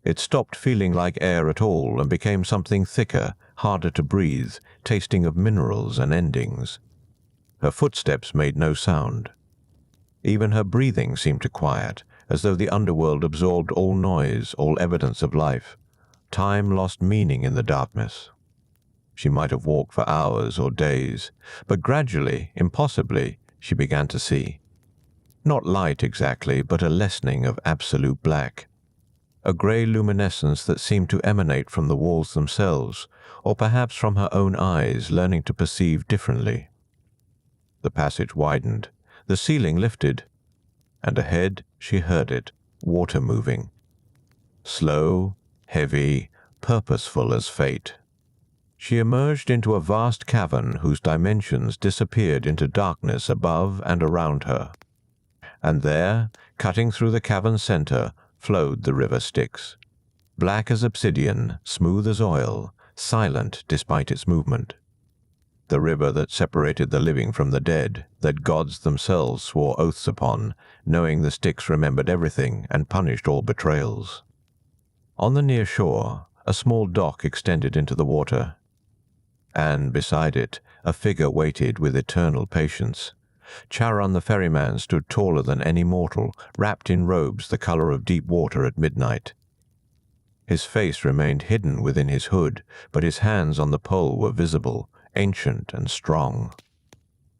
It stopped feeling like air at all and became something thicker, harder to breathe, tasting of minerals and endings. Her footsteps made no sound. Even her breathing seemed to quiet, as though the underworld absorbed all noise, all evidence of life. Time lost meaning in the darkness. She might have walked for hours or days, but gradually, impossibly, she began to see. Not light exactly, but a lessening of absolute black. A grey luminescence that seemed to emanate from the walls themselves, or perhaps from her own eyes learning to perceive differently. The passage widened, the ceiling lifted, and ahead she heard it, water moving. Slow, heavy, purposeful as fate. She emerged into a vast cavern whose dimensions disappeared into darkness above and around her. And there, cutting through the cavern's center, flowed the river Styx. Black as obsidian, smooth as oil, silent despite its movement. The river that separated the living from the dead, that gods themselves swore oaths upon, knowing the Styx remembered everything and punished all betrayals. On the near shore, a small dock extended into the water, and beside it, a figure waited with eternal patience. Charon the ferryman stood taller than any mortal, wrapped in robes the color of deep water at midnight. His face remained hidden within his hood, but his hands on the pole were visible, ancient and strong.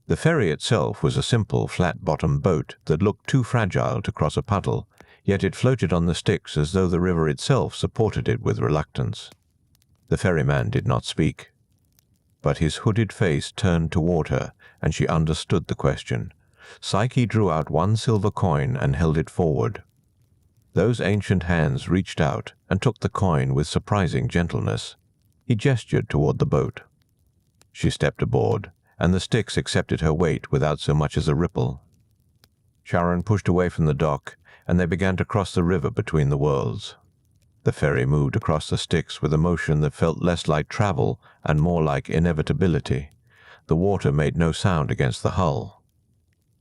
The ferry itself was a simple, flat-bottomed boat that looked too fragile to cross a puddle, yet it floated on the Styx as though the river itself supported it with reluctance. The ferryman did not speak, but his hooded face turned toward her, and she understood the question. Psyche drew out one silver coin and held it forward. Those ancient hands reached out and took the coin with surprising gentleness. He gestured toward the boat. She stepped aboard, and the Styx accepted her weight without so much as a ripple. Charon pushed away from the dock, and they began to cross the river between the worlds. The ferry moved across the Styx with a motion that felt less like travel and more like inevitability. The water made no sound against the hull.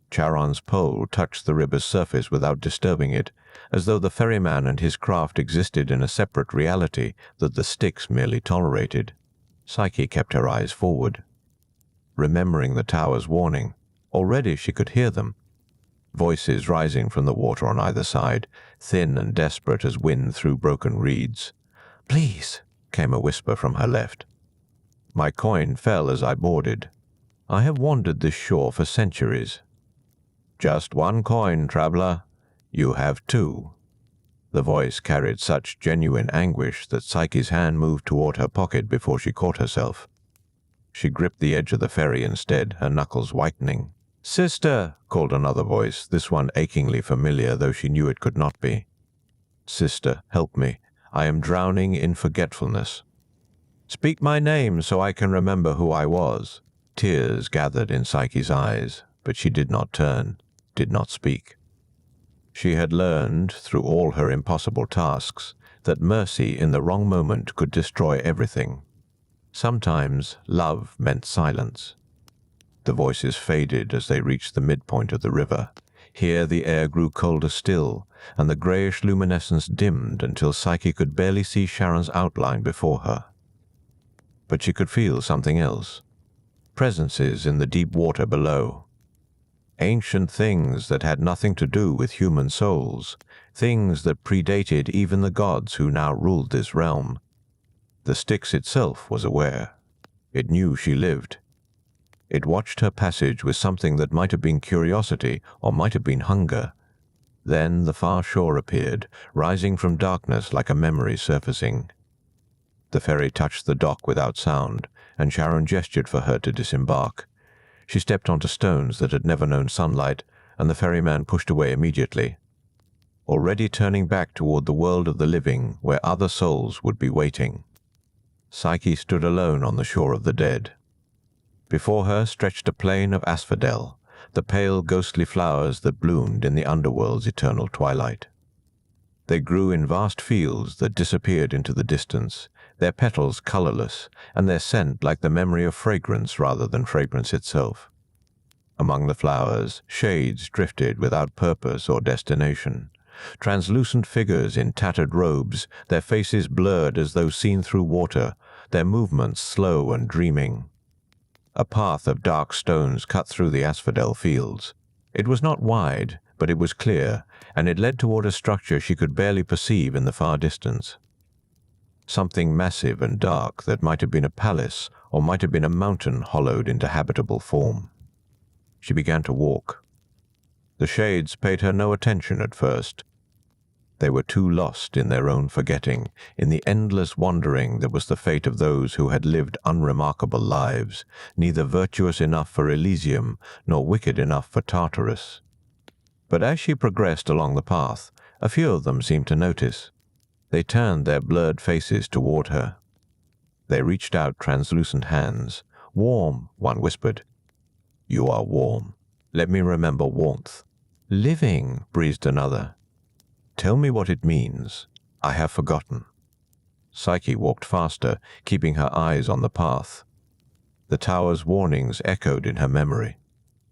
Charon's pole touched the river's surface without disturbing it, as though the ferryman and his craft existed in a separate reality that the Styx merely tolerated. Psyche kept her eyes forward, remembering the tower's warning. Already she could hear them. Voices rising from the water on either side, thin and desperate as wind through broken reeds. "Please," came a whisper from her left. My coin fell as I boarded. I have wandered this shore for centuries. "Just one coin, traveler. You have two." The voice carried such genuine anguish that Psyche's hand moved toward her pocket before she caught herself. She gripped the edge of the ferry instead, her knuckles whitening. "Sister," called another voice, this one achingly familiar, though she knew it could not be. "Sister, help me. I am drowning in forgetfulness." "Speak my name so I can remember who I was." Tears gathered in Psyche's eyes, but she did not turn, did not speak. She had learned, through all her impossible tasks, that mercy in the wrong moment could destroy everything. Sometimes love meant silence. The voices faded as they reached the midpoint of the river. Here the air grew colder still, and the grayish luminescence dimmed until Psyche could barely see Charon's outline before her. But she could feel something else. Presences in the deep water below. Ancient things that had nothing to do with human souls, things that predated even the gods who now ruled this realm. The Styx itself was aware. It knew she lived. It watched her passage with something that might have been curiosity or might have been hunger. Then the far shore appeared, rising from darkness like a memory surfacing. The ferry touched the dock without sound, and Charon gestured for her to disembark. She stepped onto stones that had never known sunlight, and the ferryman pushed away immediately, already turning back toward the world of the living where other souls would be waiting. Psyche stood alone on the shore of the dead. Before her stretched a plain of asphodel, the pale ghostly flowers that bloomed in the underworld's eternal twilight. They grew in vast fields that disappeared into the distance, their petals colorless, and their scent like the memory of fragrance rather than fragrance itself. Among the flowers, shades drifted without purpose or destination. Translucent figures in tattered robes, their faces blurred as though seen through water, their movements slow and dreaming. A path of dark stones cut through the asphodel fields. It was not wide, but it was clear, and it led toward a structure she could barely perceive in the far distance. Something massive and dark that might have been a palace or might have been a mountain hollowed into habitable form. She began to walk. The shades paid her no attention at first. They were too lost in their own forgetting, in the endless wandering that was the fate of those who had lived unremarkable lives, neither virtuous enough for Elysium nor wicked enough for Tartarus. But as she progressed along the path, a few of them seemed to notice. They turned their blurred faces toward her. They reached out translucent hands. "Warm," one whispered. "You are warm. Let me remember warmth." "Living," breathed another. "Tell me what it means. I have forgotten." Psyche walked faster, keeping her eyes on the path. The tower's warnings echoed in her memory.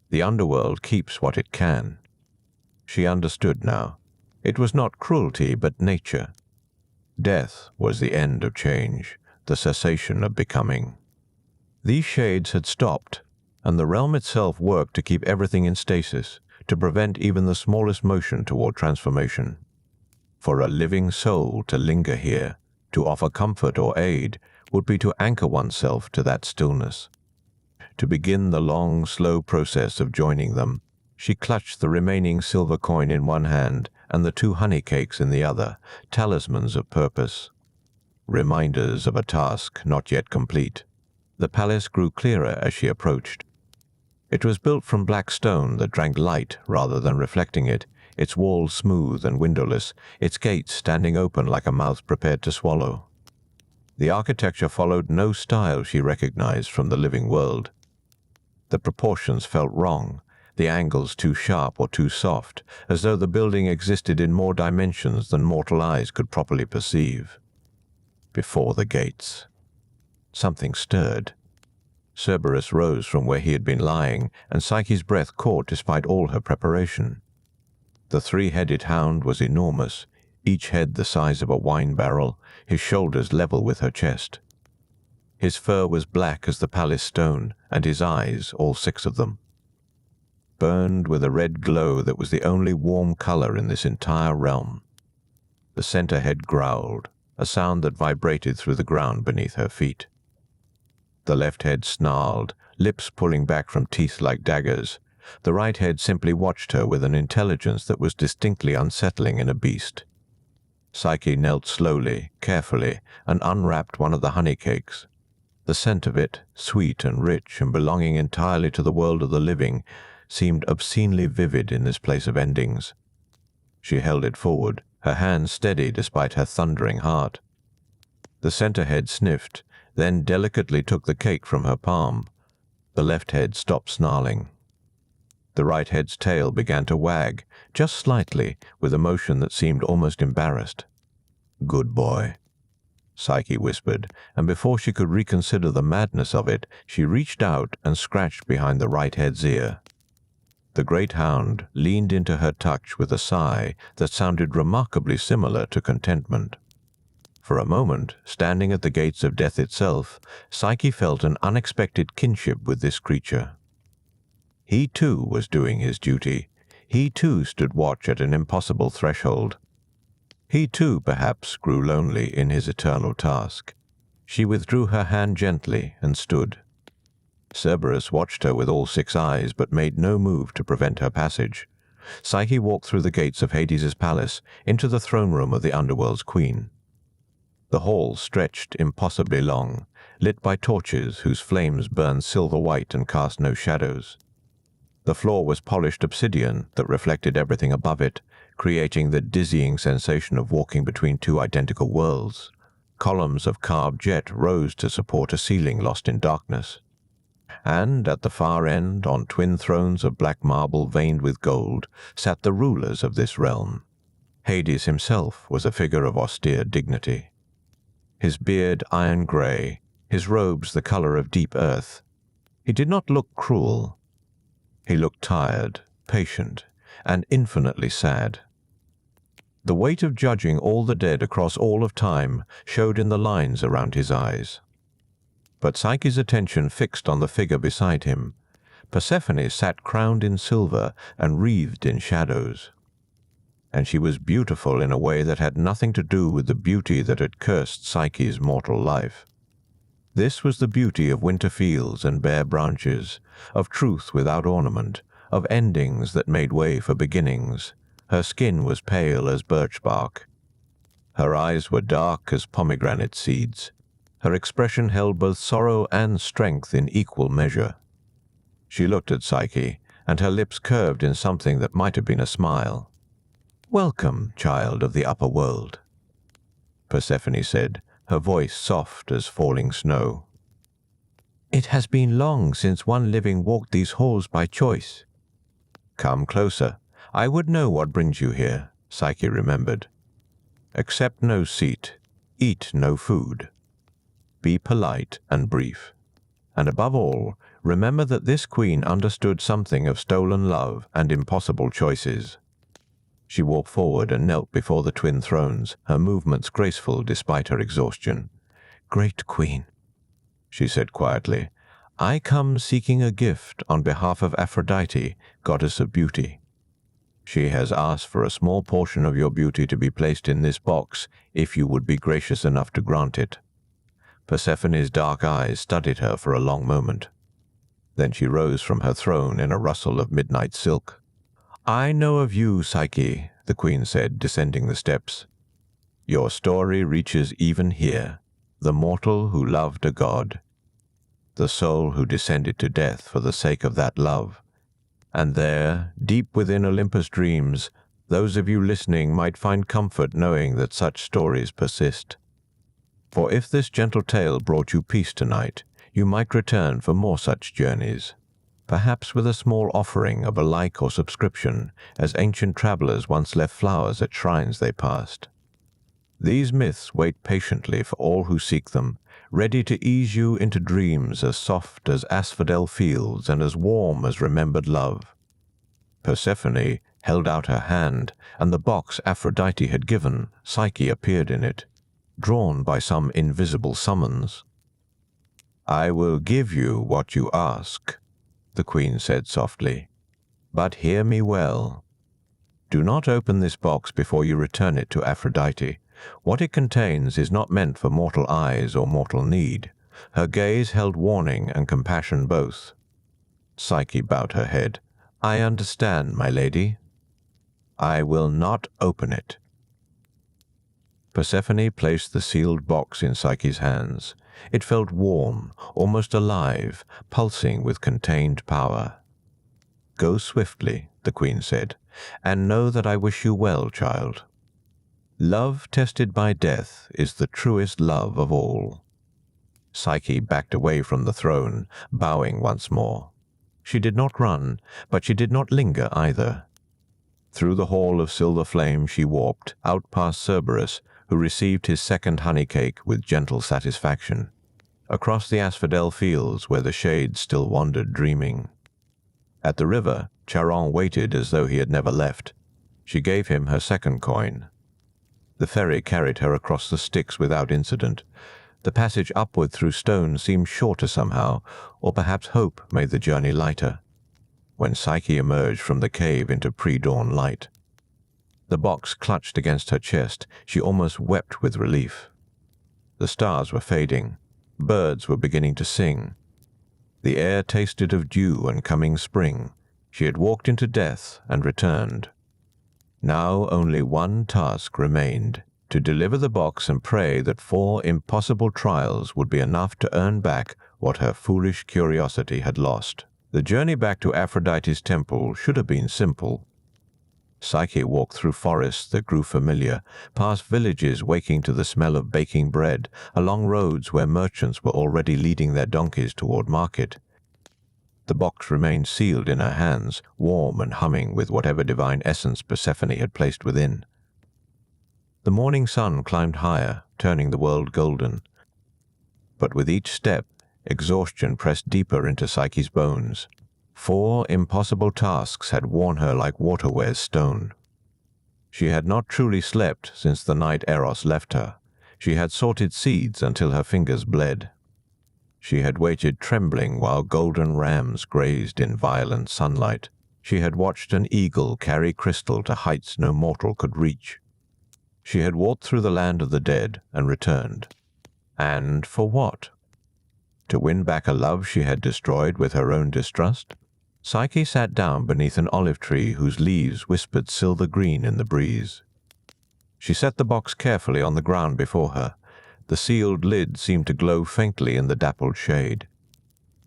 The underworld keeps what it can. She understood now. It was not cruelty, but nature. Death was the end of change, the cessation of becoming. These shades had stopped, and the realm itself worked to keep everything in stasis, to prevent even the smallest motion toward transformation. For a living soul to linger here, to offer comfort or aid, would be to anchor oneself to that stillness. To begin the long, slow process of joining them, she clutched the remaining silver coin in one hand and the 2 honey cakes in the other, talismans of purpose. Reminders of a task not yet complete. The palace grew clearer as she approached. It was built from black stone that drank light rather than reflecting it, its walls smooth and windowless, its gates standing open like a mouth prepared to swallow. The architecture followed no style she recognized from the living world. The proportions felt wrong, the angles too sharp or too soft, as though the building existed in more dimensions than mortal eyes could properly perceive. Before the gates. Something stirred. Cerberus rose from where he had been lying, and Psyche's breath caught despite all her preparation. The three-headed hound was enormous, each head the size of a wine barrel, his shoulders level with her chest. His fur was black as the palace stone, and his eyes, all six of them, burned with a red glow that was the only warm color in this entire realm. The center head growled, a sound that vibrated through the ground beneath her feet. The left head snarled, lips pulling back from teeth like daggers. The right head simply watched her with an intelligence that was distinctly unsettling in a beast. Psyche knelt slowly, carefully, and unwrapped one of the honey cakes. The scent of it, sweet and rich and belonging entirely to the world of the living, seemed obscenely vivid in this place of endings. She held it forward, her hand steady despite her thundering heart. The center head sniffed, then delicately took the cake from her palm. The left head stopped snarling. The right head's tail began to wag, just slightly, with a motion that seemed almost embarrassed. "Good boy," Psyche whispered, and before she could reconsider the madness of it, she reached out and scratched behind the right head's ear. The great hound leaned into her touch with a sigh that sounded remarkably similar to contentment. For a moment, standing at the gates of death itself, Psyche felt an unexpected kinship with this creature. He too was doing his duty. He too stood watch at an impossible threshold. He too, perhaps, grew lonely in his eternal task. She withdrew her hand gently and stood. Cerberus watched her with all six eyes, but made no move to prevent her passage. Psyche walked through the gates of Hades's palace, into the throne room of the underworld's queen. The hall stretched impossibly long, lit by torches whose flames burned silver white and cast no shadows. The floor was polished obsidian that reflected everything above it, creating the dizzying sensation of walking between two identical worlds. Columns of carved jet rose to support a ceiling lost in darkness. And at the far end, on twin thrones of black marble veined with gold, sat the rulers of this realm. Hades himself was a figure of austere dignity. His beard iron gray, his robes the color of deep earth. He did not look cruel. He looked tired, patient, and infinitely sad. The weight of judging all the dead across all of time showed in the lines around his eyes. But Psyche's attention fixed on the figure beside him. Persephone sat crowned in silver and wreathed in shadows. And she was beautiful in a way that had nothing to do with the beauty that had cursed Psyche's mortal life. This was the beauty of winter fields and bare branches, of truth without ornament, of endings that made way for beginnings. Her skin was pale as birch bark. Her eyes were dark as pomegranate seeds. Her expression held both sorrow and strength in equal measure. She looked at Psyche, and her lips curved in something that might have been a smile. "Welcome, child of the upper world," Persephone said, her voice soft as falling snow. "It has been long since one living walked these halls by choice." "Come closer. I would know what brings you here," Psyche remembered. "Accept no seat. Eat no food. Be polite and brief. And above all, remember that this queen understood something of stolen love and impossible choices." She walked forward and knelt before the twin thrones, her movements graceful despite her exhaustion. "Great queen," she said quietly, "I come seeking a gift on behalf of Aphrodite, goddess of beauty. She has asked for a small portion of your beauty to be placed in this box, if you would be gracious enough to grant it." Persephone's dark eyes studied her for a long moment. Then she rose from her throne in a rustle of midnight silk. "I know of you, Psyche," the queen said, descending the steps. "Your story reaches even here, the mortal who loved a god, the soul who descended to death for the sake of that love. And there, deep within Olympus' dreams, those of you listening might find comfort knowing that such stories persist. For if this gentle tale brought you peace tonight, you might return for more such journeys, perhaps with a small offering of a like or subscription, as ancient travelers once left flowers at shrines they passed. These myths wait patiently for all who seek them, ready to ease you into dreams as soft as asphodel fields and as warm as remembered love. Persephone held out her hand, and the box Aphrodite had given, Psyche appeared in it, drawn by some invisible summons. "I will give you what you ask," the queen said softly, "but hear me well. Do not open this box before you return it to Aphrodite. What it contains is not meant for mortal eyes or mortal need." Her gaze held warning and compassion both. Psyche bowed her head. "I understand, my lady. I will not open it." Persephone placed the sealed box in Psyche's hands. It felt warm, almost alive, pulsing with contained power. "Go swiftly," the queen said, "and know that I wish you well, child. Love tested by death is the truest love of all." Psyche backed away from the throne, bowing once more. She did not run, but she did not linger either. Through the hall of silver flame she walked, out past Cerberus, who received his second honey cake with gentle satisfaction, across the asphodel fields where the shades still wandered dreaming. At the river, Charon waited as though he had never left. She gave him her second coin. The ferry carried her across the Styx without incident. The passage upward through stone seemed shorter somehow, or perhaps hope made the journey lighter. When Psyche emerged from the cave into pre-dawn light, the box clutched against her chest, she almost wept with relief. The stars were fading. Birds were beginning to sing. The air tasted of dew and coming spring. She had walked into death and returned. Now only one task remained, to deliver the box and pray that 4 impossible trials would be enough to earn back what her foolish curiosity had lost. The journey back to Aphrodite's temple should have been simple. Psyche walked through forests that grew familiar, past villages waking to the smell of baking bread, along roads where merchants were already leading their donkeys toward market. The box remained sealed in her hands, warm and humming with whatever divine essence Persephone had placed within. The morning sun climbed higher, turning the world golden. But with each step, exhaustion pressed deeper into Psyche's bones. 4 impossible tasks had worn her like water wears stone. She had not truly slept since the night Eros left her. She had sorted seeds until her fingers bled. She had waited trembling while golden rams grazed in violent sunlight. She had watched an eagle carry crystal to heights no mortal could reach. She had walked through the land of the dead and returned. And for what? To win back a love she had destroyed with her own distrust? Psyche sat down beneath an olive tree whose leaves whispered silver green in the breeze. She set the box carefully on the ground before her. The sealed lid seemed to glow faintly in the dappled shade.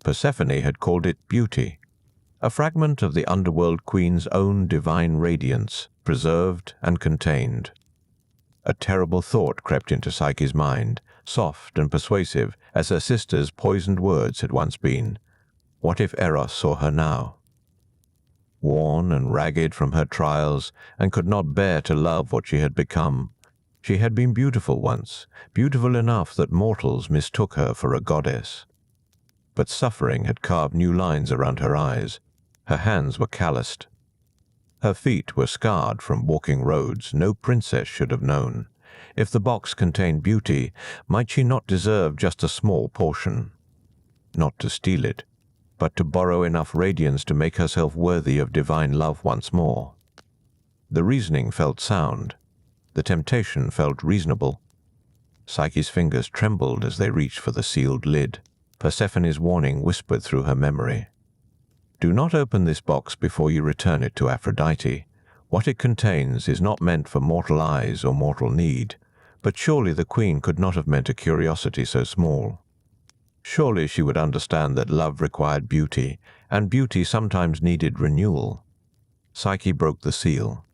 Persephone had called it beauty, a fragment of the underworld queen's own divine radiance, preserved and contained. A terrible thought crept into Psyche's mind, soft and persuasive as her sister's poisoned words had once been. What if Eros saw her now? Worn and ragged from her trials, and could not bear to love what she had become. She had been beautiful once, beautiful enough that mortals mistook her for a goddess. But suffering had carved new lines around her eyes. Her hands were calloused. Her feet were scarred from walking roads no princess should have known. If the box contained beauty, might she not deserve just a small portion? Not to steal it, but to borrow enough radiance to make herself worthy of divine love once more. The reasoning felt sound. The temptation felt reasonable. Psyche's fingers trembled as they reached for the sealed lid. Persephone's warning whispered through her memory. Do not open this box before you return it to Aphrodite. What it contains is not meant for mortal eyes or mortal need, but surely the queen could not have meant a curiosity so small. Surely she would understand that love required beauty, and beauty sometimes needed renewal. Psyche broke the seal.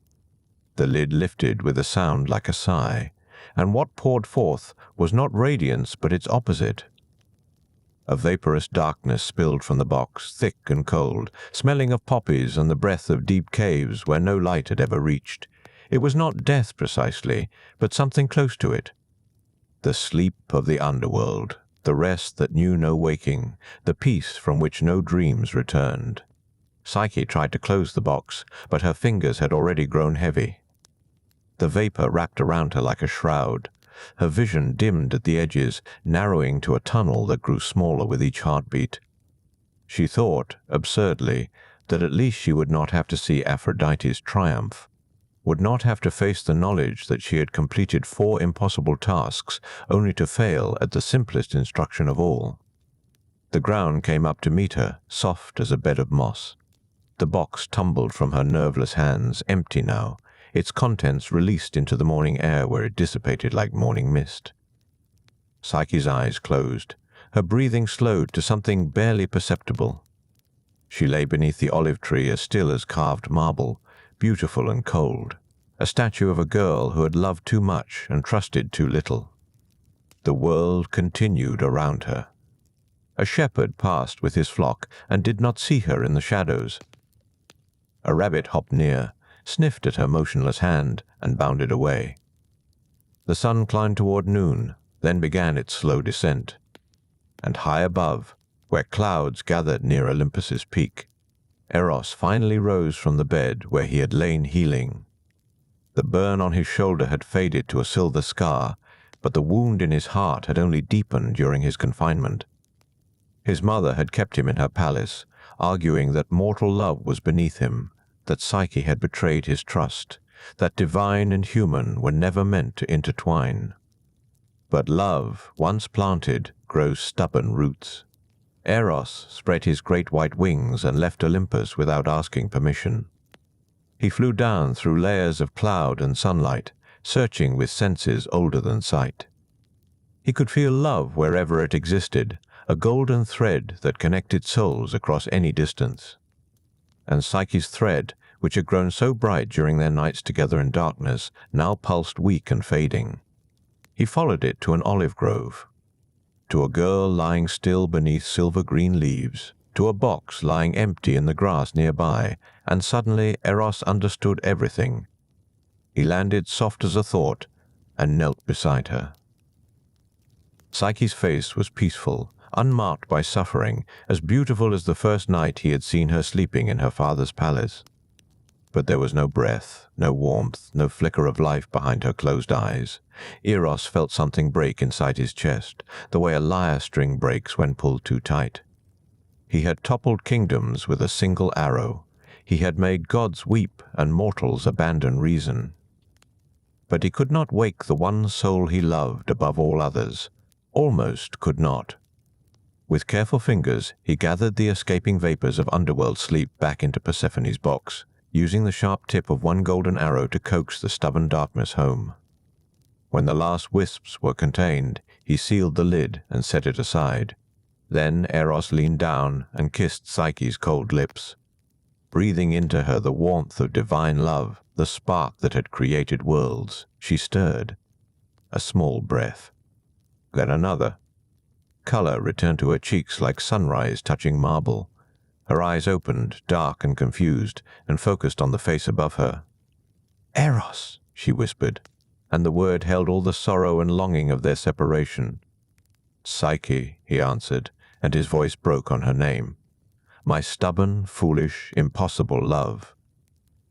The lid lifted with a sound like a sigh, and what poured forth was not radiance but its opposite. A vaporous darkness spilled from the box, thick and cold, smelling of poppies and the breath of deep caves where no light had ever reached. It was not death precisely, but something close to it. The sleep of the underworld, the rest that knew no waking, the peace from which no dreams returned. Psyche tried to close the box, but her fingers had already grown heavy. The vapor wrapped around her like a shroud. Her vision dimmed at the edges, narrowing to a tunnel that grew smaller with each heartbeat. She thought, absurdly, that at least she would not have to see Aphrodite's triumph, would not have to face the knowledge that she had completed 4 impossible tasks only to fail at the simplest instruction of all. The ground came up to meet her, soft as a bed of moss. The box tumbled from her nerveless hands, empty now, its contents released into the morning air where it dissipated like morning mist. Psyche's eyes closed. Her breathing slowed to something barely perceptible. She lay beneath the olive tree as still as carved marble, beautiful and cold, a statue of a girl who had loved too much and trusted too little. The world continued around her. A shepherd passed with his flock and did not see her in the shadows. A rabbit hopped near, sniffed at her motionless hand, and bounded away. The sun climbed toward noon, then began its slow descent. And high above, where clouds gathered near Olympus's peak, Eros finally rose from the bed where he had lain healing. The burn on his shoulder had faded to a silver scar, but the wound in his heart had only deepened during his confinement. His mother had kept him in her palace, arguing that mortal love was beneath him, that Psyche had betrayed his trust, that divine and human were never meant to intertwine. But love, once planted, grows stubborn roots. Eros spread his great white wings and left Olympus without asking permission. He flew down through layers of cloud and sunlight, searching with senses older than sight. He could feel love wherever it existed, a golden thread that connected souls across any distance. And Psyche's thread, which had grown so bright during their nights together in darkness, now pulsed weak and fading. He followed it to an olive grove, to a girl lying still beneath silver-green leaves, to a box lying empty in the grass nearby, and suddenly Eros understood everything. He landed soft as a thought and knelt beside her. Psyche's face was peaceful, unmarked by suffering, as beautiful as the first night he had seen her sleeping in her father's palace. But there was no breath, no warmth, no flicker of life behind her closed eyes. Eros felt something break inside his chest, the way a lyre string breaks when pulled too tight. He had toppled kingdoms with a single arrow. He had made gods weep and mortals abandon reason. But he could not wake the one soul he loved above all others. Almost could not. With careful fingers, he gathered the escaping vapors of underworld sleep back into Persephone's box, using the sharp tip of one golden arrow to coax the stubborn darkness home. When the last wisps were contained, he sealed the lid and set it aside. Then Eros leaned down and kissed Psyche's cold lips. Breathing into her the warmth of divine love, the spark that had created worlds, she stirred. A small breath. Then another. Color returned to her cheeks like sunrise touching marble. Her eyes opened, dark and confused, and focused on the face above her. "Eros," she whispered, and the word held all the sorrow and longing of their separation. "Psyche," he answered, and his voice broke on her name. "My stubborn, foolish, impossible love."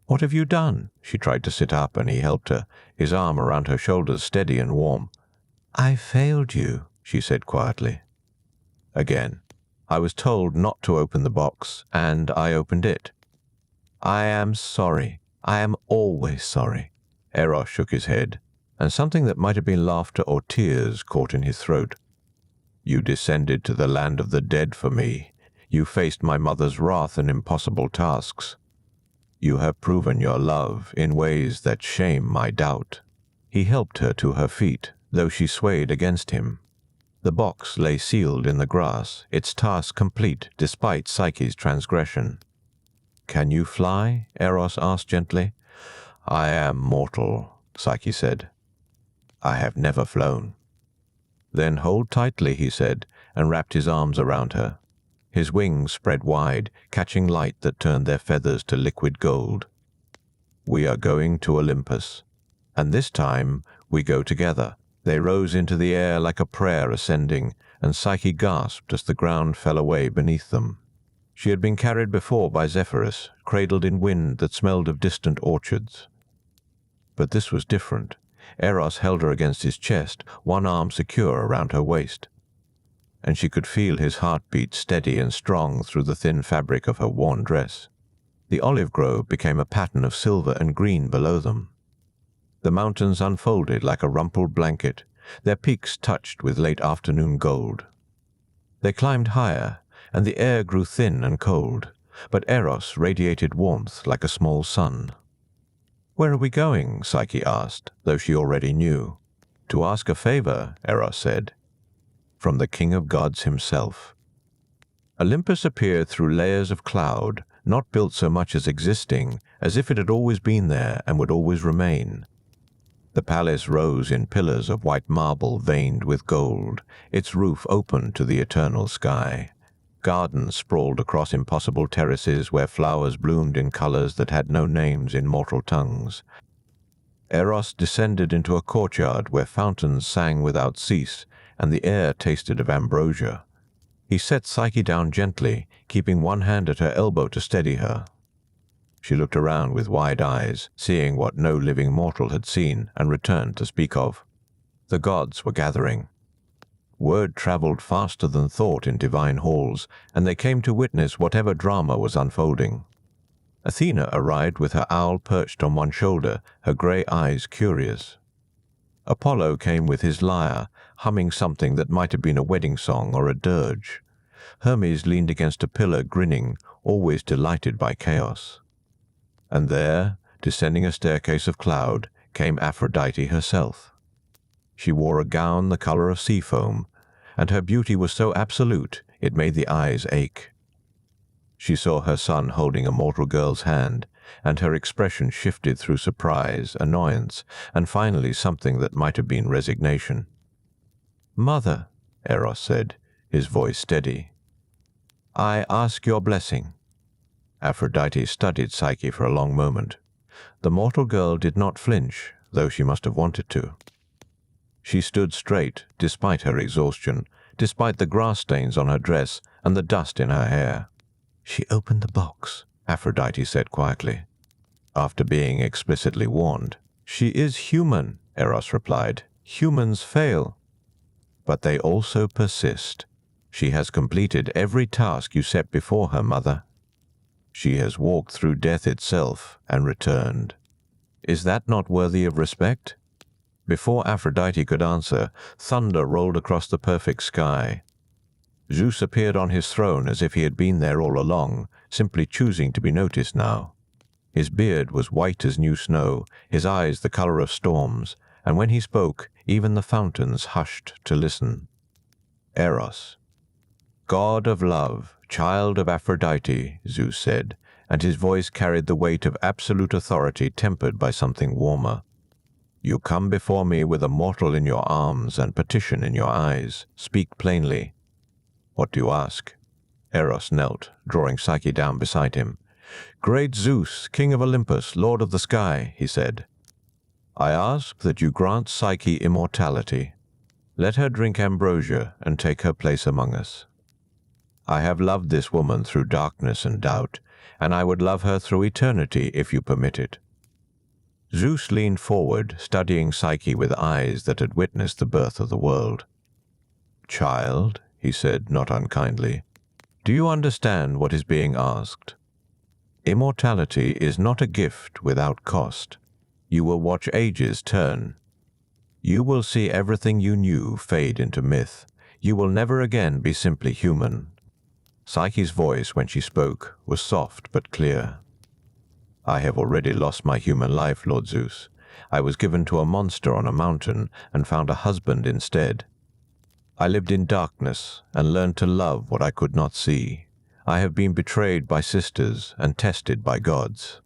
"What have you done?" She tried to sit up, and he helped her, his arm around her shoulders steady and warm. "I failed you," she said quietly. Again. "I was told not to open the box, and I opened it." "I am sorry. I am always sorry." Eros shook his head, and something that might have been laughter or tears caught in his throat. "You descended to the land of the dead for me. You faced my mother's wrath and impossible tasks. You have proven your love in ways that shame my doubt." He helped her to her feet, though she swayed against him. The box lay sealed in the grass, its task complete despite Psyche's transgression. "Can you fly?" Eros asked gently. "I am mortal," Psyche said. "I have never flown." Then hold tightly, he said, and wrapped his arms around her. His wings spread wide, catching light that turned their feathers to liquid gold. We are going to Olympus, and this time we go together. They rose into the air like a prayer ascending, and Psyche gasped as the ground fell away beneath them. She had been carried before by Zephyrus, cradled in wind that smelled of distant orchards. But this was different. Eros held her against his chest, one arm secure around her waist, and she could feel his heartbeat steady and strong through the thin fabric of her worn dress. The olive grove became a pattern of silver and green below them. The mountains unfolded like a rumpled blanket, their peaks touched with late afternoon gold. They climbed higher, and the air grew thin and cold, but Eros radiated warmth like a small sun. "Where are we going?" Psyche asked, though she already knew. "To ask a favor," Eros said, "from the king of gods himself." Olympus appeared through layers of cloud, not built so much as existing, as if it had always been there and would always remain. The palace rose in pillars of white marble veined with gold, its roof open to the eternal sky. Gardens sprawled across impossible terraces where flowers bloomed in colors that had no names in mortal tongues. Eros descended into a courtyard where fountains sang without cease, and the air tasted of ambrosia. He set Psyche down gently, keeping one hand at her elbow to steady her. She looked around with wide eyes, seeing what no living mortal had seen, and returned to speak of. The gods were gathering. Word traveled faster than thought in divine halls, and they came to witness whatever drama was unfolding. Athena arrived with her owl perched on one shoulder, her grey eyes curious. Apollo came with his lyre, humming something that might have been a wedding song or a dirge. Hermes leaned against a pillar, grinning, always delighted by chaos. And there, descending a staircase of cloud, came Aphrodite herself. She wore a gown the color of sea foam, and her beauty was so absolute it made the eyes ache. She saw her son holding a mortal girl's hand, and her expression shifted through surprise, annoyance, and finally something that might have been resignation. "Mother," Eros said, his voice steady, "I ask your blessing." Aphrodite studied Psyche for a long moment. The mortal girl did not flinch, though she must have wanted to. She stood straight, despite her exhaustion, despite the grass stains on her dress and the dust in her hair. "She opened the box," Aphrodite said quietly, after being explicitly warned. "She is human," Eros replied. "Humans fail. But they also persist. She has completed every task you set before her, mother. She has walked through death itself and returned. Is that not worthy of respect?" Before Aphrodite could answer, thunder rolled across the perfect sky. Zeus appeared on his throne as if he had been there all along, simply choosing to be noticed now. His beard was white as new snow, his eyes the color of storms, and when he spoke, even the fountains hushed to listen. "Eros, god of love, child of Aphrodite," Zeus said, and his voice carried the weight of absolute authority tempered by something warmer. "You come before me with a mortal in your arms and petition in your eyes. Speak plainly. What do you ask?" Eros knelt, drawing Psyche down beside him. "Great Zeus, king of Olympus, lord of the sky," he said, "I ask that you grant Psyche immortality. Let her drink ambrosia and take her place among us. I have loved this woman through darkness and doubt, and I would love her through eternity if you permit it." Zeus leaned forward, studying Psyche with eyes that had witnessed the birth of the world. "Child," he said, not unkindly, "do you understand what is being asked? Immortality is not a gift without cost. You will watch ages turn. You will see everything you knew fade into myth. You will never again be simply human." Psyche's voice, when she spoke, was soft but clear. "I have already lost my human life, Lord Zeus. I was given to a monster on a mountain and found a husband instead. I lived in darkness and learned to love what I could not see. I have been betrayed by sisters and tested by gods.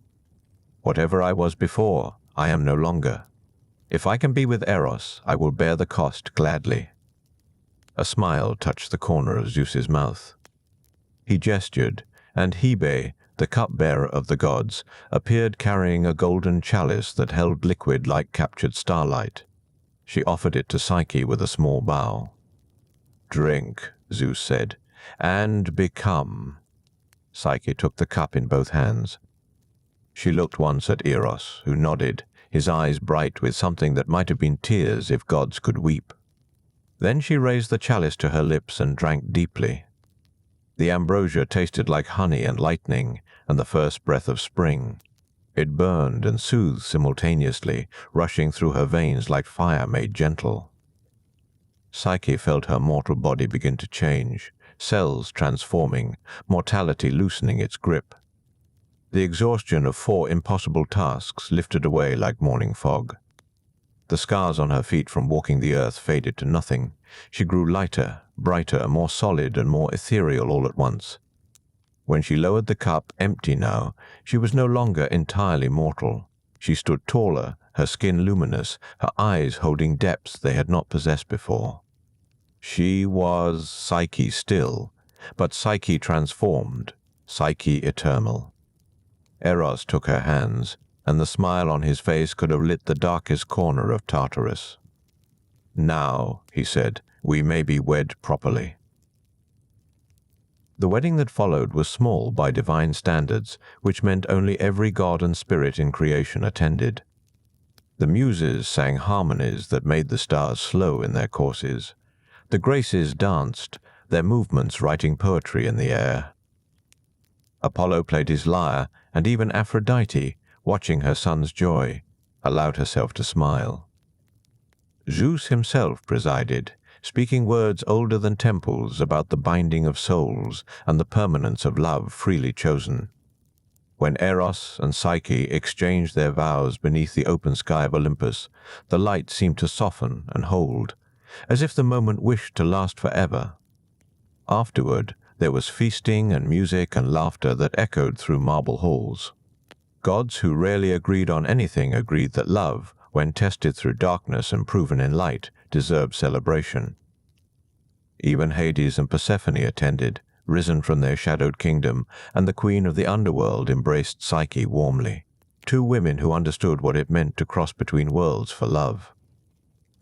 Whatever I was before, I am no longer. If I can be with Eros, I will bear the cost gladly." A smile touched the corner of Zeus's mouth. He gestured, and Hebe, the cupbearer of the gods, appeared carrying a golden chalice that held liquid like captured starlight. She offered it to Psyche with a small bow. "Drink," Zeus said, "and become." Psyche took the cup in both hands. She looked once at Eros, who nodded, his eyes bright with something that might have been tears if gods could weep. Then she raised the chalice to her lips and drank deeply. The ambrosia tasted like honey and lightning, and the first breath of spring. It burned and soothed simultaneously, rushing through her veins like fire made gentle. Psyche felt her mortal body begin to change, cells transforming, mortality loosening its grip. The exhaustion of 4 impossible tasks lifted away like morning fog. The scars on her feet from walking the earth faded to nothing. She grew lighter, brighter, more solid and more ethereal all at once. When she lowered the cup, empty now, she was no longer entirely mortal. She stood taller, her skin luminous, her eyes holding depths they had not possessed before. She was Psyche still, but Psyche transformed, Psyche eternal. Eros took her hands, and the smile on his face could have lit the darkest corner of Tartarus. "Now," he said, "we may be wed properly." The wedding that followed was small by divine standards, which meant only every god and spirit in creation attended. The muses sang harmonies that made the stars slow in their courses. The Graces danced, their movements writing poetry in the air. Apollo played his lyre, and even Aphrodite, watching her son's joy, allowed herself to smile. Zeus himself presided, speaking words older than temples about the binding of souls and the permanence of love freely chosen. When Eros and Psyche exchanged their vows beneath the open sky of Olympus, the light seemed to soften and hold, as if the moment wished to last forever. Afterward, there was feasting and music and laughter that echoed through marble halls. Gods who rarely agreed on anything agreed that love, when tested through darkness and proven in light, deserved celebration. Even Hades and Persephone attended, risen from their shadowed kingdom, and the queen of the underworld embraced Psyche warmly, 2 women who understood what it meant to cross between worlds for love.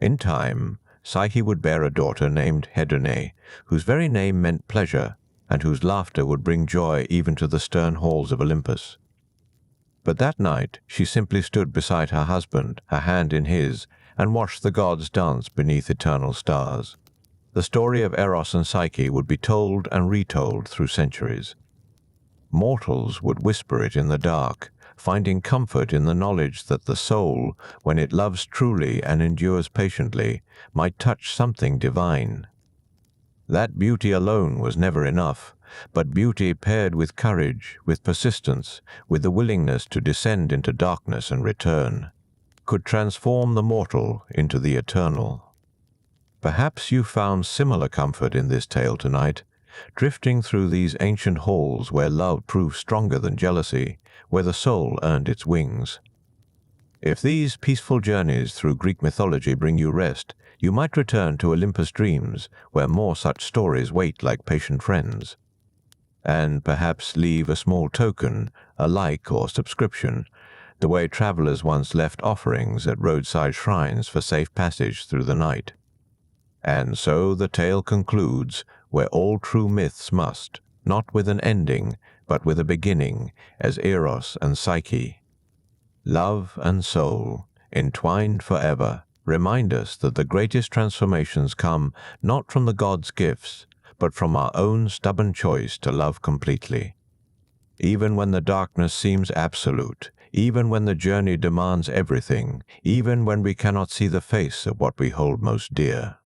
In time, Psyche would bear a daughter named Hedone, whose very name meant pleasure, and whose laughter would bring joy even to the stern halls of Olympus. But that night she simply stood beside her husband, her hand in his, and watched the gods dance beneath eternal stars. The story of Eros and Psyche would be told and retold through centuries. Mortals would whisper it in the dark, finding comfort in the knowledge that the soul, when it loves truly and endures patiently, might touch something divine. That beauty alone was never enough, but beauty paired with courage, with persistence, with the willingness to descend into darkness and return, could transform the mortal into the eternal. Perhaps you found similar comfort in this tale tonight, drifting through these ancient halls where love proved stronger than jealousy, where the soul earned its wings. If these peaceful journeys through Greek mythology bring you rest, you might return to Olympus Dreams, where more such stories wait like patient friends. And perhaps leave a small token, a like or subscription, the way travelers once left offerings at roadside shrines for safe passage through the night. And so the tale concludes, where all true myths must, not with an ending, but with a beginning, as Eros and Psyche. Love and soul, entwined forever, remind us that the greatest transformations come not from the gods' gifts, but from our own stubborn choice to love completely. Even when the darkness seems absolute, even when the journey demands everything, even when we cannot see the face of what we hold most dear.